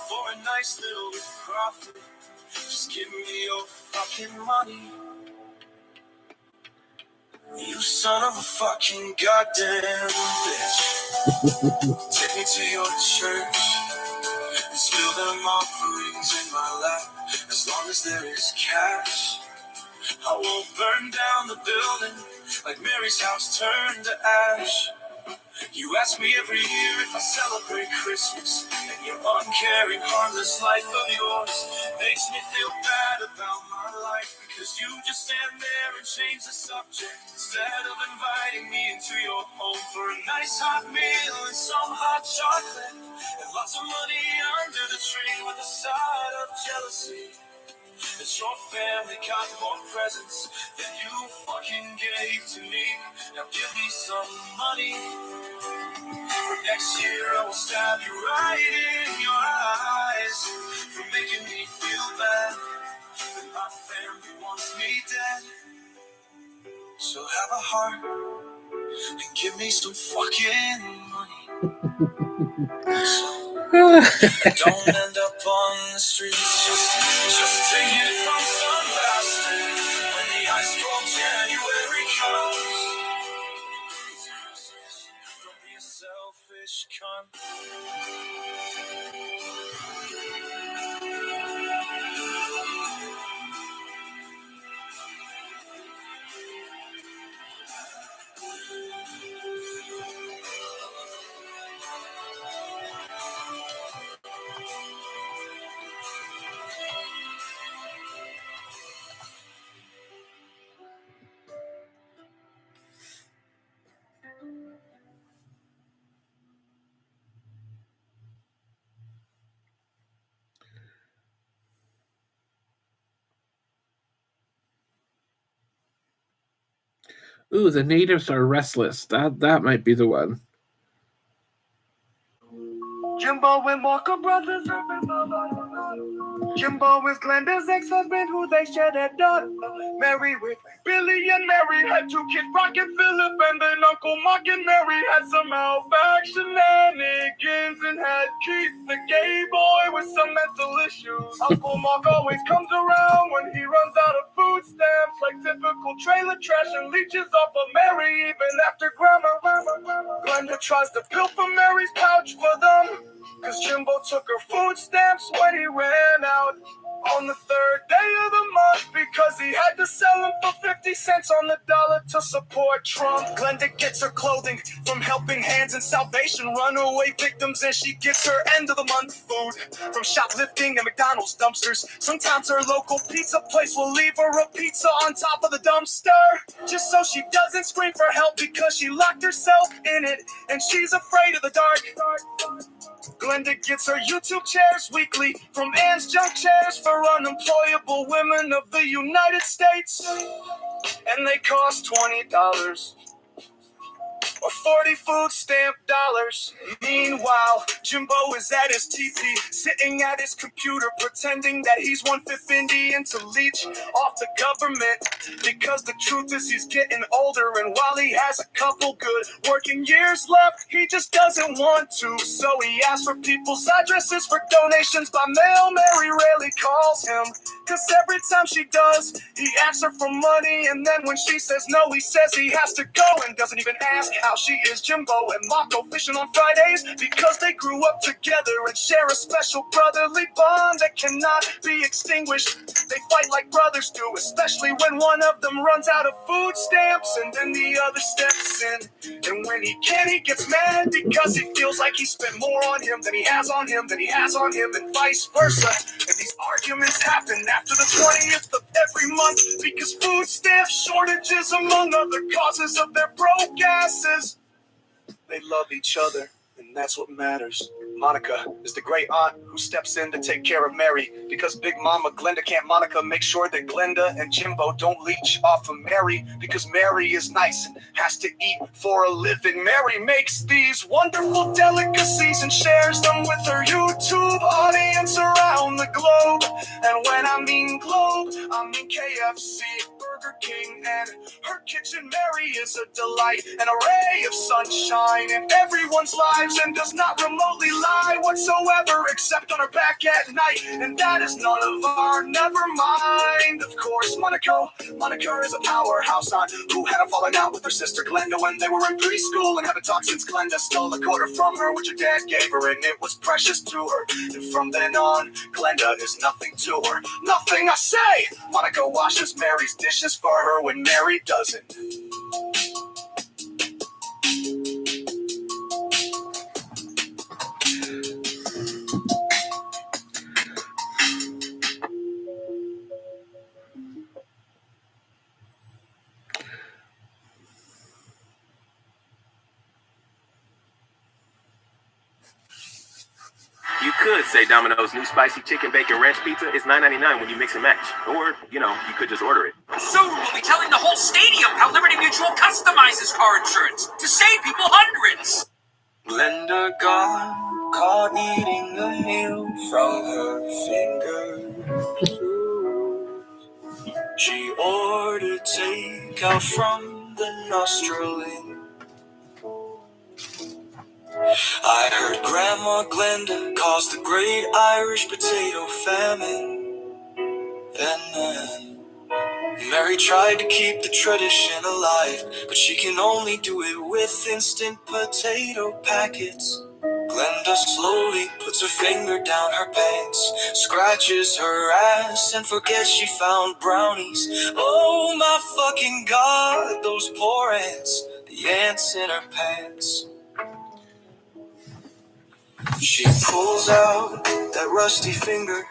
for a nice little profit. Just give me your fucking money, you son of a fucking goddamn bitch. Take me to your church and spill them offerings in my lap. As long as there is cash, I won't burn down the building like Mary's house turned to ash. You ask me every year if I celebrate Christmas, and your uncaring, heartless life of yours makes me feel bad about my life, because you just stand there and change the subject instead of inviting me into your home for a nice hot meal and some hot chocolate and lots of money under the tree, with a side of jealousy that your family got more presents than you fucking gave to me. Now give me some money. Next year I will stab you right in your eyes for making me feel bad that my family wants me dead. So have a heart and give me some fucking money. Don't end up on the streets just take it from some bastard when the ice cold January comes. Don't be a selfish cunt. Ooh, the natives are restless. That might be the one. Jimbo and Walker brothers. Jimbo is Glenda's ex-husband who they shared a daughter. Mary with Billy, and Mary had 2 kids, Brock and Philip, and then Uncle Mark and Mary had some outback shenanigans and had Keith, the gay boy with some mental issues. Uncle Mark always comes around when he runs out of food stamps, like typical trailer trash, and leeches off of Mary even after Grandma. Glenda tries to pilfer Mary's pouch for them, cause Jimbo took her food stamps when he ran out on the 3rd day of the month, because he had to sell them for 50 cents on the dollar to support Trump. Glenda gets her clothing from Helping Hands and Salvation Runaway Victims, and she gets her end of the month food from shoplifting and McDonald's dumpsters. Sometimes her local pizza place will leave her a pizza on top of the dumpster, just so she doesn't scream for help, because she locked herself in it and she's afraid of the dark. Glenda gets her YouTube chairs weekly from Ann's Junk Chairs for unemployable women of the United States, and they cost $20 or 40 food stamp dollars. Meanwhile, Jimbo is at his TP, sitting at his computer, pretending that he's 1/5 Indian to leech off the government, because the truth is he's getting older, and while he has a couple good working years left, he just doesn't want to. So he asks for people's addresses for donations by mail. Mary rarely calls him, cause every time she does, he asks her for money, and then when she says no, he says he has to go, and doesn't even ask how she is. Jimbo and Mark go fishing on Fridays because they grew up together and share a special brotherly bond that cannot be extinguished. They fight like brothers do, especially when one of them runs out of food stamps and then the other steps in. And when he can, he gets mad because he feels like he spent more on him than he has on him, and vice versa. And these arguments happen after the 20th of every month, because food stamp shortages, among other causes of their broke asses. They love each other, and that's what matters. Monica is the great aunt who steps in to take care of Mary, because Big Mama Glenda can't Monica make sure that Glenda and Jimbo don't leech off of Mary, because Mary is nice and has to eat for a living. Mary makes these wonderful delicacies and shares them with her YouTube audience around the globe. And when I mean globe, I mean KFC, Burger King, and her kitchen Mary is a delight, an array of sunshine in everyone's lives, and does not remotely lie whatsoever, except on her back at night, and that is none of our never mind. Of course, Monica is a powerhouse aunt who had a falling out with her sister Glenda when they were in preschool, and haven't talked since Glenda stole a quarter from her, which her dad gave her, and it was precious to her. And from then on, Glenda is nothing to her. Nothing, I say! Monica washes Mary's dishes for her when Mary doesn't. You could say Domino's new spicy chicken bacon ranch pizza is $9.99 when you mix and match. Or, you could just order it. Soon we'll be telling the whole stadium how Liberty Mutual customizes car insurance to save people hundreds. Glenda got caught eating a meal from her finger. She ordered takeout from the nostril inn. I heard Grandma Glenda caused the great Irish potato famine. And then Mary tried to keep the tradition alive, but she can only do it with instant potato packets. Glenda slowly puts her finger down her pants, scratches her ass, and forgets she found brownies. Oh my fucking God, those poor ants, the ants in her pants. She pulls out that rusty finger.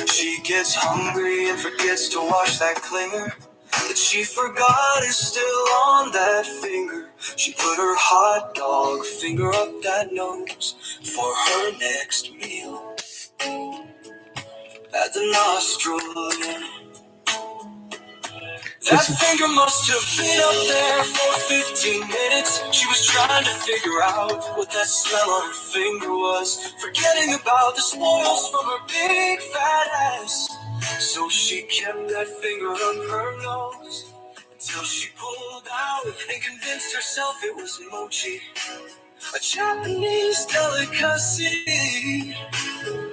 She gets hungry and forgets to wash that clinger that she forgot is still on that finger. She put her hot dog finger up that nose for her next meal at the nostril. That finger must have been up there for 15 minutes. She was trying to figure out what that smell on her finger was, forgetting about the spoils from her big fat ass. So she kept that finger on her nose until she pulled out and convinced herself it was mochi, a Japanese delicacy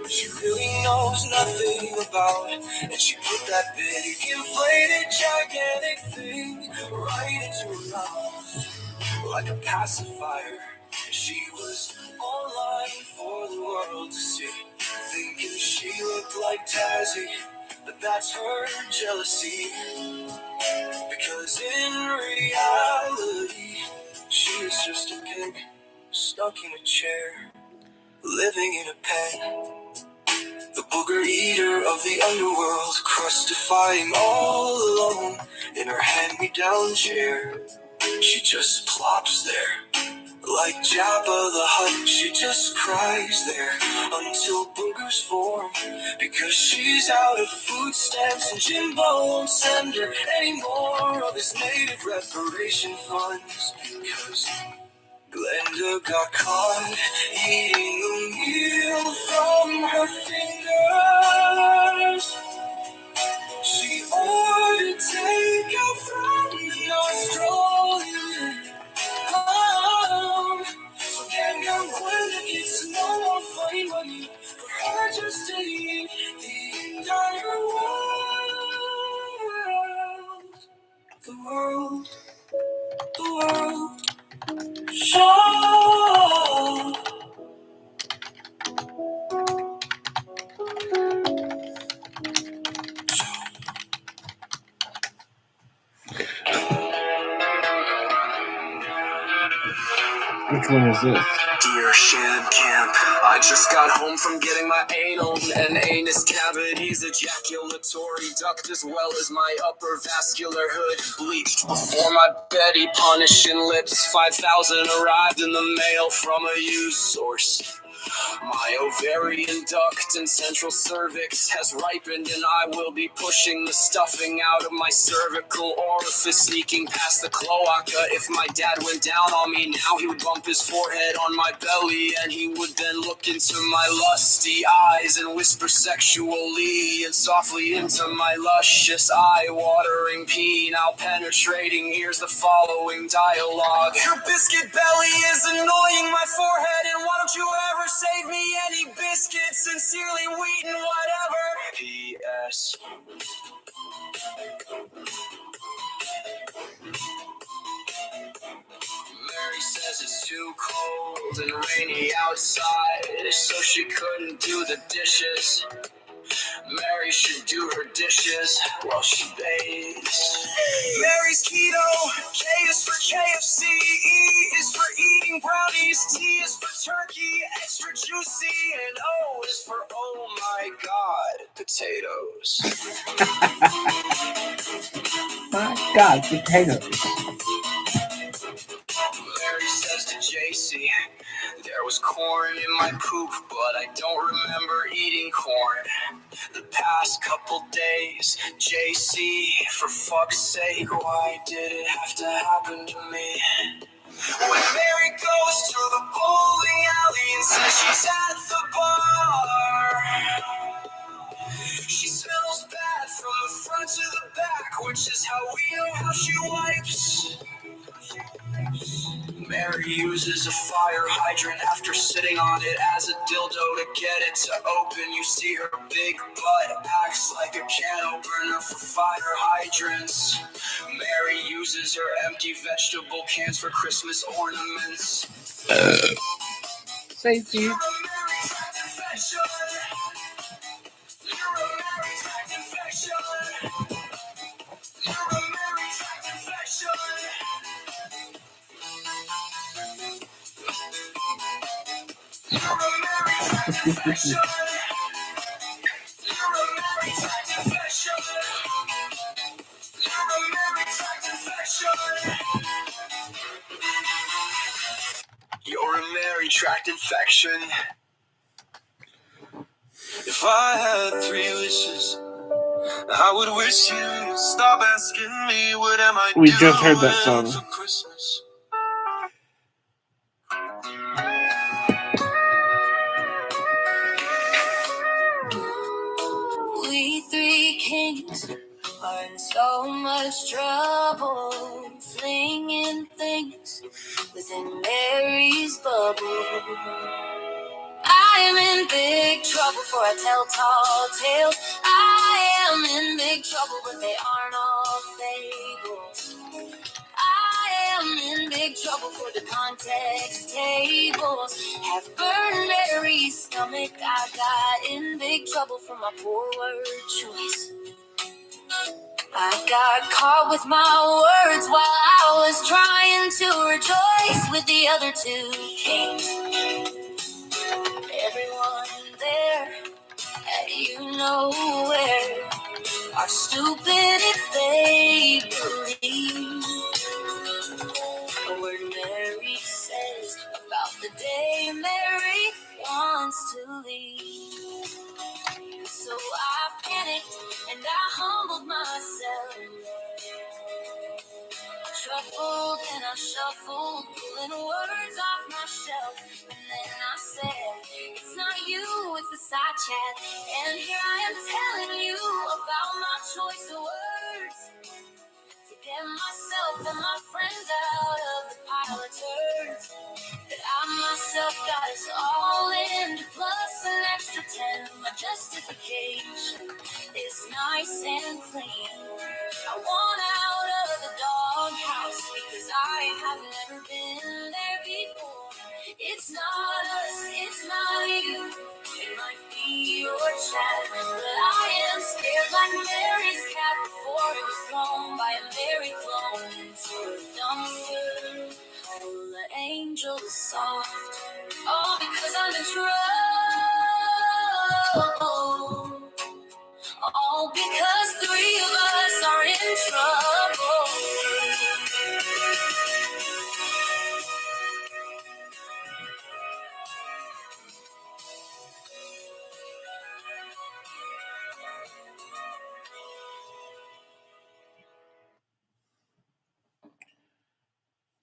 she really knows nothing about, and she put that big inflated gigantic thing right into her mouth like a pacifier. She was online for the world to see, thinking she looked like Tazzy, but that's her jealousy, because in reality she was just a pig stuck in a chair, living in a pen. The booger eater of the underworld, crustifying all alone in her hand-me-down chair. She just plops there, like Jabba the Hutt. She just cries there until boogers form, because she's out of food stamps and Jimbo won't send her any more of his native reparation funds, because Glenda got caught eating a meal from her fingers. She ordered takeout from the nostril. So damn young Glenda gets no more funny money for her just to eat the entire world. The world. Show. Which one is this? Dear Shan Camp, I just got home from getting my anal and anus cavities, ejaculatory duct, as well as my upper vascular hood bleached before my Betty punishing lips. 5,000 arrived in the mail from a used source. My ovarian duct and central cervix has ripened, and I will be pushing the stuffing out of my cervical orifice, sneaking past the cloaca. If my dad went down on me now, he would bump his forehead on my belly, and he would then look into my lusty eyes and whisper sexually and softly into my luscious eye-watering penile penetrating ears the following dialogue. Your biscuit belly is annoying my forehead, and why don't you ever save me any biscuits? Sincerely, Wheaton, whatever. P.S. Mary says it's too cold and rainy outside, so she couldn't do the dishes. Mary should do her dishes while she bathes. Mary's keto, K is for KFC, E is for eating brownies, T is for turkey, extra juicy, and O is for oh my god, potatoes. My God, potatoes. Mary says to JC, there was corn in my poop, but I don't remember eating corn the past couple days. JC, for fuck's sake, why did it have to happen to me? When Mary goes to the bowling alley and says she's at the bar, she smells bad from the front to the back, which is how we know how she wipes. Mary uses a fire hydrant after sitting on it as a dildo to get it to open. You see her big butt acts like a can opener for fire hydrants. Mary uses her empty vegetable cans for Christmas ornaments. Safety. You're a Mary tract infection. You're a Mary tract infection. You're a Mary tract infection. You're a Mary tract infection. You're a Mary tract infection. You're a Mary tract infection. You're a Mary tract infection. If I had 3 wishes, I would wish you to stop asking me what am I We just heard that song. for Christmas. We 3 kings are in so much trouble, flinging things within Mary's bubble. I'm in big trouble for I tell tall tales. I am in big trouble, but they aren't all fables. I am in big trouble for the context tables have burned Mary's stomach. I got in big trouble for my poor word choice. I got caught with my words while I was trying to rejoice with the other 2 kings. Everyone there, and you know where, are stupid if they believe a word Mary says about the day Mary wants to leave. So I panicked and I humbled myself. I truffled and I shuffled, pulling words off my shelf. And then I said, it's not you, it's the side chat. And here I am telling you about my choice of words to get myself and my friends out of the pile of turds that I myself got us all in, plus an extra 10. My justification is nice and clean. I want out of the doghouse because I have never been there before. It's not us, it's not you. It might be your chat, but I am scared like Mary's cat before it was thrown by a Mary clone into a dumpster full of angels soft. All because I'm in trouble. All because 3 of us are in trouble.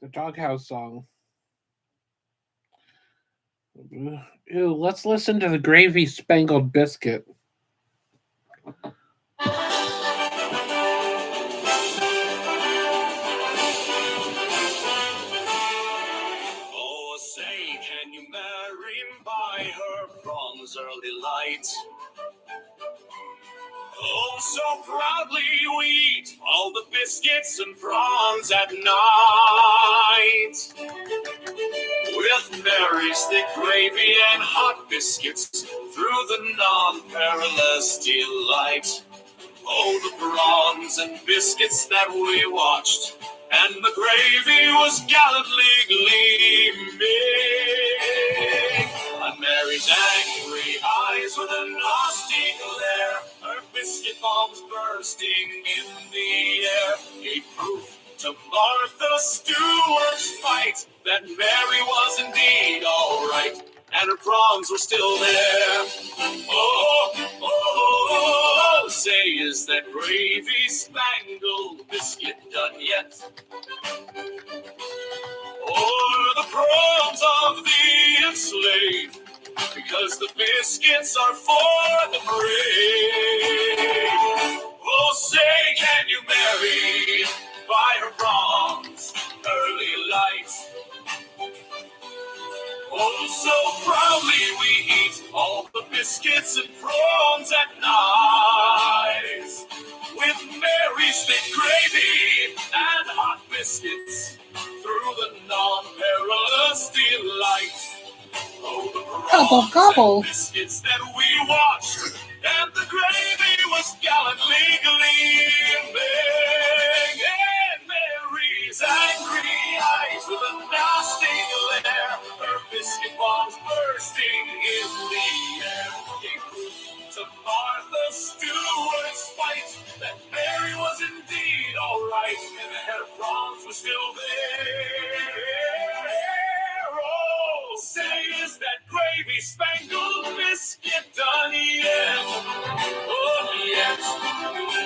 The Doghouse song. Ew, let's listen to the Gravy Spangled Biscuit. Oh, say, can you marry him by her bronze early light? Oh, so proudly we eat all the biscuits and prawns at night. With Mary's thick gravy and hot biscuits through the non-perilous delight. Oh, the prawns and biscuits that we watched, and the gravy was gallantly gleaming. On Mary's angry eyes with a nasty glare, her biscuit bombs bursting in the air, gave proof to Martha Stewart's fight that Mary was indeed all right, and her prawns were still there. Oh, oh, oh, say, is that gravy spangled biscuit done yet? Or the prawns of the enslaved, because the biscuits are for the brave. Oh, say, can you marry by her prawns early light? Oh, so proudly we eat all the biscuits and prawns at night. With Mary's thick gravy and hot biscuits through the non-perilous delight. Oh, the prawns and biscuits that we watched, and the gravy was gallantly gleaming. And Mary's angry eyes with a nasty glare, her biscuit bombs bursting in the air, gave proof to Martha Stewart's fight that Mary was indeed all right, and her prawns were still there. Oh, say, is that gravy spangled biscuit done yet? Oh, yet.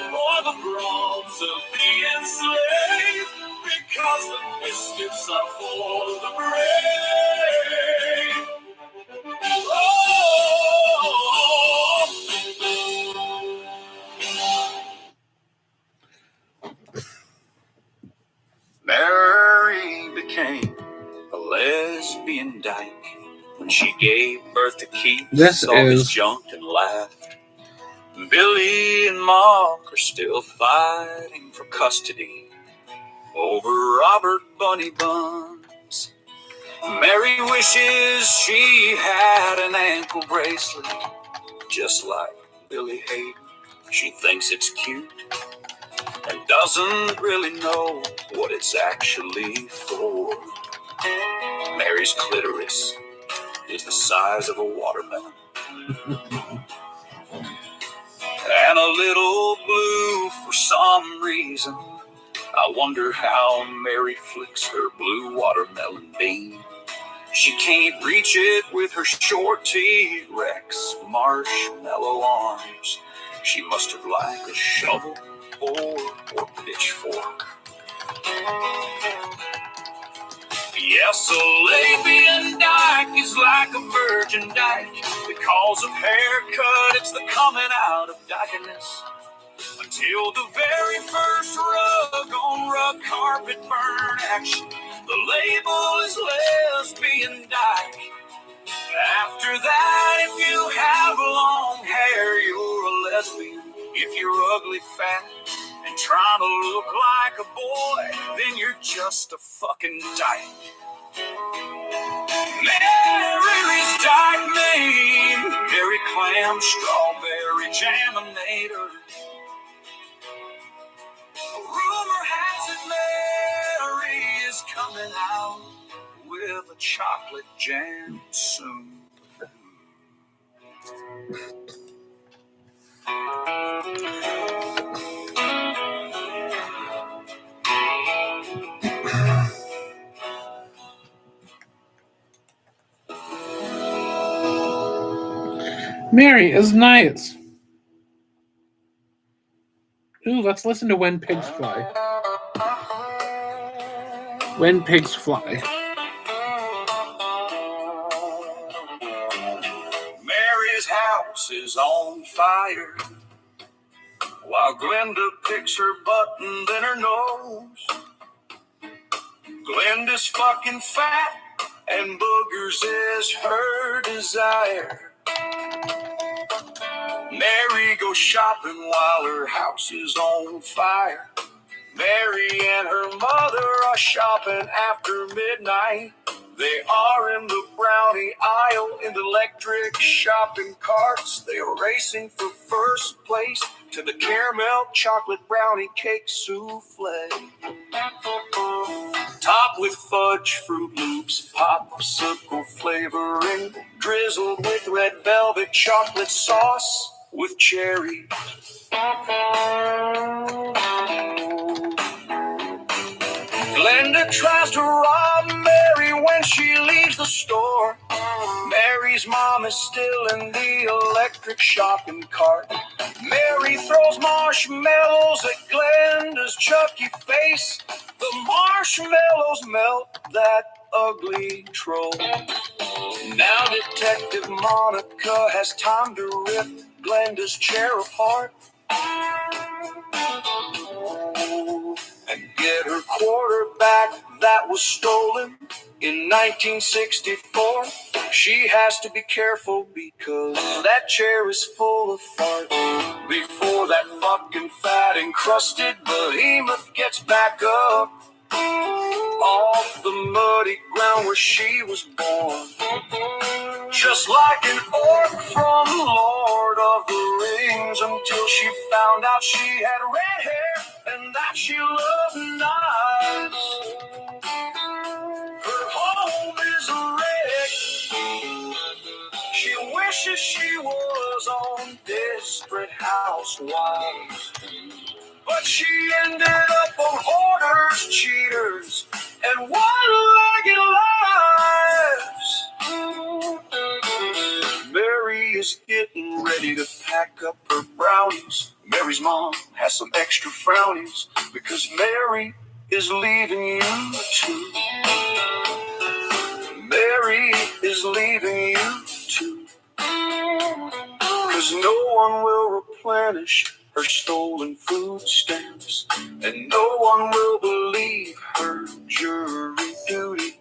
For the prawns of the enslaved, because the biscuits are for the brave. Oh, Mary became a lesbian dyke when she gave birth to Keith. This Always is- jumped and laughed. Billy and Mark are still fighting for custody over Robert Bunny Buns. Mary wishes she had an ankle bracelet just like Billy Hayden. She thinks it's cute and doesn't really know what it's actually for. Mary's clitoris is the size of a watermelon. And a little blue for some reason. I wonder how Mary flicks her blue watermelon bean. She can't reach it with her short T-Rex marshmallow arms. She must have liked a shovel or pitchfork. Yes, a lesbian dyke is like a virgin dyke. Because of haircut, it's the coming out of dykiness. Until the very first rug on rug carpet burn action, the label is lesbian dyke. After that, if you have long hair, you're a lesbian. If you're ugly, fat, and trying to look like a boy, then you're just a fucking dyke. Mary's dyke name, Mary Clam Strawberry Jaminator. Rumor has it Mary is coming out with a chocolate jam soon. Mary is nice. Ooh, let's listen to When Pigs Fly. When Pigs Fly. Mary's house is on fire while Glenda picks her butt and then her nose. Glenda's fucking fat and boogers is her desire. Mary goes shopping while her house is on fire. Mary and her mother are shopping after midnight. They are in the brownie aisle in the electric shopping carts. They are racing for first place to the caramel chocolate brownie cake souffle. Topped with fudge, Fruit Loops, popsicle flavoring, drizzled with red velvet chocolate sauce with cherry. Glenda tries to rob Mary when she leaves the store. Mary's mom is still in the electric shopping cart. Mary throws marshmallows at Glenda's Chucky face. The marshmallows melt that ugly troll. Now Detective Monica has time to rip Glenda's chair apart and get her quarterback that was stolen in 1964. She has to be careful because that chair is full of fart. Before that fucking fat encrusted behemoth gets back up off the muddy ground where she was born. Just like an orc from Lord of the Rings, until she found out she had red hair and that she loved knives. Her home is a wreck. She wishes she was on Desperate Housewives, but she ended up on Hoarders, Cheaters, and One-Legged Lives. Mary is getting ready to pack up her brownies. Mary's mom has some extra frownies because Mary is leaving you too. Mary is leaving you too. 'Cause no one will replenish her stolen food stamps, and no one will believe her jury duty,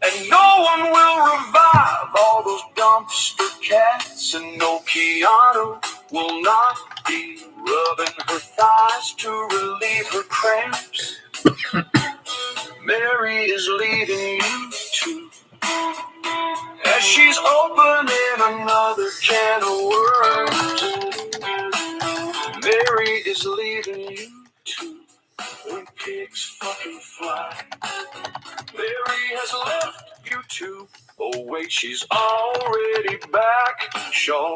and no one will revive all those dumpster cats, and no Keanu will not be rubbing her thighs to relieve her cramps. Mary is leaving you too, as she's opening another can of worms. Mary is leaving you too, when pigs fucking fly. Mary has left you too. Oh wait, she's already back. Shaw.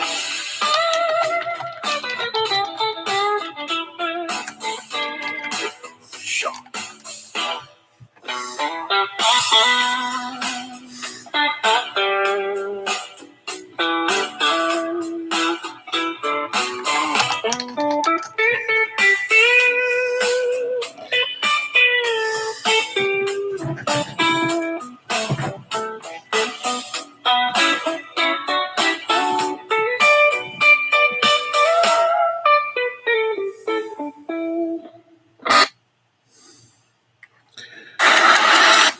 Shaw.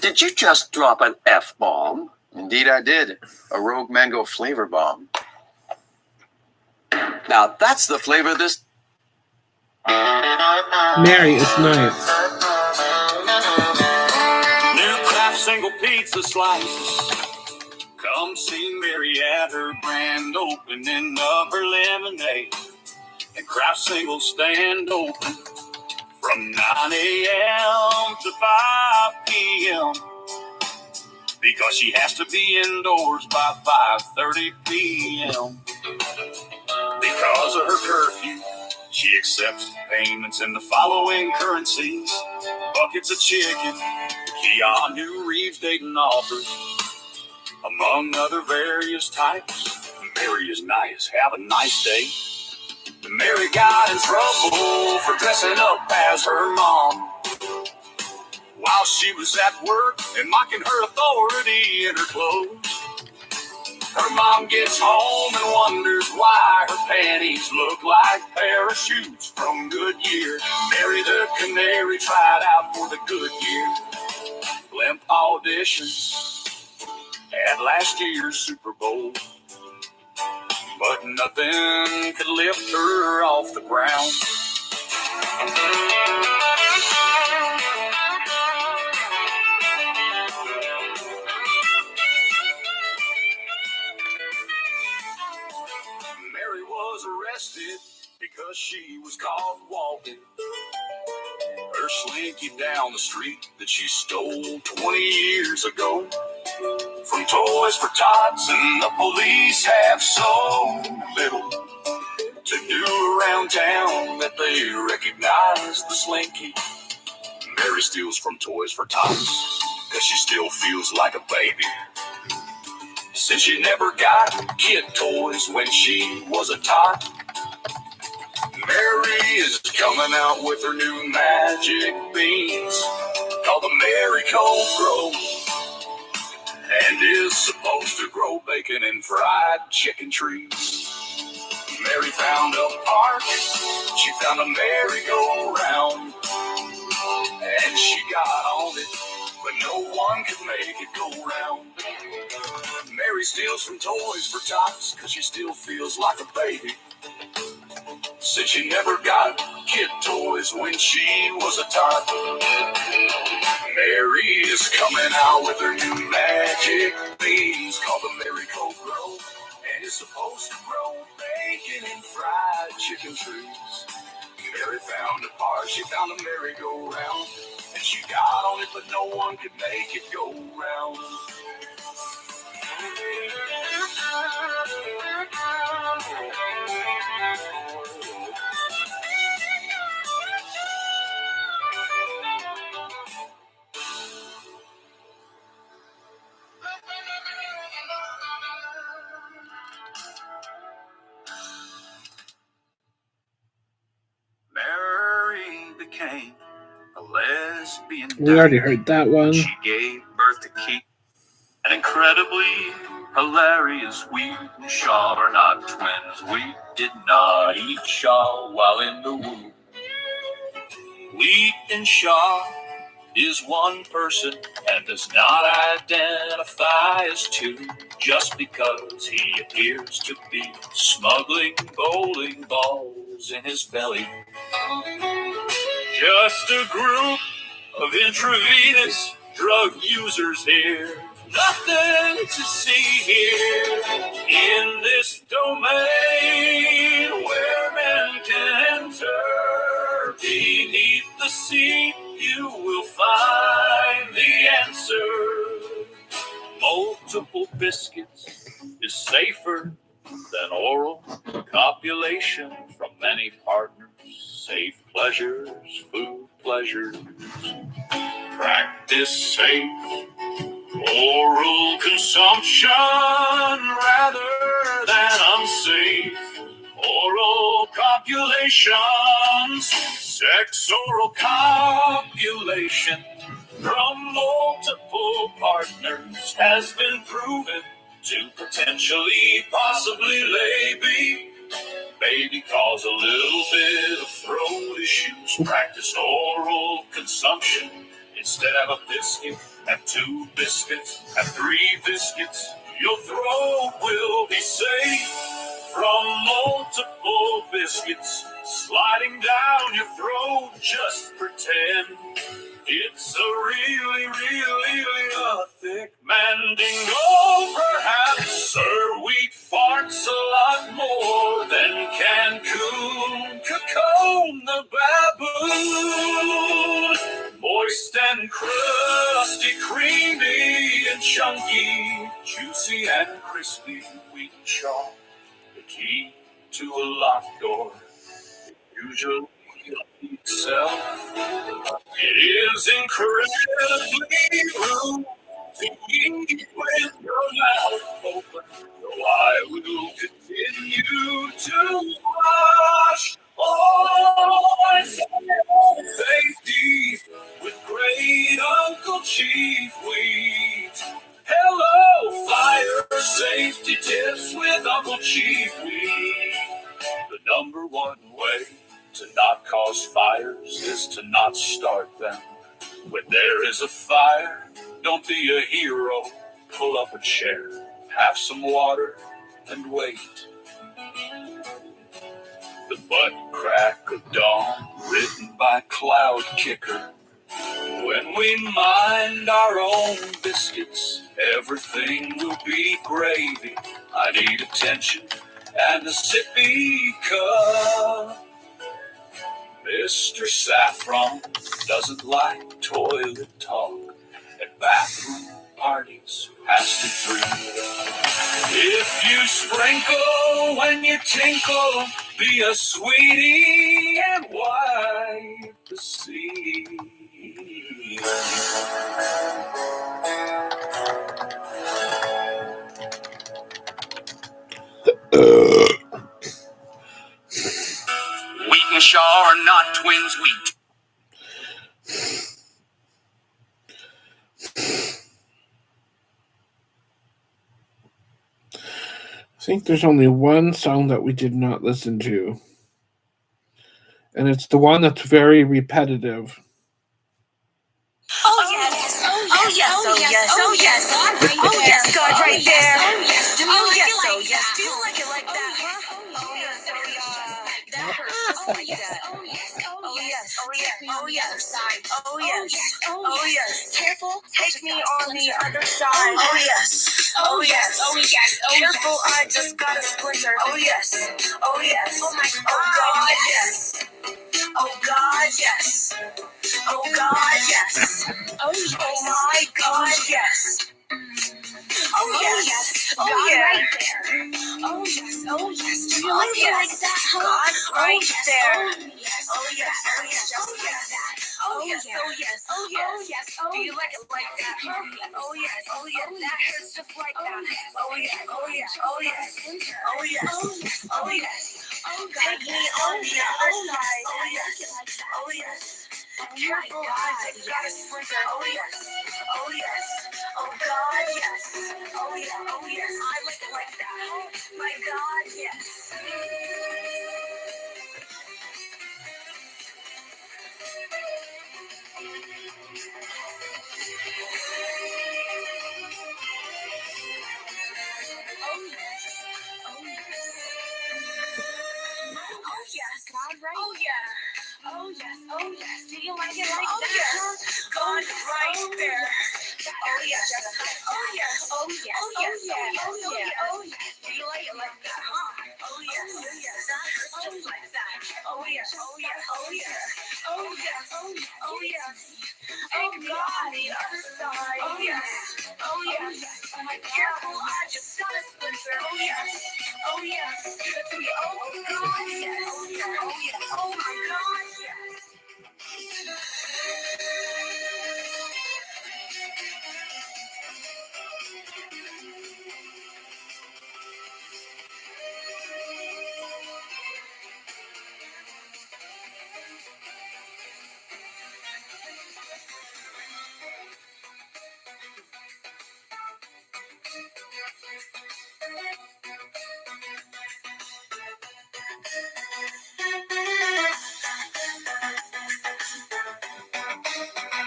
Did you just drop an F-bomb? Indeed I did. A Rogue Mango flavor bomb. Now that's the flavor this... Mary is nice. New Kraft single pizza slices. Come see Mary at her grand opening of her lemonade. And Kraft singles stand open from 9 a.m. to 5 p.m. because she has to be indoors by 5:30 p.m. Because of her curfew, she accepts payments in the following currencies: buckets of chicken, Keanu Reeves dating offers, among other various types. Mary is nice. Have a nice day. Mary got in trouble for dressing up as her mom, while while she was at work and mocking her authority in her clothes. Her mom gets home and wonders why her panties look like parachutes from Goodyear. Mary the Canary tried out for the Goodyear blimp auditions at last year's Super Bowl, but nothing could lift her off the ground. Mary was arrested because she was caught walking her slinky down the street that she stole 20 years ago from Toys for Tots, and the police have so little to do around town that they recognize the slinky. Mary steals from Toys for Tots because she still feels like a baby, since she never got kid toys when she was a tot. Mary is coming out with her new magic beans called the Mary Cold Grow, and is supposed to grow bacon and fried chicken trees. Mary found a park, she found a merry-go-round, and she got on it, but no one could make it go round. Mary steals from Toys for Tots because she still feels like a baby, since she never got kid toys when she was a tot. Mary is coming out with her new magic beans called the Mary Cold Grow, and is supposed to grow bacon and fried chicken trees. Mary found a park, she found a merry-go-round, and she got on it, but no one could make it go round. Mary became a lesbian. We already heard that one. She gave birth to Keith, an incredibly hilarious. We and Shaw are not twins. We did not eat Shaw while in the womb. Wheat and Shaw is one person and does not identify as two, just because he appears to be smuggling bowling balls in his belly. Just a group of intravenous drug users here. Nothing to see here in this domain where men can enter. Beneath the sea, you will find the answer. Multiple biscuits is safer than oral copulation from many partners. Safe pleasures, food pleasures. Practice safe oral consumption rather than unsafe oral copulations. Sex oral copulation from multiple partners has been proven to potentially, possibly, maybe cause a little bit of throat issues. Practice oral consumption. Instead of a biscuit, have 2 biscuits, have 3 biscuits. Your throat will be safe from multiple biscuits sliding down your throat. Just pretend it's a really thick Mandingo. Perhaps Sir Wheat farts a lot more than Cancun Cacone the baboon. Moist and crusty, creamy and chunky, juicy and crispy, Wheat and Shaw. The key to a locked door, usually itself. It is incredibly rude to eat with your mouth open, so I will continue to wash all my safety with great Chief Weed. Hello, fire safety tips with Uncle Chief Weed. The number one way to not cause fires is to not start them. When there is a fire, don't be a hero. Pull up a chair, have some water, and wait. The butt crack of dawn, written by Cloud Kicker. When we mind our own biscuits, everything will be gravy. I need attention and a sippy cup. Mr. Saffron doesn't like toilet talk at bathroom parties past the 3. If you sprinkle when you tinkle, be a sweetie and wipe the sea. Wheat and Shaw are not twins wheat. I think there's only one song that we did not listen to. And it's the one that's very repetitive. Oh yes, oh yes, oh yes, oh yes, oh yes, God right there. Oh yes, do you like it like that? Do you like it like that? Oh yes, that hurts. Oh yes, oh yes, oh yes, oh yes, oh yes, oh yes, oh yes. Careful, take me on the other side. Oh yes, oh yes, oh yes. Careful, I just got a splinter. Oh yes, oh yes. Oh my God, yes. Oh God, yes. Oh God, yes. Oh my God, yes. Oh yes. Oh yeah. Right there. Oh yes. Oh yes. Do you like it like that? God right there. Oh yes. Oh yes. Oh yes. Oh yes. Oh yes. Oh yes. Do you like it like that? Oh yes. Oh yes. That hurts just like that. Oh yes. Oh yes. Oh yes. Oh yes. Oh yes. Take me on the other side. Oh yes. Oh yes. Careful, I just got a splinter. Oh yes. Oh yes. Oh God, yes. Oh yeah. Oh yes. I like it like that. My God, yes. Oh yes. God, right? Oh yeah. Oh yes. Oh yes. Do you like it like that? Yes. God right there. Oh yes. Oh yes. Oh yes. Oh yes. Oh yes. Oh yes. Do you like it like that? Oh yes. Oh yes. That hurts just like that. Oh yes. Oh yes. Oh yes. Oh yes. Oh yes. Oh God, the other side. Oh yes. Oh yes. Careful, I just got a splinter. Oh yes. Oh yes. Oh God, yes. Oh yes. Oh my God, yes.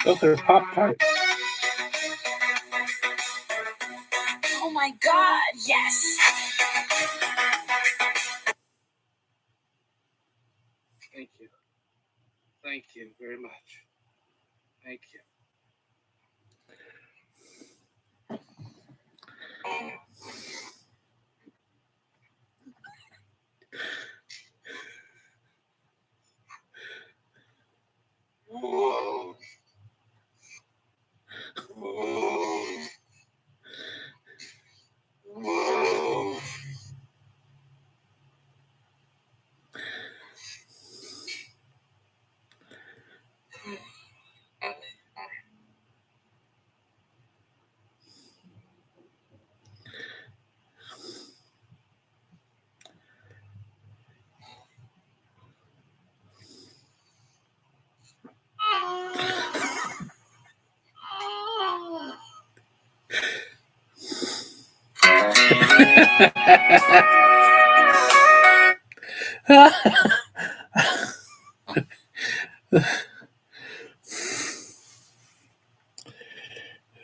Those are Pop Tarts. Oh my God, yes. Thank you. Thank you very much. Thank you. Whoa. Whoa. Whoa.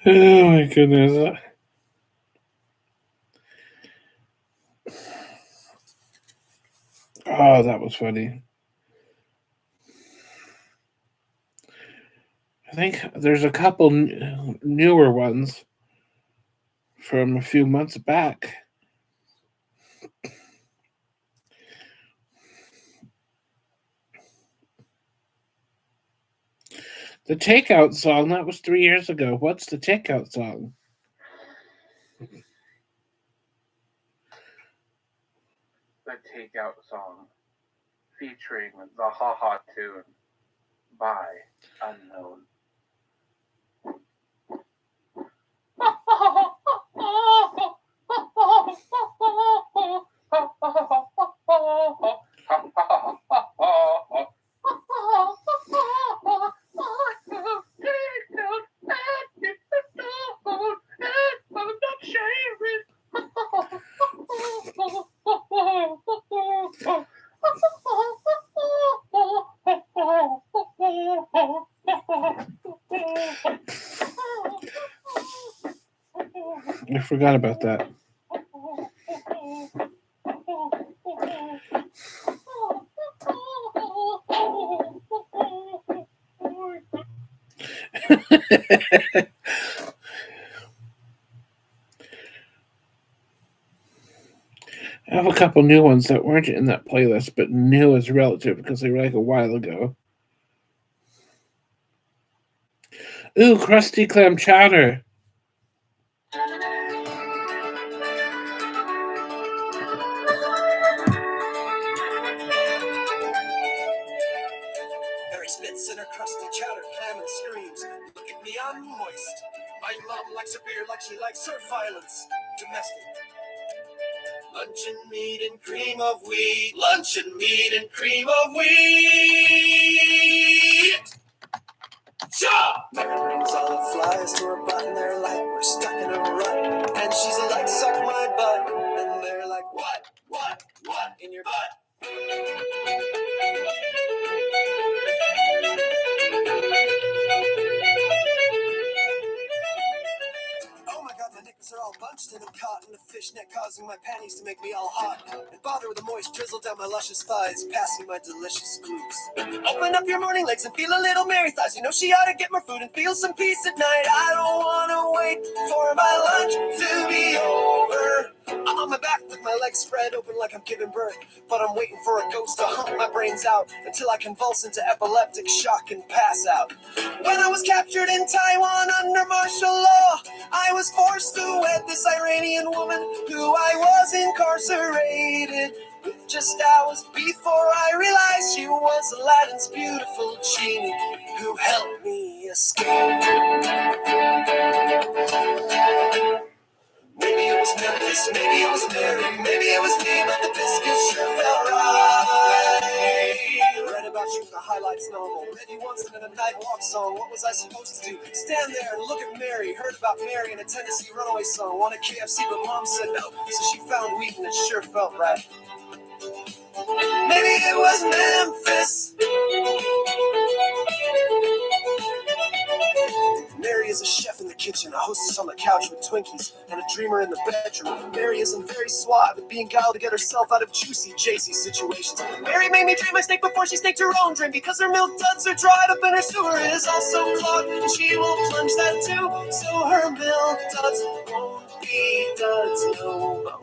Oh my goodness. Oh, that was funny. I think there's a couple newer ones from a few months back. The Takeout song, that was 3 years ago. What's the Takeout song? The Takeout song featuring the Ha Ha tune by Unknown. I forgot about that. I have a couple new ones that weren't in that playlist, but new is relative because they were like a while ago. Ooh, Krusty Clam Chowder. Mary spits in her crusty chowder, clam and screams. Look at me, I'm moist. My mom likes her beer like she likes her violence. Domestic. Luncheon meat and cream of wheat. Luncheon meat and cream of wheat. Cha! Mary brings all the flies to her butt and they're like, we're stuck in a rut. And she's like, suck my butt. And they're like, what in your butt? Oh my god, my knickers are all bunched and I'm caught in a fishnet, causing my panties to make me all hot. And bother with a moist drizzle down my luscious thighs, passing my delicious glutes. Open up your morning legs and feel a little Mary thighs. You know she ought to get more food and feel some peace at night. I don't want to wait for my lunch to be over. I'm on my back with my legs spread open like I'm giving birth, but I'm waiting for a ghost to hump my brains out until I convulse into epileptic shock and pass out. When I was captured in Taiwan under martial law, I was forced to wed this Iranian woman who I was incarcerated with just hours before I realized she was Aladdin's beautiful genie who helped me escape. Maybe it was Memphis, maybe it was Mary, maybe it was me, but the biscuit sure felt right. Read about you in a highlights novel, read you once in a night walk song. What was I supposed to do? Stand there and look at Mary. Heard about Mary in a Tennessee Runaway song. Wanted KFC, but mom said no, so she found weed and it sure felt right. Maybe it was Memphis. Mary is a chef in the kitchen, a hostess on the couch with Twinkies, and a dreamer in the bedroom. Mary isn't very suave at being guiled to get herself out of juicy, Jay-Z situations. Mary made me drain my steak before she staked her own drain, because her milk duds are dried up and her sewer is also clogged, and she will plunge that too, so her milk duds won't be duds no more.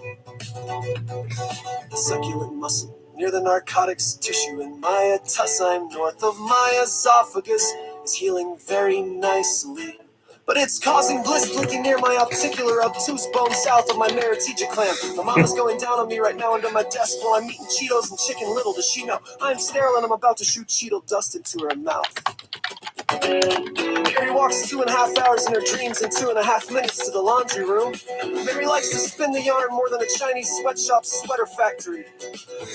The succulent muscle near the narcotics tissue in my tusime north of my esophagus is healing very nicely, but it's causing bliss blinking near my articular obtuse bone south of my Maritige clam. My mama's going down on me right now under my desk while I'm eating Cheetos and Chicken Little. Does she know I'm sterile and I'm about to shoot Cheeto dust into her mouth? Mary walks 2.5 hours in her dreams and 2.5 minutes to the laundry room. Mary likes to spin the yarn more than a Chinese sweatshop sweater factory.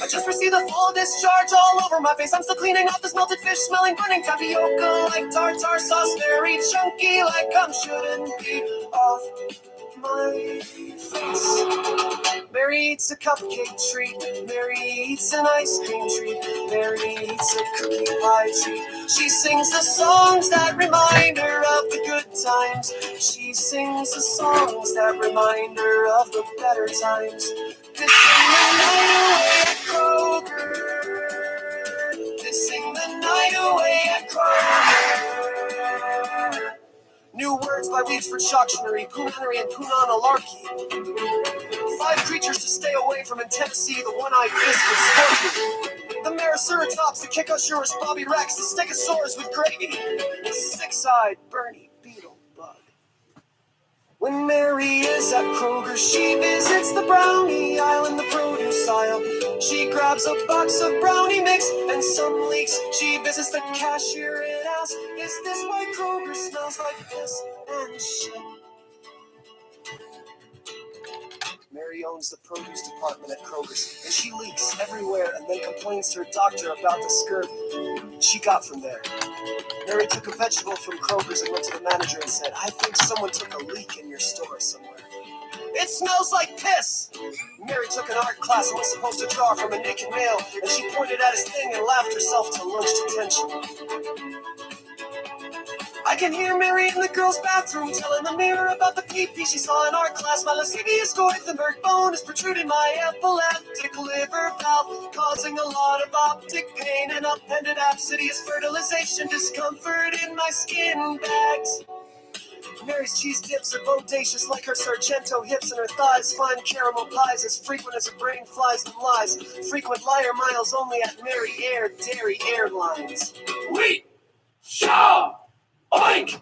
I just received a full discharge all over my face. I'm still cleaning off this melted fish, smelling burning tapioca like tartar sauce, very chunky like cum shouldn't be off my face. Mary eats a cupcake treat. Mary eats an ice cream treat. Mary eats a cookie pie treat. She sings the songs that remind her of the good times. She sings the songs that remind her of the better times. Kissing the night away at Kroger. Kissing the night away at Kroger. New words by Weedsford Shoctionary, Poon-Henry, and Poonana-Larky. 5 creatures to stay away from in Tennessee, the one-eyed biscuit scorpion. The Maraceratops, the Kikosaurus, Bobby Rex, the Stegosaurus with gravy. The 6-eyed Bernie beetle bug. When Mary is at Kroger, she visits the brownie aisle in the produce aisle. She grabs a box of brownie mix and some leeks. She visits the cashier and asks, is this why Kroger smells like piss and shit? Mary owns the produce department at Kroger's, and she leaks everywhere and then complains to her doctor about the scurvy she got from there. Mary took a vegetable from Kroger's and went to the manager and said, I think someone took a leak in your store somewhere. It smells like piss! Mary took an art class and was supposed to draw from a naked male, and she pointed at his thing and laughed herself to lunch detention. I can hear Mary in the girls' bathroom telling the mirror about the pee-pee she saw in art class. My lascivious Gothenburg bone is protruding my epileptic liver valve, causing a lot of optic pain and appended absidious fertilization discomfort in my skin bags. Mary's cheese dips are bodacious like her Sargento hips, and her thighs fine caramel pies as frequent as her brain flies and lies. Frequent liar miles only at Mary Air Dairy Airlines. Wait! Shaw! Oink!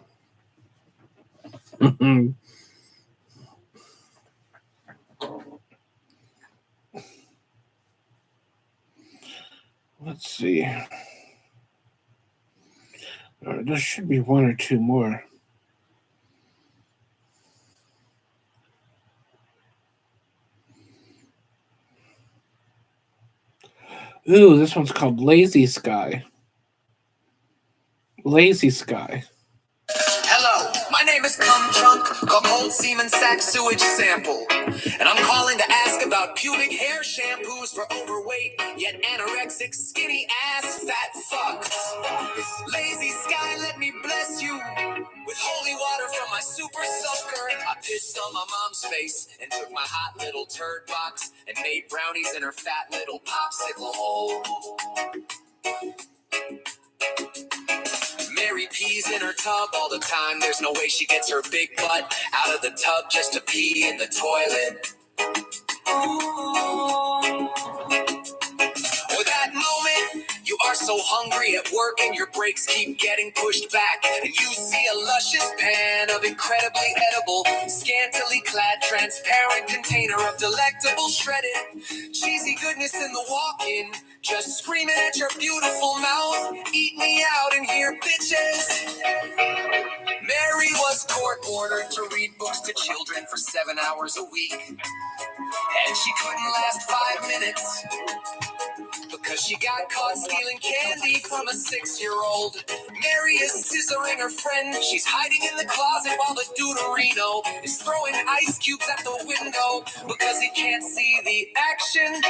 Let's see. There should be 1 or 2 more. Ooh, this one's called Lazy Sky. Lazy Sky. Hello, my name is Cum Chunk, a cold semen sack sewage sample. And I'm calling to ask about pubic hair shampoos for overweight, yet anorexic, skinny ass fat fucks. Lazy Sky, let me bless you with holy water from my super sucker. I pissed on my mom's face and took my hot little turd box and made brownies in her fat little popsicle hole. Mary pees in her tub all the time. There's no way she gets her big butt out of the tub just to pee in the toilet. Or that moment you are so hungry at work and your breaks keep getting pushed back, and you see a luscious pan of incredibly edible, scantily clad, transparent container of delectable shredded cheesy goodness in the walk-in, just screaming at your beautiful mouth, eat me out in here, bitches. Mary was court-ordered to read books to children for 7 hours a week, and she couldn't last 5 minutes because she got caught stealing candy from a 6-year-old. Mary is scissoring her friend. She's hiding in the closet while the Deuterino is throwing ice cubes at the window because he can't see the action.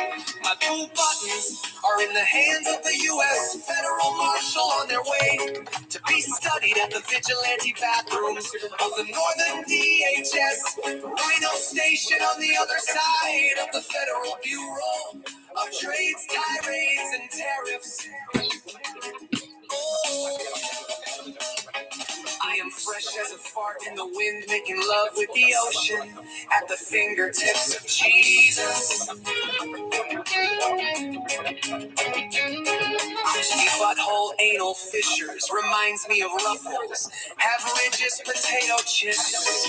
My 2 buttons are in the hands of the U.S. Federal Marshal on their way to be studied at the vigilante bathrooms of the Northern DHS. Rhino Station on the other side of the Federal Bureau of Trades, tirades, and tariffs. Oh. I am fresh as a fart in the wind, making love with the ocean at the fingertips of Jesus. Crispy butthole anal fissures reminds me of Ruffles. Averageous potato chips.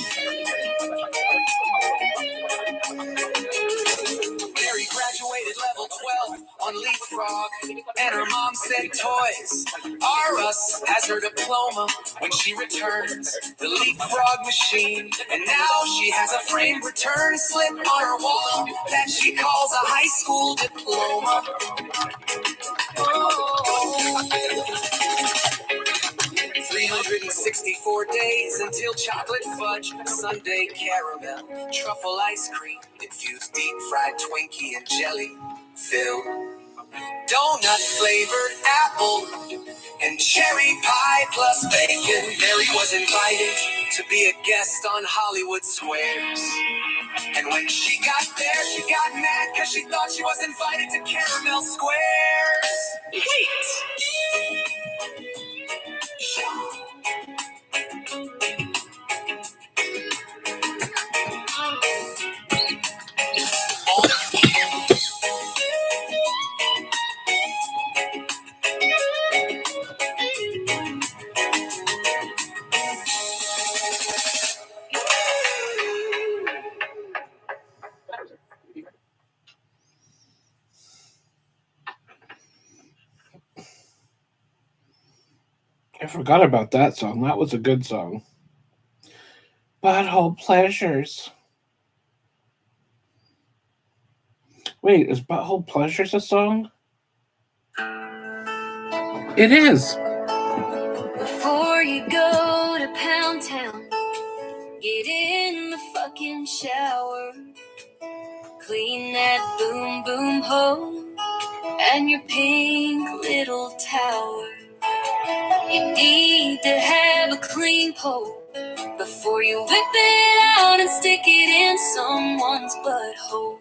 Mary graduated level 12 on Leapfrog, and her mom said toys are us as her diploma when she returns the Leapfrog machine. And now she has a framed return slip on her wall that she calls a high school diploma. 365 64 days until chocolate fudge, sundae caramel, truffle ice cream, infused deep fried Twinkie and jelly filled, donut flavored apple, and cherry pie plus bacon. Mary was invited to be a guest on Hollywood Squares. And when she got there, she got mad because she thought she was invited to Caramel Squares. Wait! I forgot about that song. That was a good song. Butthole Pleasures. Wait, is Butthole Pleasures a song? It is. Before you go to Pound Town, get in the fucking shower. Clean that boom boom hole and your pink little tower. You need to have a clean pole before you whip it out and stick it in someone's butthole.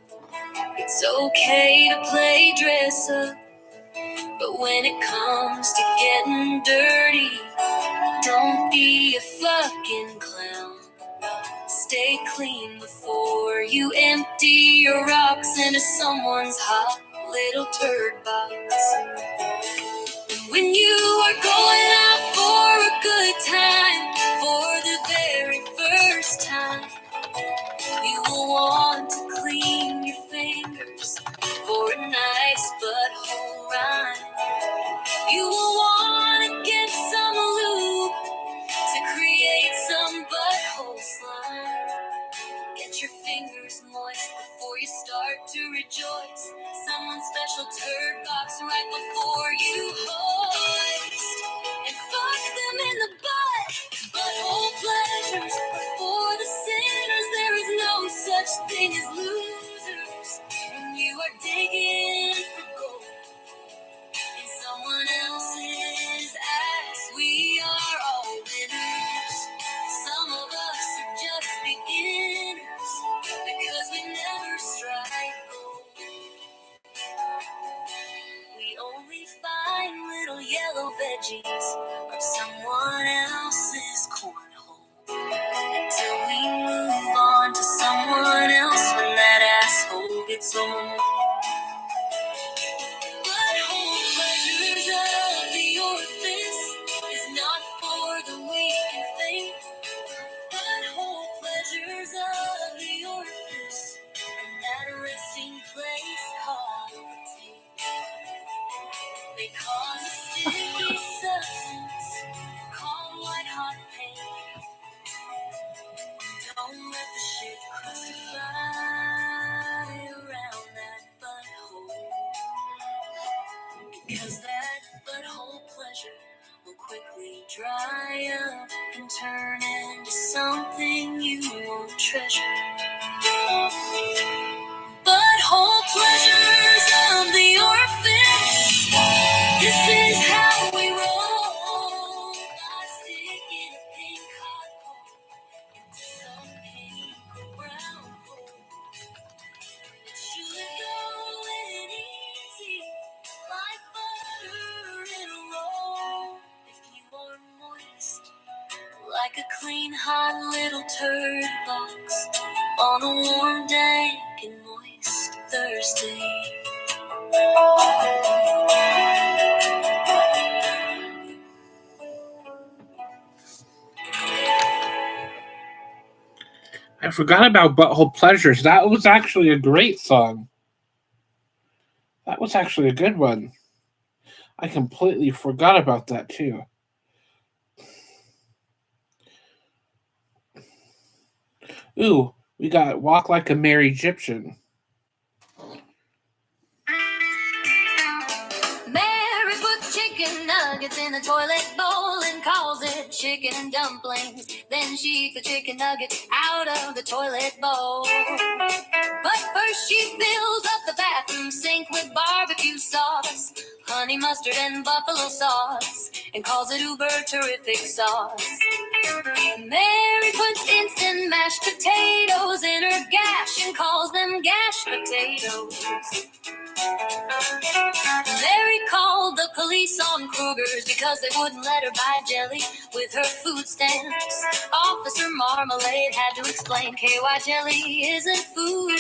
It's okay to play dress up, but when it comes to getting dirty, don't be a fucking clown. Stay clean before you empty your rocks into someone's hot little turd box. When you are going out for a good time, for the very first time, you will want to clean your fingers for a nice butthole rhyme. You will want to get some lube to create some butthole slime. Get your fingers moist before you start to rejoice. Someone's special turd box right before you hoist. And fuck them in the butt. Butthole pleasures for the sinners. There is no such thing as losers. When you are digging for gold in someone else's ass, we are all winners. Some of us are just beginners because we never strike gold. We only find little yellow veggies from someone else's cornhole until we move on to someone else when that asshole gets old. Butthole pleasures of the orifice is not for the weak and faint. Butthole pleasures of the orifice and that resting place called the taint. They cause a sticky substance called white hot pain. Don't let the shit crucify around that butthole, because that butthole pleasure will quickly dry up and turn into something you won't treasure. Butthole pleasures of the orifice. This is how we roll. I stick in a pink hot hole into some pink or brown hole. It should go in easy, like butter in a roll. If you are moist, like a clean, hot little turd box on a warm, dank, and moist Thursday. I forgot about Butthole Pleasures. That was actually a great song. That was actually a good one. I completely forgot about that too. Ooh, we got Walk Like a Merry Egyptian. Mary puts chicken nuggets in the toilet bowl and calls it chicken and dumplings. Then she eats a chicken nugget out of the toilet bowl. But first she fills up the bathroom sink with barbecue sauce, honey mustard and buffalo sauce, and calls it uber terrific sauce. Mary puts instant mashed potatoes in her gash and calls them gash potatoes. Mary called the police on Kruger's because they wouldn't let her buy jelly with her food stamps. Officer Marmalade had to explain KY jelly isn't food.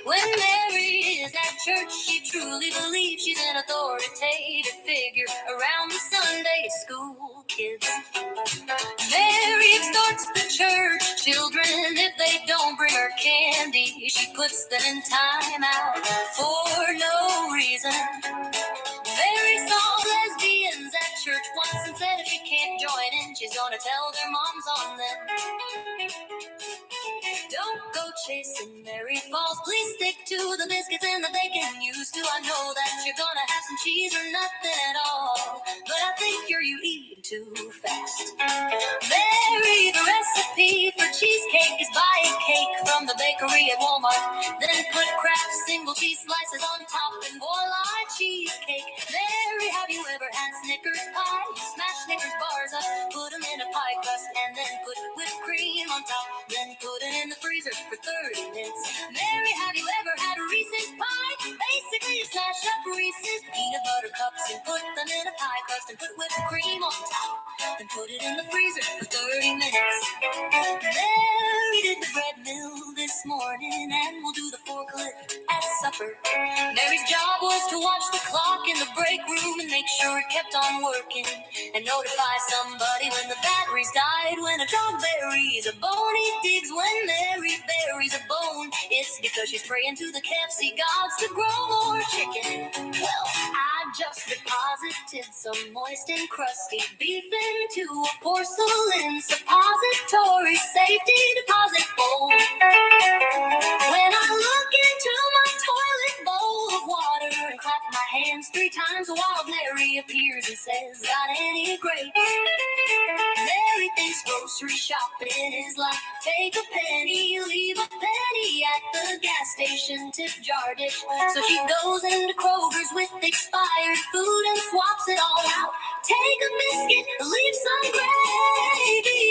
When Mary is at church, she truly believes she's an authoritative figure around the Sunday school kids. Mary extorts the church children if they don't bring her candy. She puts them in timeout for no reason. Mary saw lesbians at church once and said if she can't join in, she's gonna tell their moms on them. Don't go chasing Mary Falls. Please stick to the biscuits and the bacon used to. I know that you're gonna have some cheese or nothing at all, but I think you're eating too fast. Mary, the recipe for cheesecake is buy a cake from the bakery at Walmart, then put Kraft single cheese slices on top and voila, cheesecake. Mary, have you ever had Snickers pie? You smash Snickers bars up, put them in a pie crust, and then put whipped cream on top, then put it in the freezer for 30 minutes. Mary, have you ever had Reese's pie? Basically, you smash up Reese's peanut butter cups and put them in a pie crust and put whipped cream on top, then put it in the freezer for 30 minutes. Mary did the bread mill this morning and we'll do the forklift at supper. Mary's job was to watch the clock in the break room and make sure it kept on working and notify somebody when the batteries died. When a dog buries a bone, he digs. When Mary buries a bone, it's because she's praying to the KFC gods to grow more chicken. Well, I just deposited some moist and crusty beef into a porcelain suppository safety deposit bowl. When I look into my toilet bowl of water and clap my hands 3 times, Wild Mary appears and says, got any grapes? Mary thinks grocery shopping is like take a penny, leave a penny at the gas station tip jar dish. So she goes into Kroger's with expired food and swaps it all out. Take a biscuit, leave some gravy.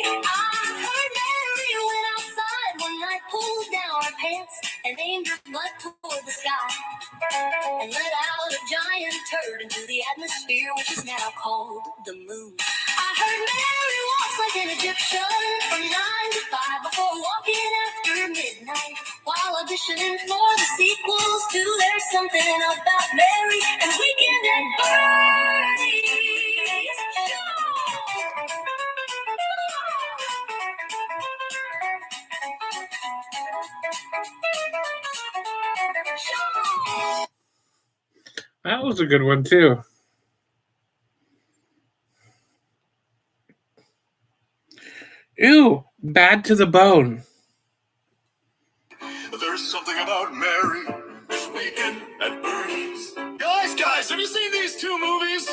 I heard Mary went outside one night, pulled down her pants and aimed her butt toward the sky and let out a giant turd into the atmosphere, which is now called the moon. I heard Mary walks like an Egyptian from 9 to 5 before walking after midnight, while auditioning for the sequels to There's Something About Mary and Weekend at Bernie's. That was a good one, too. Ew, bad to the bone. There's something about Mary this weekend at Bernie's. Guys, have you seen these 2 movies?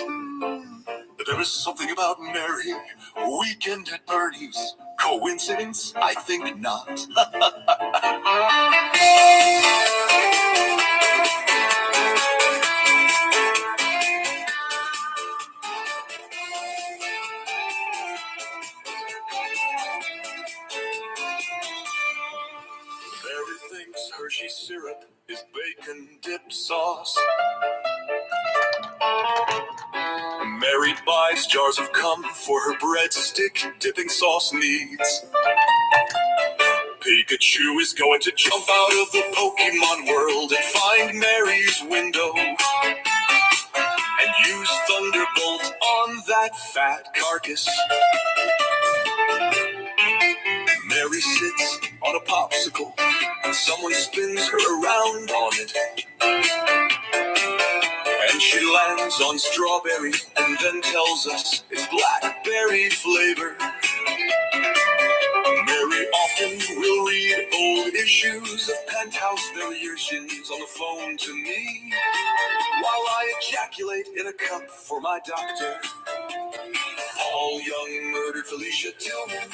There is something about Mary, Weekend at Bernie's. Coincidence? I think not. Mary thinks Hershey syrup is bacon dip sauce. Mary buys jars of cum for her breadstick dipping sauce needs. Pikachu is going to jump out of the Pokemon world and find Mary's window and use Thunderbolt on that fat carcass. Mary sits on a popsicle and someone spins her around on it. And she lands on strawberry and then tells us it's blackberry flavor. Mary often will read old issues of Penthouse Variations on the phone to me while I ejaculate ejaculate in a cup for my doctor. Paul Young murdered Felicia Tillman,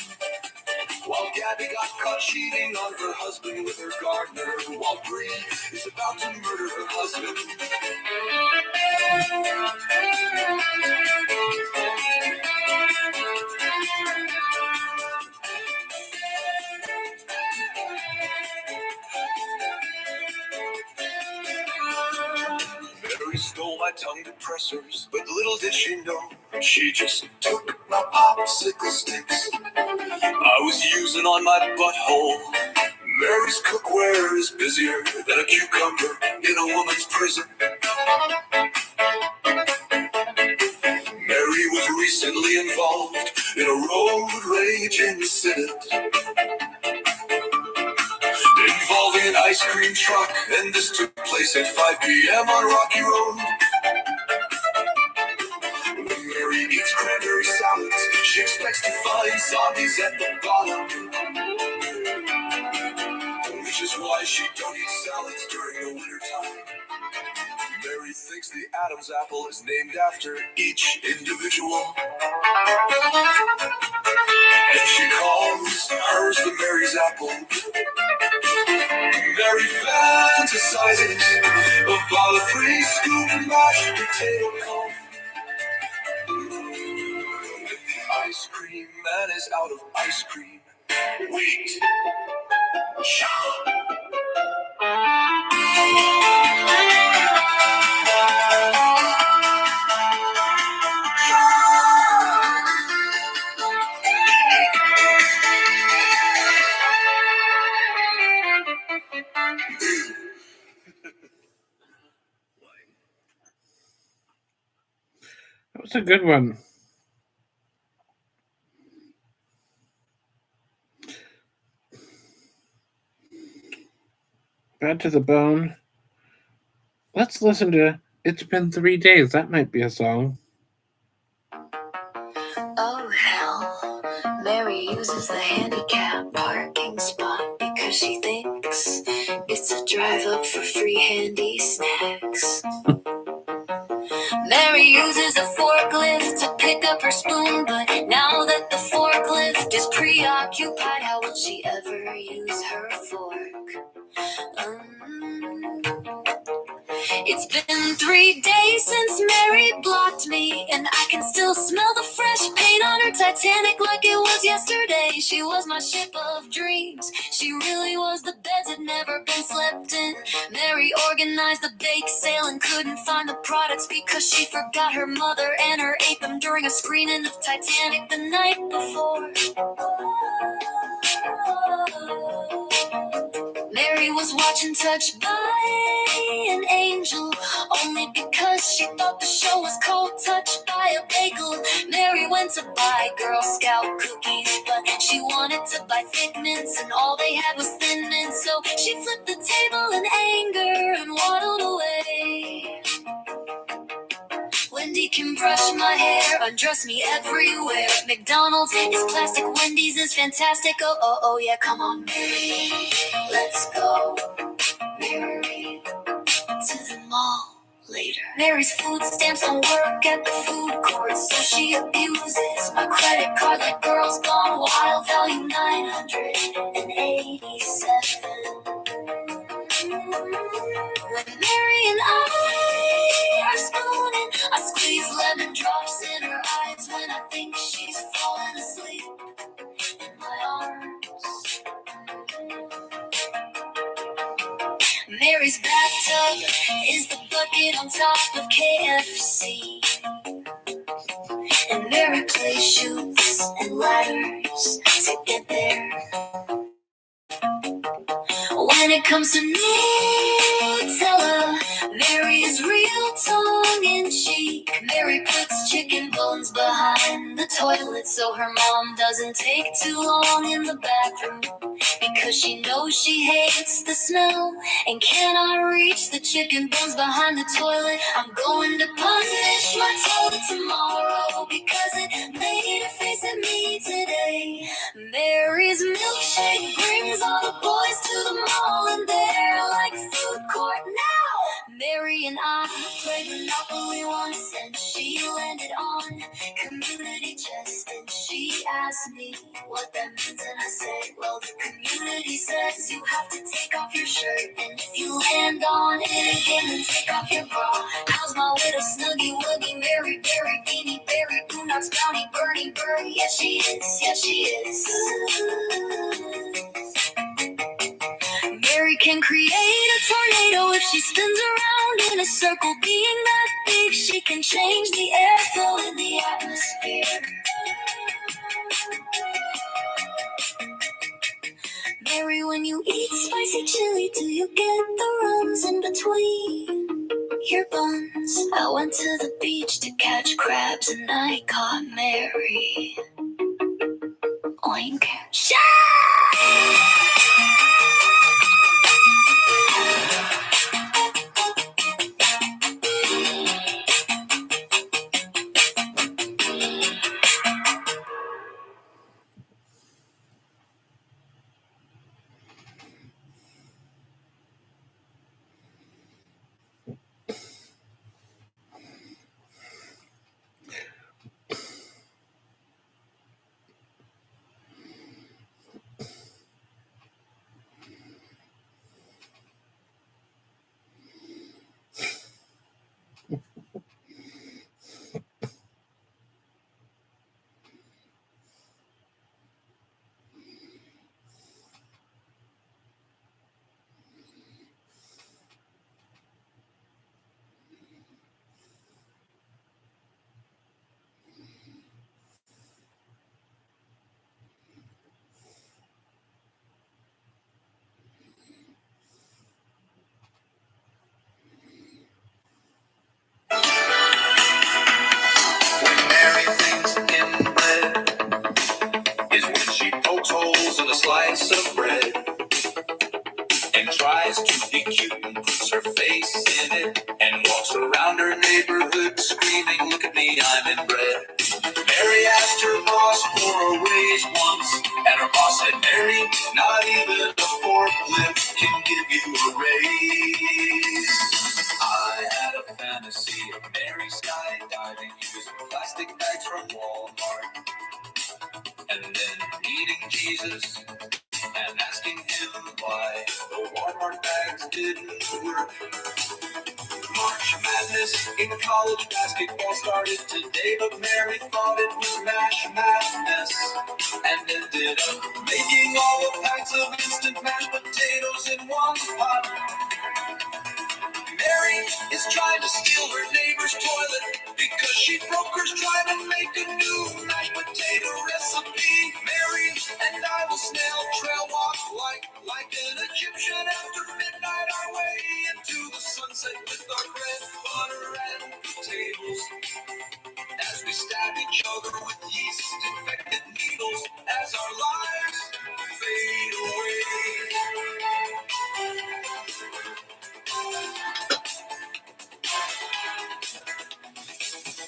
while Gabby got caught cheating on her husband with her gardener, while Bree is about to murder her husband. Mary stole my tongue depressors, but little did she know she just took my popsicle sticks I was using on my butthole. Mary's cookware is busier than a cucumber in a woman's prison. Mary was recently involved in a road rage incident involving an ice cream truck, and this took place at 5 p.m. on Rocky Road. When Mary eats cranberry salads, she expects to find zombies at the bottom, which is why she don't eat salads during the wintertime. Mary thinks the Adam's apple is named after each individual, and she calls hers the Mary's apple. Mary fantasizes about a 3-scoop mashed potato cone. The ice cream man is out of ice cream. Wheat. That was a good one. Bad to the Bone. Let's listen to It's Been 3 Days. That might be a song. Oh hell, Mary uses the handicap parking spot because she thinks it's a drive up for free handy snacks. Mary uses a forklift to pick up her spoon, but now that the forklift is preoccupied, how will she ever use her fork? It's been 3 days since Mary blocked me, and I can still smell the fresh paint on her Titanic like it was yesterday. She was my ship of dreams. She really was the bed that never been slept in. Mary organized the bake sale and couldn't find the products because she forgot her mother and her ate them during a screening of Titanic the night before. Mary was watching Touched by an Angel only because she thought the show was called Touched by a Bagel. Mary went to buy Girl Scout cookies, but she wanted to buy Thick Mints, and all they had was Thin Mint, so she flipped the table in anger and waddled away. Wendy can brush my hair, undress me everywhere. McDonald's is plastic, Wendy's is fantastic. Oh, oh, oh, yeah, come on, Mary. Let's go, Mary, to the mall later. Mary's food stamps don't work at the food court, so she abuses my credit card like Girls Gone Wild, value $987. When Mary and I are spooning, I squeeze lemon drops in her eyes when I think she's falling asleep in my arms. Mary's bathtub is the bucket on top of KFC, and Mary plays chutes and ladders to get there. When it comes to Nutella, Mary is real tongue-in-cheek. Mary puts chicken bones behind the toilet so her mom doesn't take too long in the bathroom, because she knows she hates the smell and cannot reach the chicken bones behind the toilet. I'm going to punish my toilet tomorrow because it made a face at me today. Mary's milkshake brings all the boys to the mall, and they're like food court now. Mary and I play Monopoly asked me what that means, and I said, well, the community says you have to take off your shirt, and if you land on it again, then take off your bra. How's my widow, Snuggy Wuggy, Mary Berry, Beanie Berry, Boondocks, Brownie, Bernie Bird? Yes, she is. Yes, she is. Mary can create a tornado if she spins around in a circle. Being that big, she can change the airflow in the atmosphere. Mary, when you eat spicy chili, do you get the runs in between your buns? I went to the beach to catch crabs and I caught Mary. Oink. Mary thinks inbred is when she pokes holes in a slice of bread and tries to be cute and puts her face in it and walks around her neighborhood screaming, "Look at me, I'm inbred." Mary asked her boss for a raise once, and her boss said, "Mary, not even a forklift can give you a raise." I had a fantasy of Mary skydiving using plastic bags from Walmart, and then meeting Jesus and asking him why the Walmart bags didn't work. March Madness in college basketball started today, but Mary thought it was Mash Madness and ended up making all the packs of instant mashed potatoes in one pot. Mary is trying to steal her neighbor's toilet because she broke hers trying to make a new mashed potato recipe. Mary and I will snail trail walk like an Egyptian after midnight, our way into the sunset with our bread, butter, and potatoes. As we stab each other with yeast-infected needles as our lives fade away.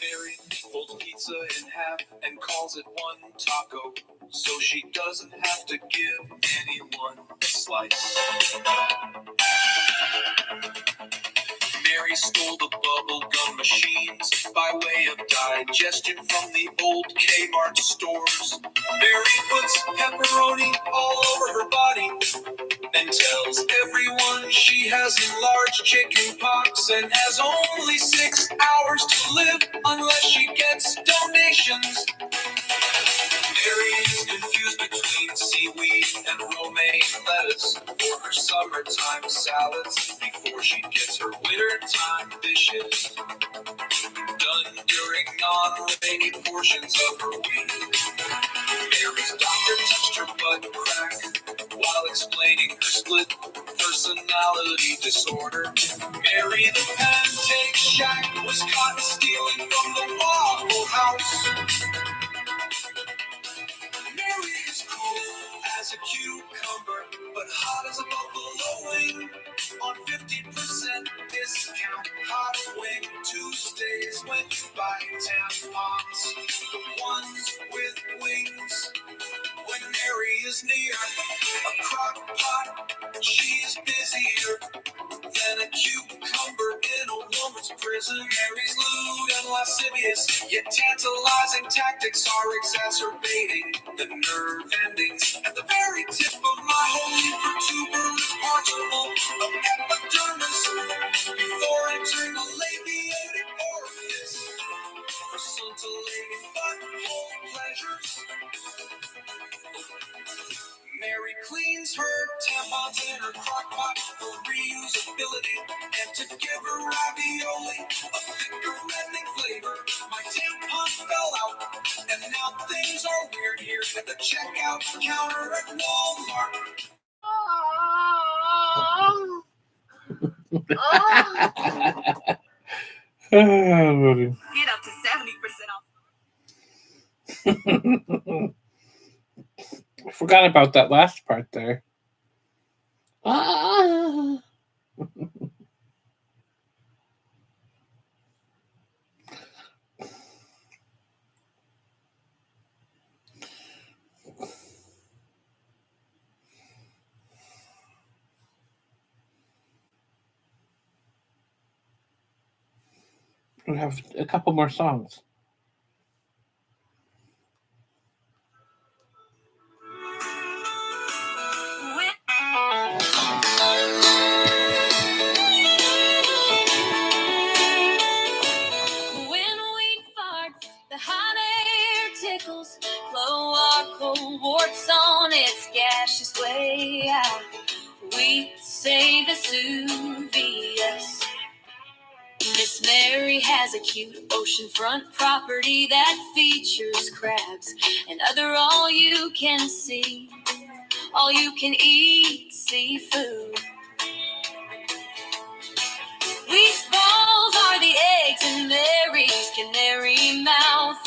Mary folds pizza in half and calls it one taco, so she doesn't have to give anyone a slice. Mary stole the bubble gum machines by way of digestion from the old Kmart stores. Mary puts pepperoni all over her body and tells everyone she has enlarged chicken pox and has only 6 hours to live unless she gets donations. Mary is confused between seaweed and romaine lettuce for her summertime salads before she gets her wintertime dishes done during non-rainy portions of her week. Mary's doctor touched her butt crack while explaining her split personality disorder. Mary the Pancake Shack was caught stealing from the Waffle House. Mary is cool as a cucumber, but hot as a buffalo wing. On 50% discount, Hot Wing Tuesdays when you buy tampons, the ones with wings. When Mary is near a crock pot, she is busier than a cucumber in a woman's prison. Mercenaries lewd and lascivious, yet tantalizing tactics are exacerbating the nerve endings at the very tip of my holy protuberous particle of epidermis before entering the labiotic orifice for scintillating butthole pleasures. Mary cleans her tampons in her crock pot for reusability and to give her ravioli a thicker reddening flavor. My tampon fell out and now things are weird here at the checkout counter at Walmart. Get up to 70% off. I forgot about that last part there. Ah. We have a couple more songs. When wheat farts, the hot air tickles, cloacal warts on its gaseous way out. We say Vesuvius. Miss Mary has a cute oceanfront property that features crabs and other all-you-can-see, all-you-can-eat seafood. These balls are the eggs in Mary's canary mouth.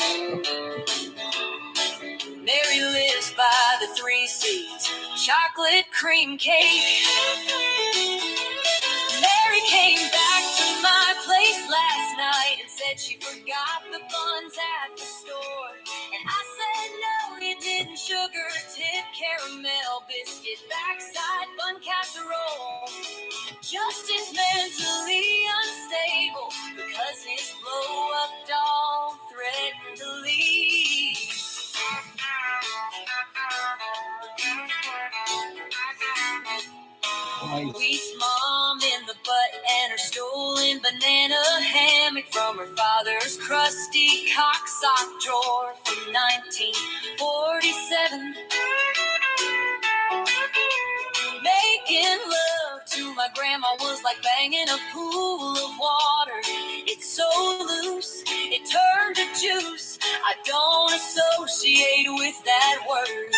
Mary lives by the 3 C's, chocolate cream cake. Mary came back to my place last night and said she forgot the buns at the store. And I said, no, you didn't. Sugar tip, caramel, biscuit, backside, bun casserole. Justin's mentally unstable because his blow-up doll threatened to leave. We's mom in the butt and her stolen banana hammock from her father's crusty cocksock drawer from 1947. Making love to my grandma was like banging a pool of water. It's so loose, it turned to juice. I don't associate with that word.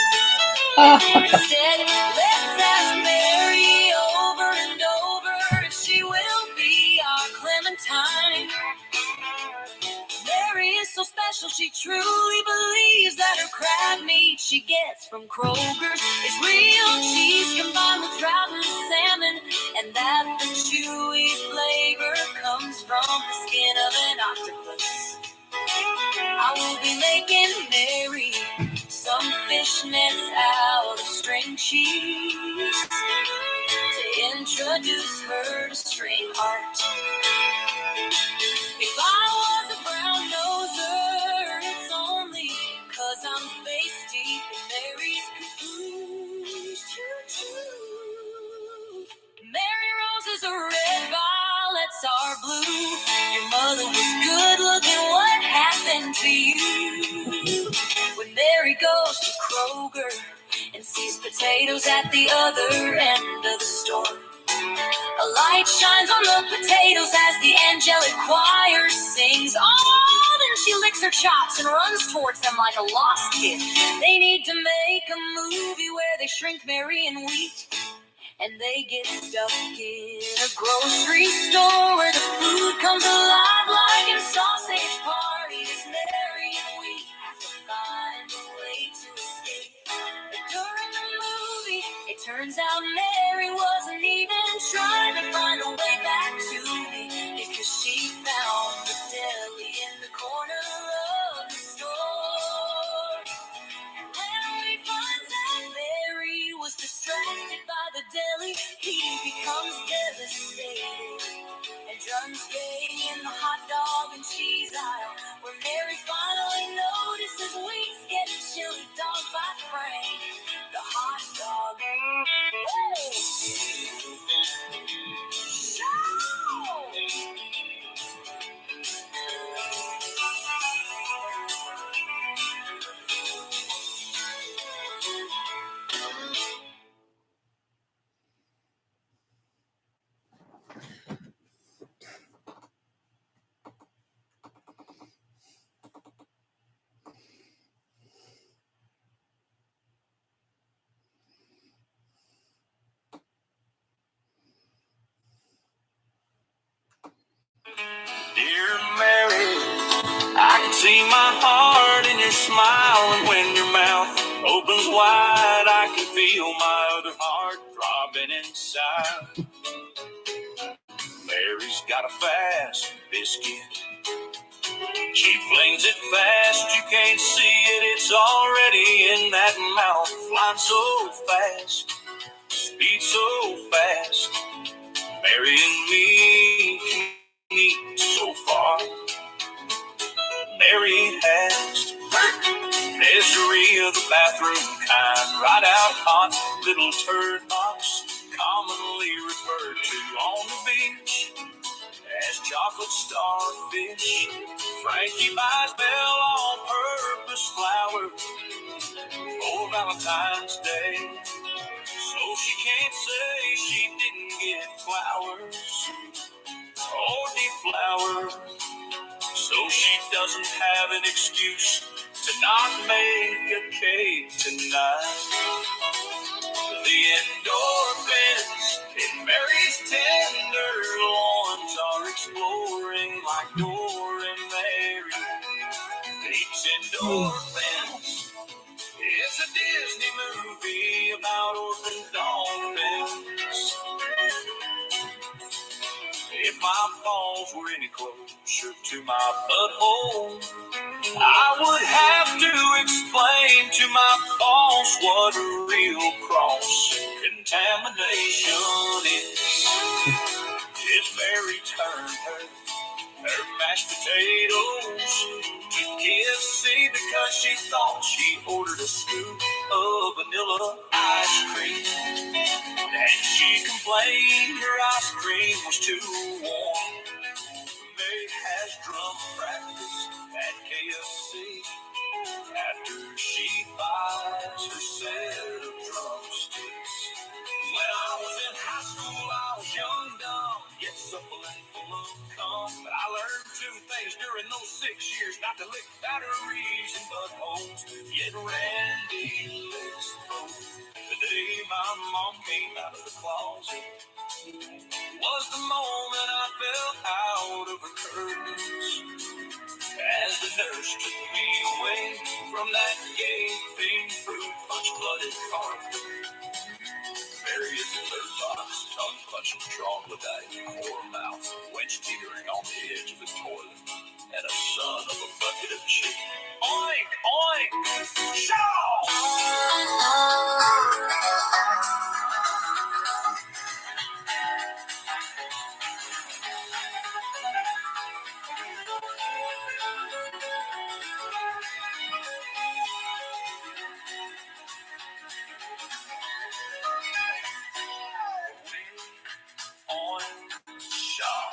Instead, let's ask Mary over and over if she will be our Clementine. Mary is so special, she truly believes that her crab meat she gets from Kroger's is real cheese combined with trout and salmon, and that the chewy flavor comes from the skin of an octopus. I will be making Mary some fishnets out of string cheese to introduce her to string art. If I was a brown noser, it's only 'cause I'm face deep in Mary's caboose. Choo-choo. Mary roses are red, violets are blue. Your mother was good looking, what happened to you? When Mary goes to Kroger and sees potatoes at the other end of the store, a light shines on the potatoes as the angelic choir sings. Oh, then she licks her chops and runs towards them like a lost kid. They need to make a movie where they shrink Mary and wheat, and they get stuck in a grocery store where the food comes alive like in sausage parties. Mary and wheat have to find a way to escape. But during the movie, it turns out Mary wasn't even trying to find a way back to me, because she found the deli in the corner of the store. And when we find that Mary was distracted by the deli, he becomes devastated and Drums gay in the hot dog and cheese aisle, where Mary finally notices wheat's getting chili dogged by Frank, the hot dog. Dear Mary, I can see my heart in your smile, and when your mouth opens wide, I can feel my other heart throbbing inside. Mary's got a fast biscuit. She flings it fast, you can't see it, it's already in that mouth. Flying so fast, speed so fast. Mary and me can meet so far. Mary has misery of the bathroom kind, right out hot little turd box, commonly referred to on the beach as chocolate starfish. Frankie buys Belle on purpose flowers for Valentine's Day, so she can't say she didn't get flowers or deflowered. So she doesn't have an excuse to not make a cake tonight. The endorphins in Mary's tender loins are exploring like Dora and Mary. Pete's Endorphins. It's a Disney movie about orphan dolphins. If my balls were any closer to my butthole, I would have to explain to my boss what real cross contamination is. It's Mary turned her mashed potatoes to KFC because she thought she ordered a scoop of vanilla ice cream. And she complained her ice cream was too warm. Mary has drum practice at KFC after she buys her set of drumsticks. When I was in high school, I was young, dumb, yet supple and full of cum. But I learned two things during those 6 years: not to lick batteries and buttholes. Yet Randy licks both. The day my mom came out of the closet was the moment I fell out of her curtains, as the nurse took me away from that gaping, fruit punch-blooded carpet. Mary is in third box, tongue punching troglodyte, core mouth, wench teetering on the edge of the toilet, and a son of a bucket of chicken. Oink, oink, shaw! On shaw.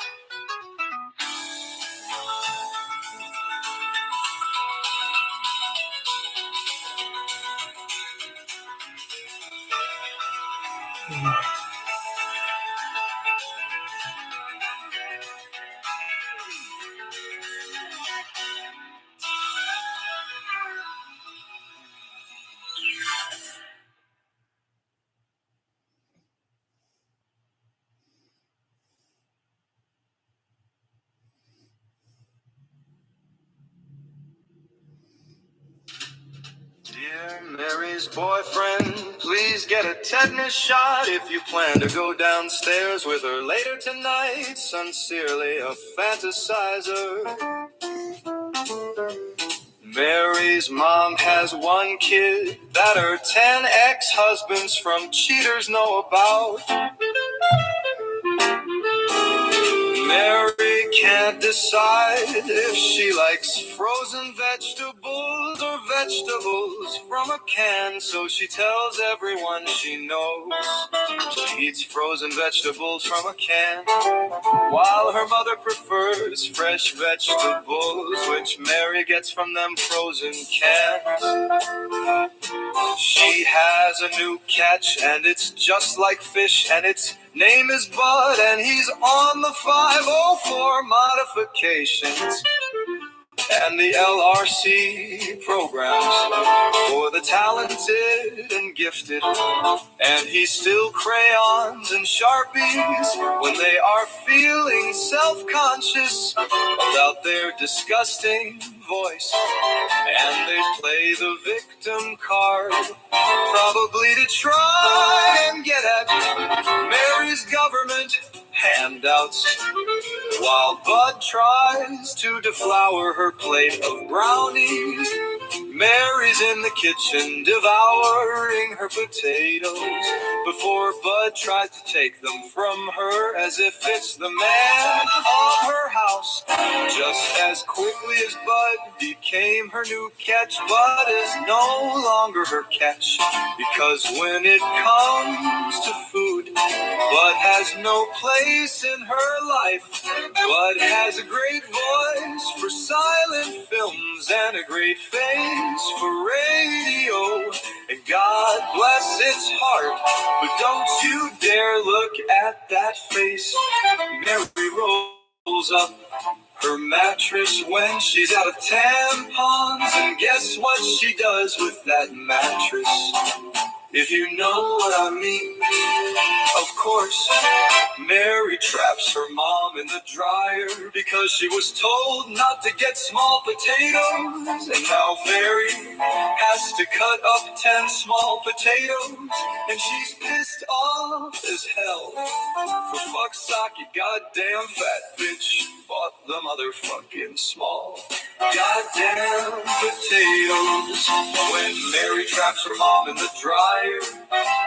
Dear Mary's boyfriend, please get a tetanus shot if you plan to go downstairs with her later tonight. Sincerely, a fantasizer. Mary's mom has one kid that her 10 ex-husbands from cheaters know about. Mary can't decide if she likes frozen vegetables or vegetables from a can, so she tells everyone she knows she eats frozen vegetables from a can, while her mother prefers fresh vegetables, which Mary gets from them frozen cans. She has a new catch, and it's just like fish, and its name is Bud, and he's on the 504 modifications and the LRC programs for the talented and gifted. And he still crayons and Sharpies when they are feeling self-conscious about their disgusting voice. And they play the victim card, probably to try and get at Mary's government handouts, while Bud tries to deflower her plate of brownies. Mary's in the kitchen devouring her potatoes before Bud tries to take them from her as if it's the man of her house. Just as quickly as Bud became her new catch, Bud is no longer her catch, because when it comes to food, Bud has no place in her life. Bud has a great voice for silent films and a great face for radio, and God bless its heart, but don't you dare look at that face. Mary rolls up her mattress when she's out of tampons, and guess what she does with that mattress? If you know what I mean. Of course, Mary traps her mom in the dryer because she was told not to get small potatoes. And now Mary has to cut up 10 small potatoes, and she's pissed off as hell. For fuck's sake, you goddamn fat bitch bought the motherfucking small goddamn potatoes. When Mary traps her mom in the dryer,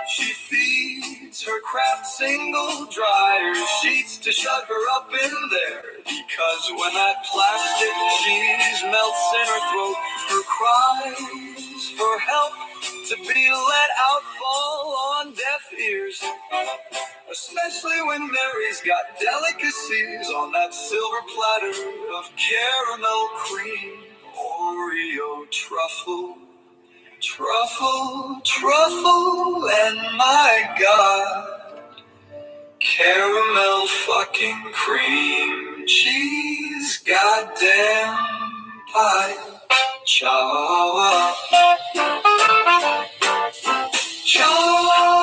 she feeds her Kraft single dryer sheets to shut her up in there, because when that plastic cheese melts in her throat, her cries for help to be let out fall on deaf ears. Especially when Mary's got delicacies on that silver platter of caramel cream, Oreo truffle, truffle, truffle, and my God, caramel fucking cream cheese, goddamn pie, chawa, chawa.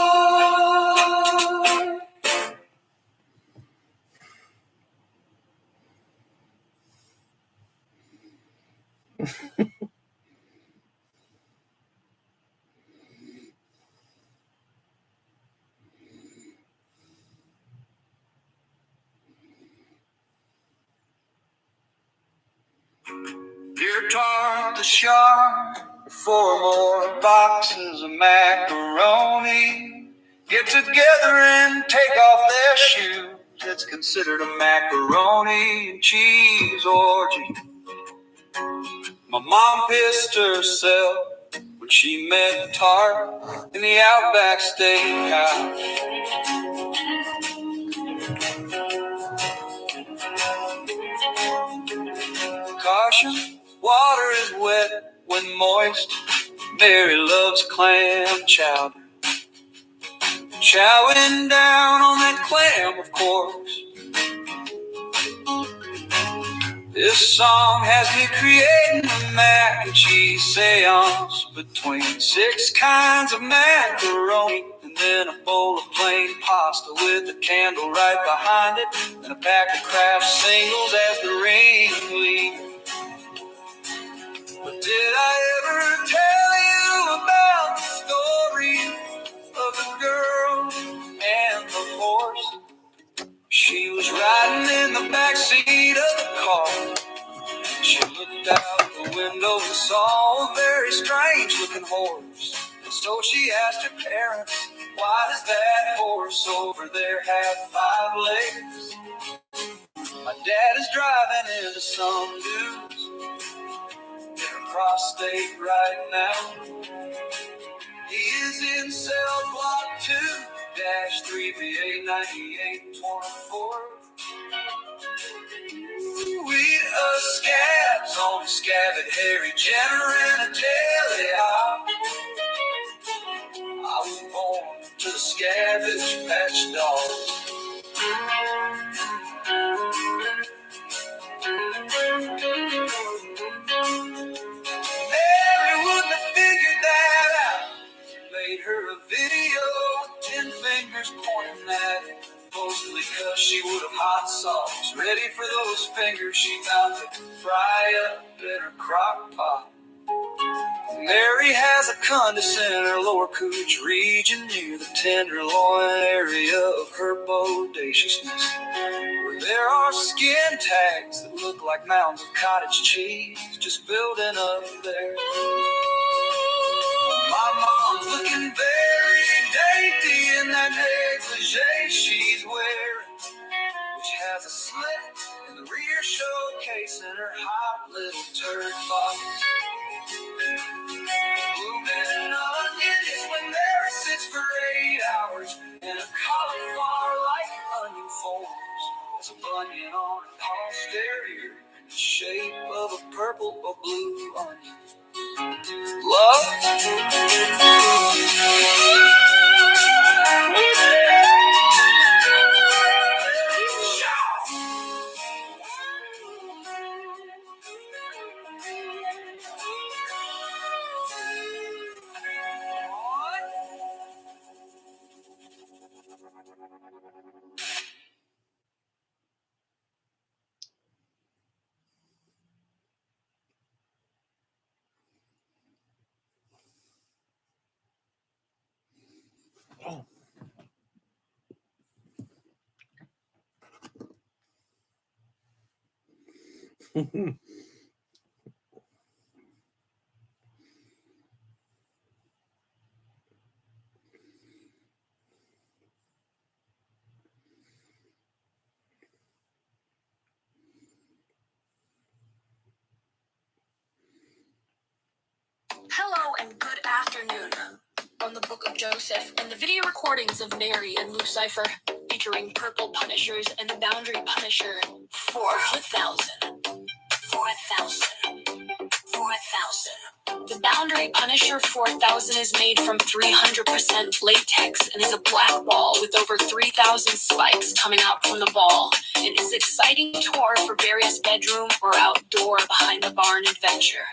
Dear Tart the Shark, 4 more boxes of macaroni. Get together and take off their shoes. It's considered a macaroni and cheese orgy. My mom pissed herself when she met Tart in the Outback Steakhouse. Caution, water is wet when moist. Mary loves clam chowder. Chowing down on that clam, of course. This song has me creating a mac and cheese seance between 6 kinds of macaroni and then a bowl of plain pasta with a candle right behind it and a pack of Kraft singles as the ringleader. But did I ever tell you about the story of the girl and the horse? She was riding in the backseat of the car. She looked out the window and saw a very strange looking horse. And so she asked her parents, why does that horse over there have 5 legs? My dad is driving into some dudes across state right now. He is in cell block 2-3VA 9824. We us scabs on scabbard Harry Jenner and a telly. I was born to the Cabbage Patch Dogs. Mary wouldn't have figured that out. Made her a video with 10 fingers pointing at it. Mostly cause she would have hot sauce ready for those fingers she found to fry up in her crock pot. Mary has a condescent in her lower cooch region near the tenderloin area of her bodaciousness, where there are skin tags that look like mounds of cottage cheese just building up there. My mom's looking very dainty in that negligee she's wearing, which has a slit in the rear showcase in her hot little turd box. Blooming onion is when Mary sits for 8 hours and a cauliflower-like onion forms as a bunion on her posterior in the shape of a purple or blue onion. Love. Hello and good afternoon. On the Book of Joseph and the video recordings of Mary and Lucifer featuring Purple Punishers and the Boundary Punisher 4000. 4000. The Boundary Punisher 4000 is made from 300% latex and is a black ball with over 3,000 spikes coming out from the ball. It is an exciting tour for various bedroom or outdoor behind the barn adventure.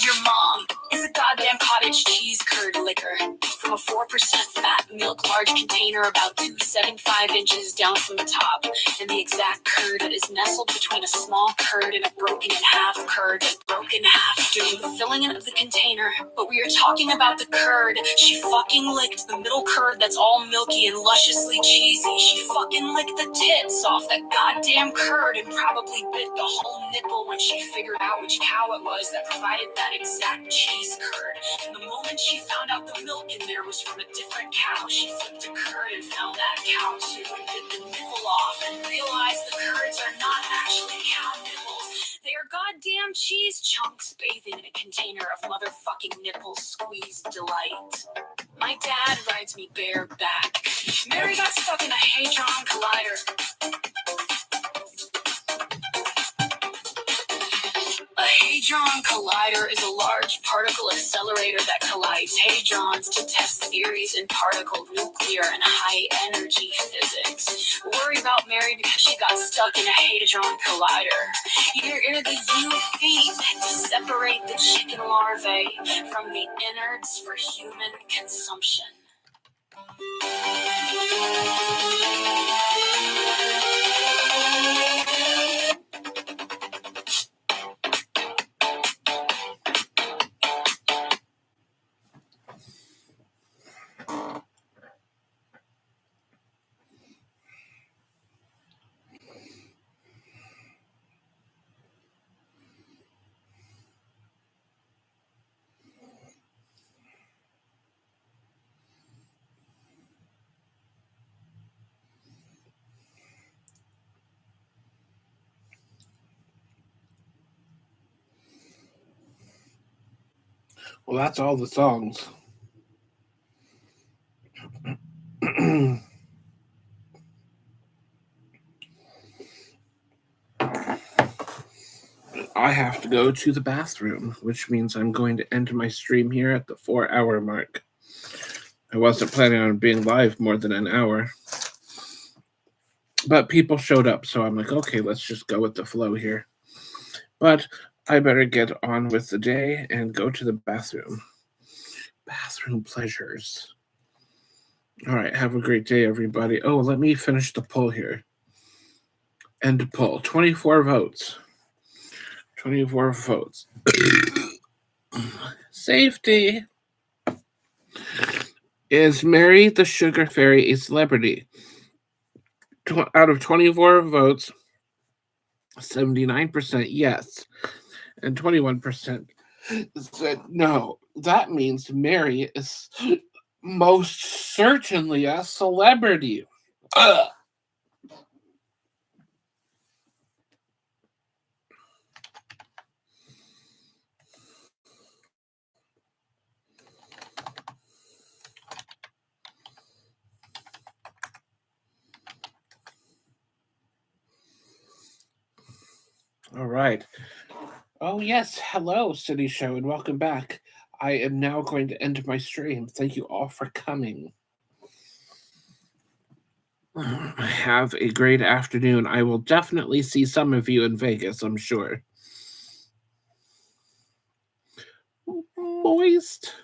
Your mom is a goddamn cottage cheese curd liquor from a 4% fat milk large container about 2.75 inches down from the top, and the exact curd that is nestled between a small curd and a broken in half curd that's broken in half doing the filling in of the container. But we are talking about the curd. She fucking licked the middle curd that's all milky and lusciously cheesy. She fucking licked the tits off that goddamn curd and probably bit the whole nipple when she figured out which cow it was that provided that exact cheese curd. And the moment she found out the milk in there was from a different cow, she flipped a curd and found that cow too and bit the nipple off and realized the curds are not actually cow nipples. They are goddamn cheese chunks bathing in a container of motherfucking nipple squeeze delight. My dad rides me bareback. Mary got stuck in a Hadron Collider. A Hadron Collider is a large particle accelerator that collides hadrons to test theories in particle, nuclear, and high-energy physics. Worry about Mary because she got stuck in a Hadron Collider. You're the UV to separate the chicken larvae from the innards for human consumption. Well, that's all the songs. I have to go to the bathroom, which means I'm going to end my stream here at the 4-hour mark. I wasn't planning on being live more than an hour. But people showed up, so I'm like, okay, let's just go with the flow here. But I better get on with the day and go to the bathroom. Bathroom pleasures. All right, have a great day, everybody. Oh, let me finish the poll here. End poll. 24 votes. 24 votes. Safety. Is Mary the Sugar Fairy a celebrity? Out of 24 votes, 79% yes, and 21% said no. That means Mary is most certainly a celebrity. Ugh. All right. Oh, yes. Hello, City Show, and welcome back. I am now going to end my stream. Thank you all for coming. Have a great afternoon. I will definitely see some of you in Vegas, I'm sure. Moist.